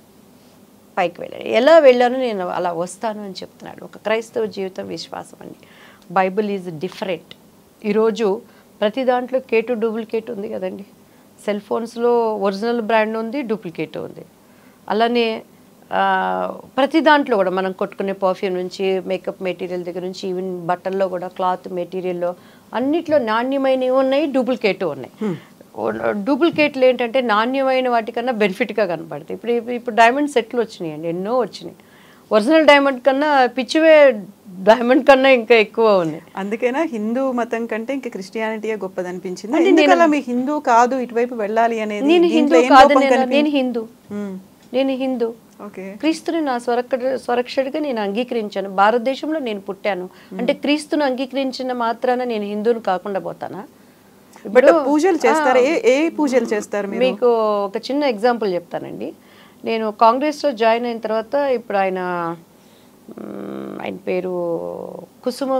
పైకి వెళ్ళాడు. ఎలా వెళ్ళాను నేను అలా వస్తాను అని చెప్తున్నాడు. ఒక క్రైస్తవ జీవితం విశ్వాసం అండి. Bible is different. ఈరోజు ప్రతి దాంట్లో కేటు డూప్లికేట్ ఉంది కదండి. సెల్ ఫోన్స్లో ఒరిజినల్ బ్రాండ్ ఉంది, డూప్లికేట్ ఉంది. అలానే ప్రతి దాంట్లో కూడా మనం కొట్టుకునే పర్ఫ్యూమ్ నుంచి మేకప్ మెటీరియల్ దగ్గర నుంచి ఈవెన్ బట్టల్లో కూడా క్లాత్ మెటీరియల్లో అన్నిట్లో నాణ్యమైనవి ఉన్నాయి, డూప్లికేట్ ఉన్నాయి. డూప్లికేట్లు ఏంటంటే నాణ్యమైన వాటికన్నా బెనిఫిట్గా కనపడతాయి. ఇప్పుడు డైమండ్ సెట్లు వచ్చినాయండి, ఎన్నో వచ్చినాయి. ఒరిజినల్ డైమండ్ కన్నా పిచ్చివే డైమండ్ కన్నా ఇంకా ఎక్కువ ఉన్నాయి. అందుకేనా హిందూ మతం కంటే ఇంకా క్రిస్టియానిటీయే గొప్పదనిపించింది? ఎందుకలా మీ హిందూ కాదు ఇటువైపు వెళ్ళాలి అనేది? నేను హిందూ కాదు, నేను హిందూ. క్రీస్తుని నా స్వరక్షడిగా నేను అంగీకరించాను. భారతదేశంలో నేను పుట్టాను అంటే క్రీస్తును అంగీకరించిన మాత్రాన నేను హిందూని కాకుండా పోతానా? బట్ పూజలు చేస్తారా? ఏ పూజలు చేస్తారు మీరు? మీకు ఒక చిన్న ఎగ్జాంపుల్ చెప్తానండి. నేను కాంగ్రెస్లో జాయిన్ అయిన తర్వాత ఇప్పుడు ఆయన పేరు కుసుమ్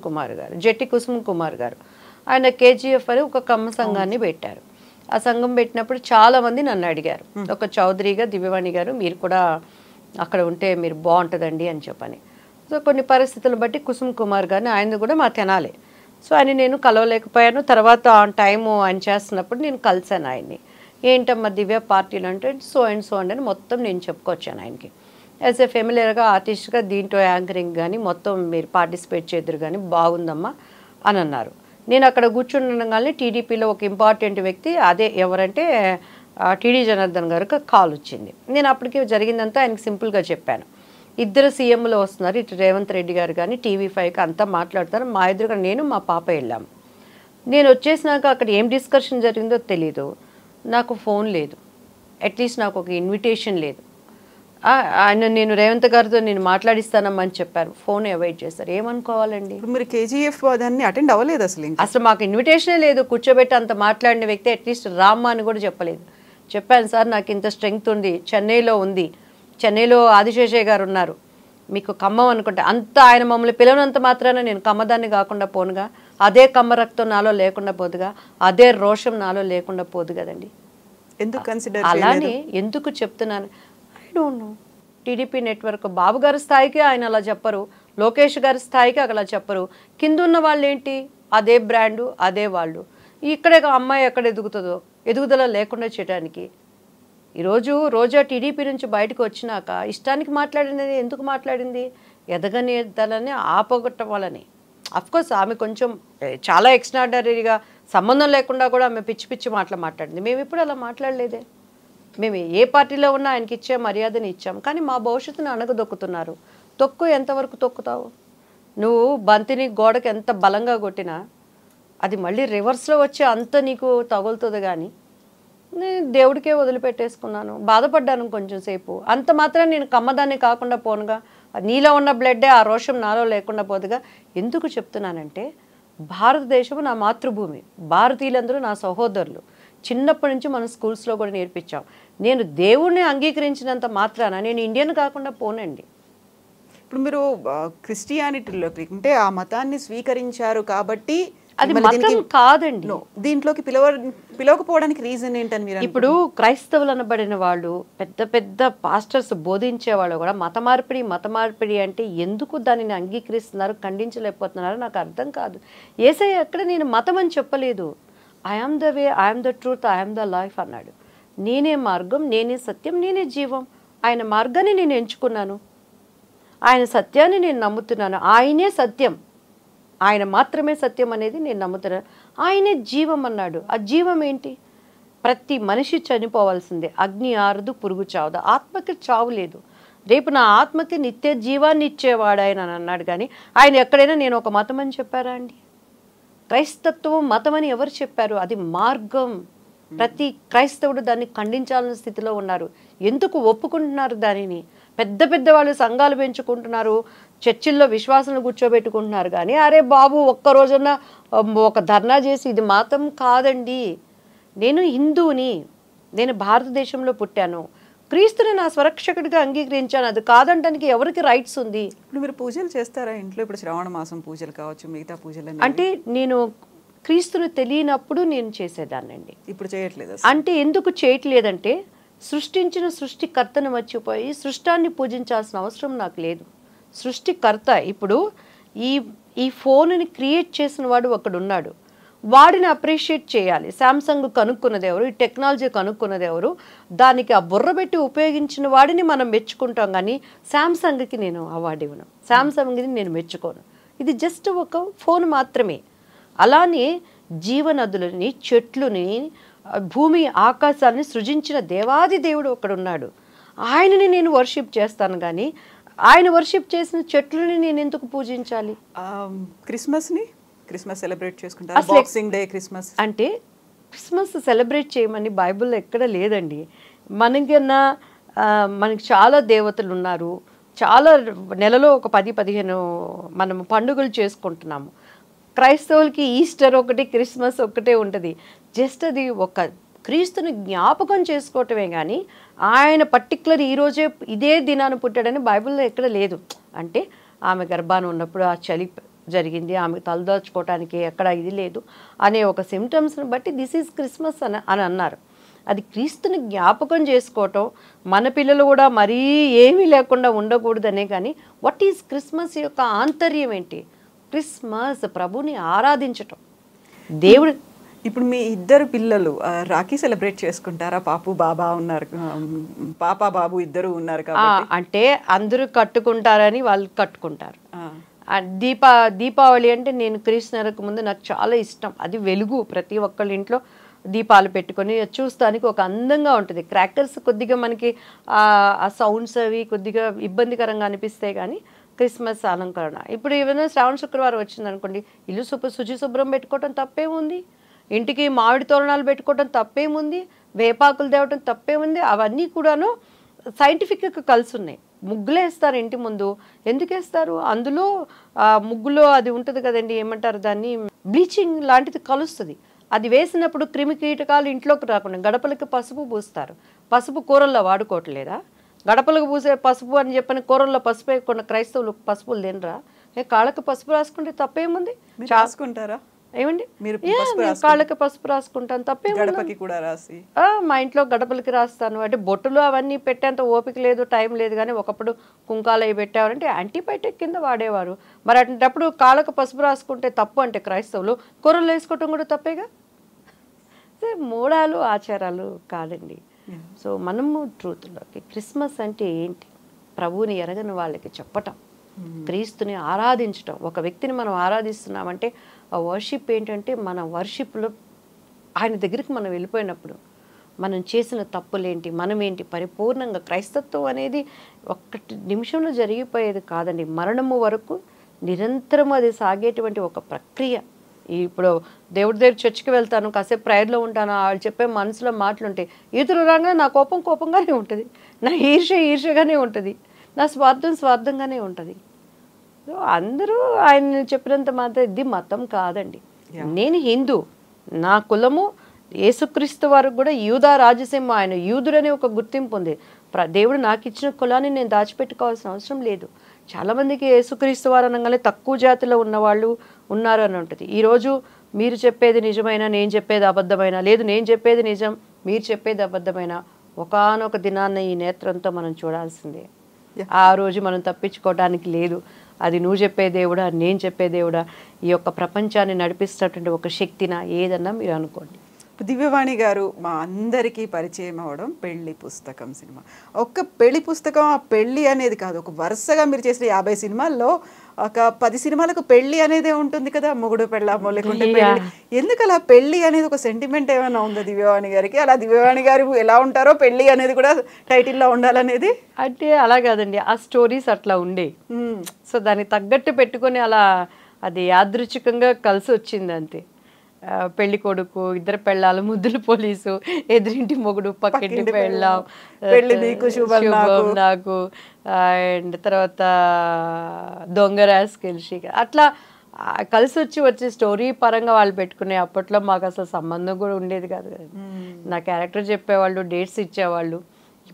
కుమార్ గారు, జెట్టి కుసుమ్ కుమార్ గారు. ఆయన కేజీఎఫ్ అని ఒక కమ్మ సంఘాన్ని పెట్టారు. ఆ సంఘం పెట్టినప్పుడు చాలా మంది నన్ను అడిగారు, ఒక చౌదరిగా దివ్యవాణి గారు మీరు కూడా అక్కడ ఉంటే మీరు బాగుంటుందండి అని చెప్పని. సో కొన్ని పరిస్థితులను బట్టి కుసుమ్ కుమార్ గారిని, ఆయన కూడా మా తెనాలే. సో ఆయన నేను కలవలేకపోయాను. తర్వాత ఆన్ టైము ఆయన చేస్తున్నప్పుడు నేను కలిసాను ఆయన్ని. ఏంటమ్మా దివ్య పార్టీలు అంటే సో అండ్ సో అని మొత్తం నేను చెప్పుకొచ్చాను ఆయనకి. యాజ్ ఏ ఫెమిలియర్గా ఆర్టిస్ట్గా దీంట్లో యాంకరింగ్ కానీ మొత్తం మీరు పార్టిసిపేట్ చేద్దరు కానీ బాగుందమ్మా అని అన్నారు. నేను అక్కడ కూర్చుండగానే టీడీపీలో ఒక ఇంపార్టెంట్ వ్యక్తి, అదే ఎవరంటే టీడీ జనార్దన్ గారికి కాల్ వచ్చింది. నేను అప్పటికి జరిగిందంతా ఆయనకి సింపుల్గా చెప్పాను. ఇద్దరు సీఎంలు వస్తున్నారు, ఇటు రేవంత్ రెడ్డి గారు కానీ TV5కి అంతా మాట్లాడుతారు. మా ఎదురుగా నేను మా పాప వెళ్ళాము. నేను వచ్చేసినాక అక్కడ ఏం డిస్కషన్ జరిగిందో తెలీదు. నాకు ఫోన్ లేదు, అట్లీస్ట్ నాకు ఒక ఇన్విటేషన్ లేదు. ఆయన నేను రేవంత్ గారితో నేను మాట్లాడిస్తానమ్మా అని చెప్పారు, ఫోన్ అవాయిడ్ చేస్తారు. ఏమనుకోవాలండి? మీరు KGF దాన్ని అటెండ్ అవ్వలేదు అసలు మాకు ఇన్విటేషనే లేదు. కూర్చోబెట్టి అంత మాట్లాడిన వ్యక్తి అట్లీస్ట్ రామ్మా అని కూడా చెప్పలేదు. చెప్పాను సార్ నాకు ఇంత స్ట్రెంగ్త్ ఉంది, చెన్నైలో ఉంది, చెన్నైలో ఆదిశేషయ్య గారు ఉన్నారు, మీకు ఖమ్మం అనుకుంటే అంత ఆయన మమ్మల్ని పిలవనంత మాత్రాన నేను కమ్మదాన్ని కాకుండా పోనుగా, అదే కమ్మ రక్తం నాలో లేకుండా పోదుగా, అదే రోషం నాలో లేకుండా పోదు కదండి. ఎందుకు కన్సిడర్ అలానే ఎందుకు చెప్తున్నాను, I don't know. TDP network Babu గారి స్థాయికి ఆయన అలా చెప్పరు, లోకేష్ గారి స్థాయికి అలా చెప్పరు. కింద ఉన్న వాళ్ళు ఏంటి, అదే బ్రాండు అదే వాళ్ళు. ఇక్కడే అమ్మాయి ఎక్కడ ఎదుగుతుందో, ఎదుగుదల లేకుండా చేయడానికి. ఈరోజు రోజా టీడీపీ నుంచి బయటకు వచ్చినాక ఇష్టానికి మాట్లాడినది ఎందుకు మాట్లాడింది? ఎదగనేదాలని ఆపగొట్టవాలని. అఫ్కోర్స్ ఆమె కొంచెం చాలా ఎక్స్ట్రాడనరీగా సంబంధం లేకుండా కూడా ఆమె పిచ్చి పిచ్చి మాట్లాడింది. మేము ఇప్పుడు అలా మాట్లాడలేదే. మేము ఏ పార్టీలో ఉన్నా ఆయనకి ఇచ్చే మర్యాదని ఇచ్చాం. కానీ మా భవిష్యత్తును అణగదొక్కుతున్నారు. తొక్కు ఎంతవరకు తొక్కుతావు? నువ్వు బంతిని గోడకి ఎంత బలంగా కొట్టినా అది మళ్ళీ రివర్స్లో వచ్చి అంత నీకు తగులుతుంది. కానీ నేను దేవుడికే వదిలిపెట్టేసుకున్నాను, బాధపడ్డాను కొంచెం సేపు. అంత మాత్రం నేను కమ్మదాన్ని కాకుండా పోనుగా, నీలో ఉన్న బ్లడ్డే ఆ రోషం నాలో లేకుండా పోదుగా. ఎందుకు చెప్తున్నానంటే భారతదేశం నా మాతృభూమి, భారతీయులందరూ నా సహోదరులు. చిన్నప్పటి నుంచి మనం స్కూల్స్లో కూడా నేర్పించాం. నేను దేవుణ్ణి అంగీకరించినంత మాత్రాన నేను ఇండియన్ కాకుండా పోనండి. ఇప్పుడు మీరు క్రిస్టియానిటీలోకి అంటే ఆ మతాన్ని స్వీకరించారు కాబట్టి అది మతం కాదండి. దీంట్లోకి పిలవకపోవడానికి రీజన్ ఏంటని మీరు? ఇప్పుడు క్రైస్తవులు అనబడిన వాళ్ళు, పెద్ద పెద్ద పాస్టర్స్ బోధించే వాళ్ళు కూడా మత మార్పిడి అంటే ఎందుకు దానిని అంగీకరిస్తున్నారు, ఖండించలేకపోతున్నారో నాకు అర్థం కాదు. యేసయ్య ఎక్కడ నేను మతం అని చెప్పలేదు. I am the way, I am the truth, I am the life అన్నాడు. నేనే మార్గం, నేనే సత్యం, నేనే జీవం. ఆయన మార్గాన్ని నేను ఎంచుకున్నాను, ఆయన సత్యాన్ని నేను నమ్ముతున్నాను. ఆయనే సత్యం, ఆయన మాత్రమే సత్యం అనేది నేను నమ్ముతున్నాను. ఆయనే జీవం అన్నాడు. ఆ జీవం ఏంటి? ప్రతి మనిషి చనిపోవాల్సిందే. అగ్ని ఆరదు, పురుగు చావదు. ఆత్మకి చావు లేదు. రేపు నా ఆత్మకి నిత్య జీవాన్ని ఇచ్చేవాడు ఆయన అని అన్నాడు. కానీ ఆయన ఎక్కడైనా నేను ఒక మతం అని చెప్పారా అండి? క్రైస్తత్వం మతం అని ఎవరు చెప్పారు? అది మార్గం. ప్రతి క్రైస్తవుడు దాన్ని ఖండించాలన్న స్థితిలో ఉన్నారు. ఎందుకు ఒప్పుకుంటున్నారు దానిని? పెద్ద పెద్ద వాళ్ళు సంఘాలు పెంచుకుంటున్నారు, చర్చిల్లో విశ్వాసాలను కూర్చోబెట్టుకుంటున్నారు. కానీ అరే బాబు ఒక్కరోజున ఒక ధర్నా చేసి ఇది మతం కాదండి. నేను హిందువుని, నేను భారతదేశంలో పుట్టాను, క్రీస్తుని నా స్వరక్షకుడిగా అంగీకరించాను. అది కాదంటానికి ఎవరికి రైట్స్ ఉంది? ఇప్పుడు మీరు పూజలు చేస్తారా ఇంట్లో? ఇప్పుడు శ్రావణ మాసం పూజలు కావచ్చు, మిగతా పూజలు అంటే నేను క్రీస్తుని తెలియనప్పుడు నేను చేసేదాన్నండి. ఇప్పుడు చేయట్లేదు. అంటే ఎందుకు చేయట్లేదంటే సృష్టించిన సృష్టికర్తను మర్చిపోయి సృష్టాన్ని పూజించాల్సిన అవసరం నాకు లేదు. సృష్టికర్త ఇప్పుడు ఈ ఫోన్ని క్రియేట్ చేసిన వాడు ఒకడున్నాడు, వాడిని అప్రిషియేట్ చేయాలి. శాంసంగ్ కనుక్కున్నది ఎవరు, ఈ టెక్నాలజీ కనుక్కున్నది ఎవరు, దానికి ఆ బుర్ర పెట్టి ఉపయోగించిన వాడిని మనం మెచ్చుకుంటాం. కానీ శాంసంగ్కి నేను అవార్డు ఇవ్వను, శాంసంగ్ని నేను మెచ్చుకోను. ఇది జస్ట్ ఒక ఫోన్ మాత్రమే. అలానే జీవనదులని, చెట్లుని, భూమి ఆకాశాన్ని సృజించిన దేవాది దేవుడు ఒకడున్నాడు. ఆయనని నేను వర్షిప్ చేస్తాను. కానీ ఆయన వర్షిప్ చేసిన చెట్లని నేను ఎందుకు పూజించాలి? క్రిస్మస్ సెలబ్రేట్ చేసుకుంటారు, బాక్సింగ్ డే, క్రిస్మస్ అంటే క్రిస్మస్ సెలబ్రేట్ చేయమని బైబిల్లో ఎక్కడ లేదండి. మనకి చాలా దేవతలు ఉన్నారు, చాలా నెలలో ఒక 10-15 మనం పండుగలు చేసుకుంటున్నాము. క్రైస్తవులకి ఈస్టర్ ఒకటి, క్రిస్మస్ ఒకటే ఉంటుంది. జస్ట్ అది ఒక క్రీస్తుని జ్ఞాపకం చేసుకోవటమే కానీ ఆయన పర్టికులర్ ఈరోజే ఇదే దినాన్ని పుట్టాడని బైబిల్లో ఎక్కడ లేదు. అంటే ఆమె గర్భాన ఉన్నప్పుడు ఆ చలి జరిగింది, ఆమె తలదాచుకోవటానికి ఎక్కడ ఇది లేదు అనే ఒక సిమ్టమ్స్ని బట్టి దిస్ ఈజ్ క్రిస్మస్ అని అన్నారు. అది క్రీస్తుని జ్ఞాపకం చేసుకోవటం, మన పిల్లలు కూడా మరీ ఏమీ లేకుండా ఉండకూడదనే. కానీ వాట్ ఈజ్ క్రిస్మస్ యొక్క ఆంతర్యం ఏంటి? క్రిస్మస్ ప్రభుని ఆరాధించటం. దేవుడు ఇప్పుడు మీ ఇద్దరు పిల్లలు రాఖీ సెలబ్రేట్ చేసుకుంటారా? పాపు బాబా ఉన్నారు, పాప బాబు ఇద్దరు ఉన్నారు కాబట్టి. అంటే అందరూ కట్టుకుంటారని వాళ్ళు కట్టుకుంటారు. దీపావళి అంటే నేను క్రీస్తునకు ముందు నాకు చాలా ఇష్టం. అది వెలుగు, ప్రతి ఒక్కళ్ళ ఇంట్లో దీపాలు పెట్టుకొని చూస్తానికి ఒక అందంగా ఉంటుంది. క్రాకర్స్ కొద్దిగా మనకి ఆ సౌండ్స్ అవి కొద్దిగా ఇబ్బందికరంగా అనిపిస్తాయి కానీ క్రిస్మస్ అలంకరణ. ఇప్పుడు ఏమైనా శ్రావణ శుక్రవారం వచ్చింది అనుకోండి, ఇల్లు శుభ్రం పెట్టుకోవటం తప్పేముంది, ఇంటికి మామిడి తోరణాలు పెట్టుకోవటం తప్పేముంది, వేపాకులు తేవటం తప్పేముంది. అవన్నీ కూడాను సైంటిఫిక్గా కలిసి ఉన్నాయి. ముగ్గులు వేస్తారు ఇంటి ముందు, ఎందుకు వేస్తారు? అందులో ముగ్గులో అది ఉంటుంది కదండి, ఏమంటారు దాన్ని, బ్లీచింగ్ లాంటిది కలుస్తుంది. అది వేసినప్పుడు క్రిమి కీటకాలు ఇంట్లోకి రాకుండా గడపలకి పసుపు పూస్తారు. పసుపు కూరల్లో వాడుకోవట్లేదా? గడపలకు పూసే పసుపు అని చెప్పని కూరల్లో పసుపు వేయకుండా క్రైస్తవులు పసుపులు తినరా? కాళ్ళకి పసుపు రాసుకుంటే తప్పేముంది? రాసుకుంటారా ఏమండి? కాళ్ళకి పసుపు రాసుకుంటాను, తప్పేముంది? కూడా రాసి మా ఇంట్లో గడపలకి రాస్తాను. అంటే బొట్టులు అవన్నీ పెట్టేంత ఓపిక లేదు, టైం లేదు. కానీ ఒకప్పుడు కుంకాలు అవి పెట్టేవారంటే యాంటీబయాటిక్ కింద వాడేవారు. మరి అటువంటిప్పుడు కాళ్ళకు పసుపు రాసుకుంటే తప్పు అంటే క్రైస్తవులు కూరలు వేసుకోవటం కూడా తప్పేగా. మూడాలు ఆచారాలు కాదండి. సో మనము ట్రూత్లోకి క్రిస్మస్ అంటే ఏంటి, ప్రభువుని ఎరగని వాళ్ళకి చెప్పటం, క్రీస్తుని ఆరాధించటం. ఒక వ్యక్తిని మనం ఆరాధిస్తున్నామంటే ఆ వర్షిప్ ఏంటంటే మన వర్షిప్లో ఆయన దగ్గరికి మనం వెళ్ళిపోయినప్పుడు మనం చేసిన తప్పులేంటి, మనమేంటి, పరిపూర్ణంగా క్రైస్తత్వం అనేది ఒక్కటి నిమిషంలో జరిగిపోయేది కాదండి. మరణము వరకు నిరంతరం అది సాగేటువంటి ఒక ప్రక్రియ. ఇప్పుడు దేవుడి దగ్గర చర్చికి వెళ్తాను, కాసేపు ప్రేయర్లో ఉంటాను, వాళ్ళు చెప్పే మనసులో మాటలుంటాయి. ఇతరులు రాగానే నా కోపంగానే ఉంటుంది, నా ఈర్ష్యగానే ఉంటుంది, నా స్వార్థంగానే ఉంటుంది. సో అందరూ ఆయన చెప్పినంత మాత్రం ఇది మతం కాదండి. నేను హిందూ, నా కులము యేసుక్రీస్తు వారికి కూడా యూదా రాజసింహ, ఆయన యూదుడనే ఒక గుర్తింపు ఉంది. దేవుడు నాకు ఇచ్చిన కులాన్ని నేను దాచిపెట్టుకోవాల్సిన అవసరం లేదు. చాలామందికి యేసుక్రీస్తు వారు అనగానే తక్కువ జాతిలో ఉన్నవాళ్ళు ఉన్నారు అని ఉంటుంది. ఈరోజు మీరు చెప్పేది నిజమైనా, నేను చెప్పేది అబద్ధమైనా, లేదు నేను చెప్పేది నిజం మీరు చెప్పేది అబద్ధమైనా, ఒకానొక దినాన్న ఈ నేత్రంతో మనం చూడాల్సిందే. ఆ రోజు మనం తప్పించుకోవడానికి లేదు. అది నువ్వు చెప్పే దేవుడా, నేను చెప్పే దేవుడా, ఈ యొక్క ప్రపంచాన్ని నడిపిస్తున్నటువంటి ఒక శక్తినా, ఏదన్నా మీరు అనుకోండి. దివ్యవాణి గారు మా అందరికీ పరిచయం అవ్వడం పెళ్లి పుస్తకం సినిమా. ఒక్క పెళ్లి పుస్తకం, ఆ పెళ్లి అనేది కాదు, ఒక వరుసగా మీరు చేసిన 50 సినిమాల్లో ఒక 10 సినిమాలకు పెళ్లి అనేదే ఉంటుంది కదా, మొగుడు పెళ్ళామో లేకుంటే పెళ్లి. ఎందుకు అలా పెళ్లి అనేది ఒక సెంటిమెంట్ ఏమైనా ఉందా దివ్యవాణి గారికి? అలా దివ్యవాణి గారు ఎలా ఉంటారో పెళ్లి అనేది కూడా టైటిల్లో ఉండాలనేది అంటే అలా కాదండి, ఆ స్టోరీస్ అట్లా ఉండే. సో దానికి తగ్గట్టు పెట్టుకొని అలా అది యాదృచ్ఛికంగా కలిసి వచ్చింది అంతే. పెళ్లి కొడుకు, ఇద్దరు పెళ్ళాలు, ముద్దులు పోలీసు, ఎదురింటి మొగుడు, పక్కింటి పెళ్ళాం, శుభం నాకు, అండ్ తర్వాత దొంగ రాసుకెళ్ళి అట్లా కలిసి వచ్చే స్టోరీ పరంగా వాళ్ళు పెట్టుకునే. అప్పట్లో మాకు అసలు సంబంధం కూడా ఉండేది కాదు కదా. నా క్యారెక్టర్ చెప్పేవాళ్ళు, డేట్స్ ఇచ్చేవాళ్ళు.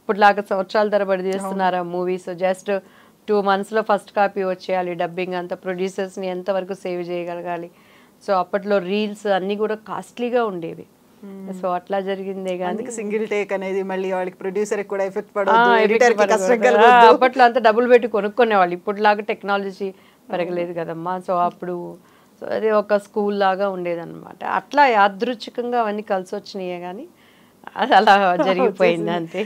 ఇప్పుడులాగా సంవత్సరాల తరబడి చేస్తున్నారా మూవీస్? జస్ట్ 2 monthsలో ఫస్ట్ కాపీ వచ్చేయాలి, డబ్బింగ్ అంతా, ప్రొడ్యూసర్స్ని ఎంతవరకు సేవ్ చేయగలగాలి. సో అప్పట్లో రీల్స్ అన్నీ కూడా కాస్ట్లీగా ఉండేవి. సో అట్లా జరిగిందే కానీ సింగిల్ టేక్ అనేది మళ్ళీ వాళ్ళకి ప్రొడ్యూసర్ కూడా ఎఫెక్ట్ అప్పట్లో అంతా డబ్బులు పెట్టి కొనుక్కునేవాళ్ళు. ఇప్పుడులాగా టెక్నాలజీ పెరగలేదు కదమ్మా. సో అప్పుడు అది ఒక స్కూల్ లాగా ఉండేదన్నమాట. అట్లా యాదృచ్ఛికంగా అవన్నీ కలిసి వచ్చినాయే కానీ అది అలా జరిగిపోయింది అంతే.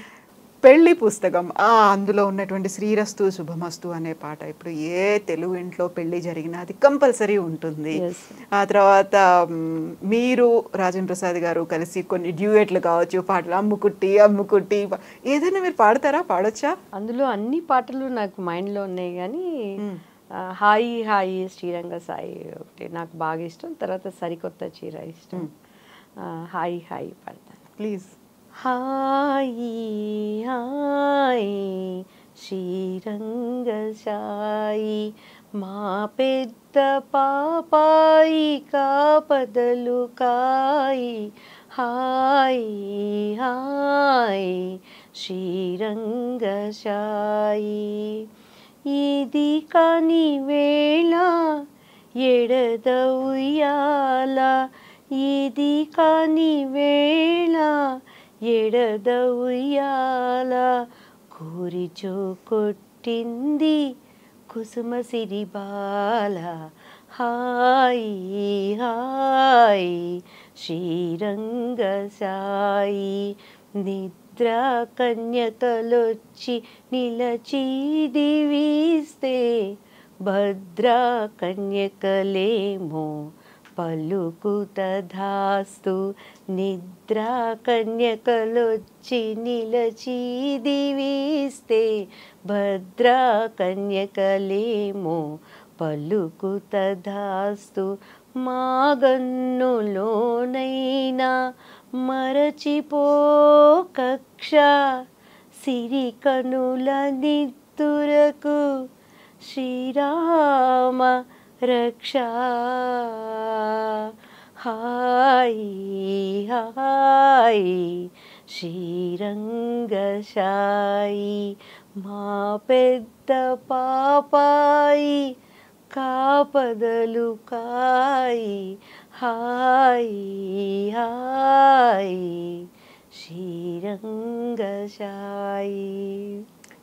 పెళ్లి పుస్తకం, అందులో ఉన్నటువంటి శ్రీరస్తు శుభమస్తు అనే పాట ఇప్పుడు ఏ తెలుగు ఇంట్లో పెళ్లి జరిగినా అది కంపల్సరీ ఉంటుంది. ఆ తర్వాత మీరు రాజేంద్ర ప్రసాద్ గారు కలిసి కొన్ని డ్యూయెట్లు కావచ్చు, పాటలు, అమ్ముకుట్టి ఏదైనా మీరు పాడతారా? పాడొచ్చా? అందులో అన్ని పాటలు నాకు మైండ్లో ఉన్నాయి కానీ హాయి హాయి శ్రీరంగ సాయి ఒకటి నాకు బాగా ఇష్టం. తర్వాత సరికొత్త చీర ఇష్టం. హాయి హాయి పాడతాను ప్లీజ్. హాయి హాయి శ్రీరంగ సాయి మా పెద్ద పాపాయి కాపదలు కాయి హాయి హాయి శ్రీరంగశాయి ఇది కాని వేళ ఎడద ఉయ్యాల ఇది కాని వేళ ఎడద ఉయ్యాల కోరిచో కొట్టింది కుసుమ సిరిబాల హాయి హాయి శ్రీరంగశాయి నిద్రా కన్యకలొచ్చి నిలచి దివిస్తే భద్రా కన్యకలేమో పలుకుతధాస్తు నిద్రా కన్యకలొచ్చి నిలచి దివిస్తే భద్రా కన్యకలేమో పలుకుతధాస్తు మాగన్నులోనైనా మరచిపో కక్ష సిరి కనుల నిత్తురకు శ్రీరామ రక్ష హాయి హాయి శ్రీరంగశాయి మా పెద్ద పాపాయి కాపదలు కాయి హాయి హాయి శ్రీరంగశాయి.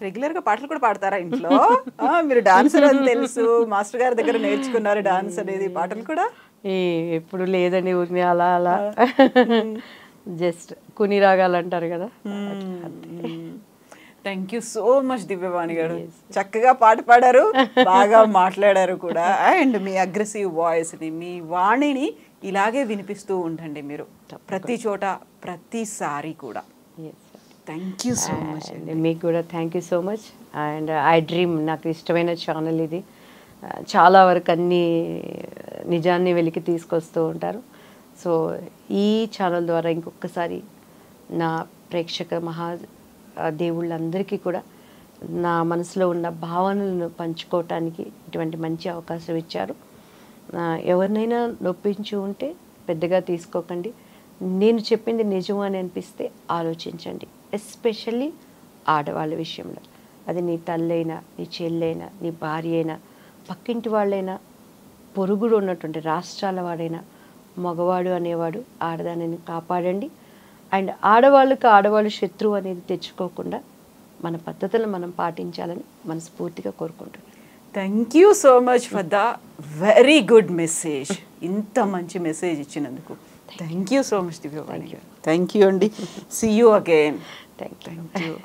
రెగ్యులర్ గా పాటలు కూడా పాడతారా ఇంట్లో? మీరు డాన్సర్ అని తెలుసు, మాస్టర్ గారి దగ్గర నేర్చుకున్నారు డాన్స్ అనేది. పాటలు కూడా ఎప్పుడు లేదండి, ఊరిని అలా అలా జస్ట్ కుని రాగాలు అంటారు కదా. థ్యాంక్ యూ సో మచ్ దివ్యవాణి గారు, చక్కగా పాట పాడారు, బాగా మాట్లాడారు కూడా. అండ్ మీ అగ్రెసివ్ వాయిస్ని, మీ వాణిని ఇలాగే వినిపిస్తూ ఉండండి మీరు ప్రతి చోట, ప్రతిసారి కూడా. థ్యాంక్ యూ సో మచ్ అండి. మీకు కూడా thank you so much. And I dream నాకు ఇష్టమైన ఛానల్ ఇది. చాలా వరకు అన్ని నిజాన్ని వెలికి తీసుకొస్తూ ఉంటారు. సో ఈ ఛానల్ ద్వారా ఇంకొకసారి నా ప్రేక్షక దేవుళ్ళందరికీ కూడా నా మనసులో ఉన్న భావనలను పంచుకోవటానికి ఇటువంటి మంచి అవకాశం ఇచ్చారు. ఎవరినైనా నొప్పించి ఉంటే పెద్దగా తీసుకోకండి. నేను చెప్పింది నిజం అని అనిపిస్తే ఆలోచించండి. ఎస్పెషల్లీ ఆడవాళ్ళ విషయంలో. అది నీ తల్లైనా, నీ చెల్లైనా, నీ భార్య అయినా, పక్కింటి వాళ్ళైనా, పొరుగుడు ఉన్నటువంటి రాష్ట్రాల వాడైనా, మగవాడు అనేవాడు ఆడదానిని కాపాడండి. అండ్ ఆడవాళ్ళు శత్రువు అనేది తెచ్చుకోకుండా మన పద్ధతులను మనం పాటించాలని మనస్ఫూర్తిగా కోరుకుంటున్నాను. Thank you so much for the very good message. ఇంత మంచి మెసేజ్ ఇచ్చినందుకు thank you so much Divyavani. Thank you అండి. See you again. Thank you.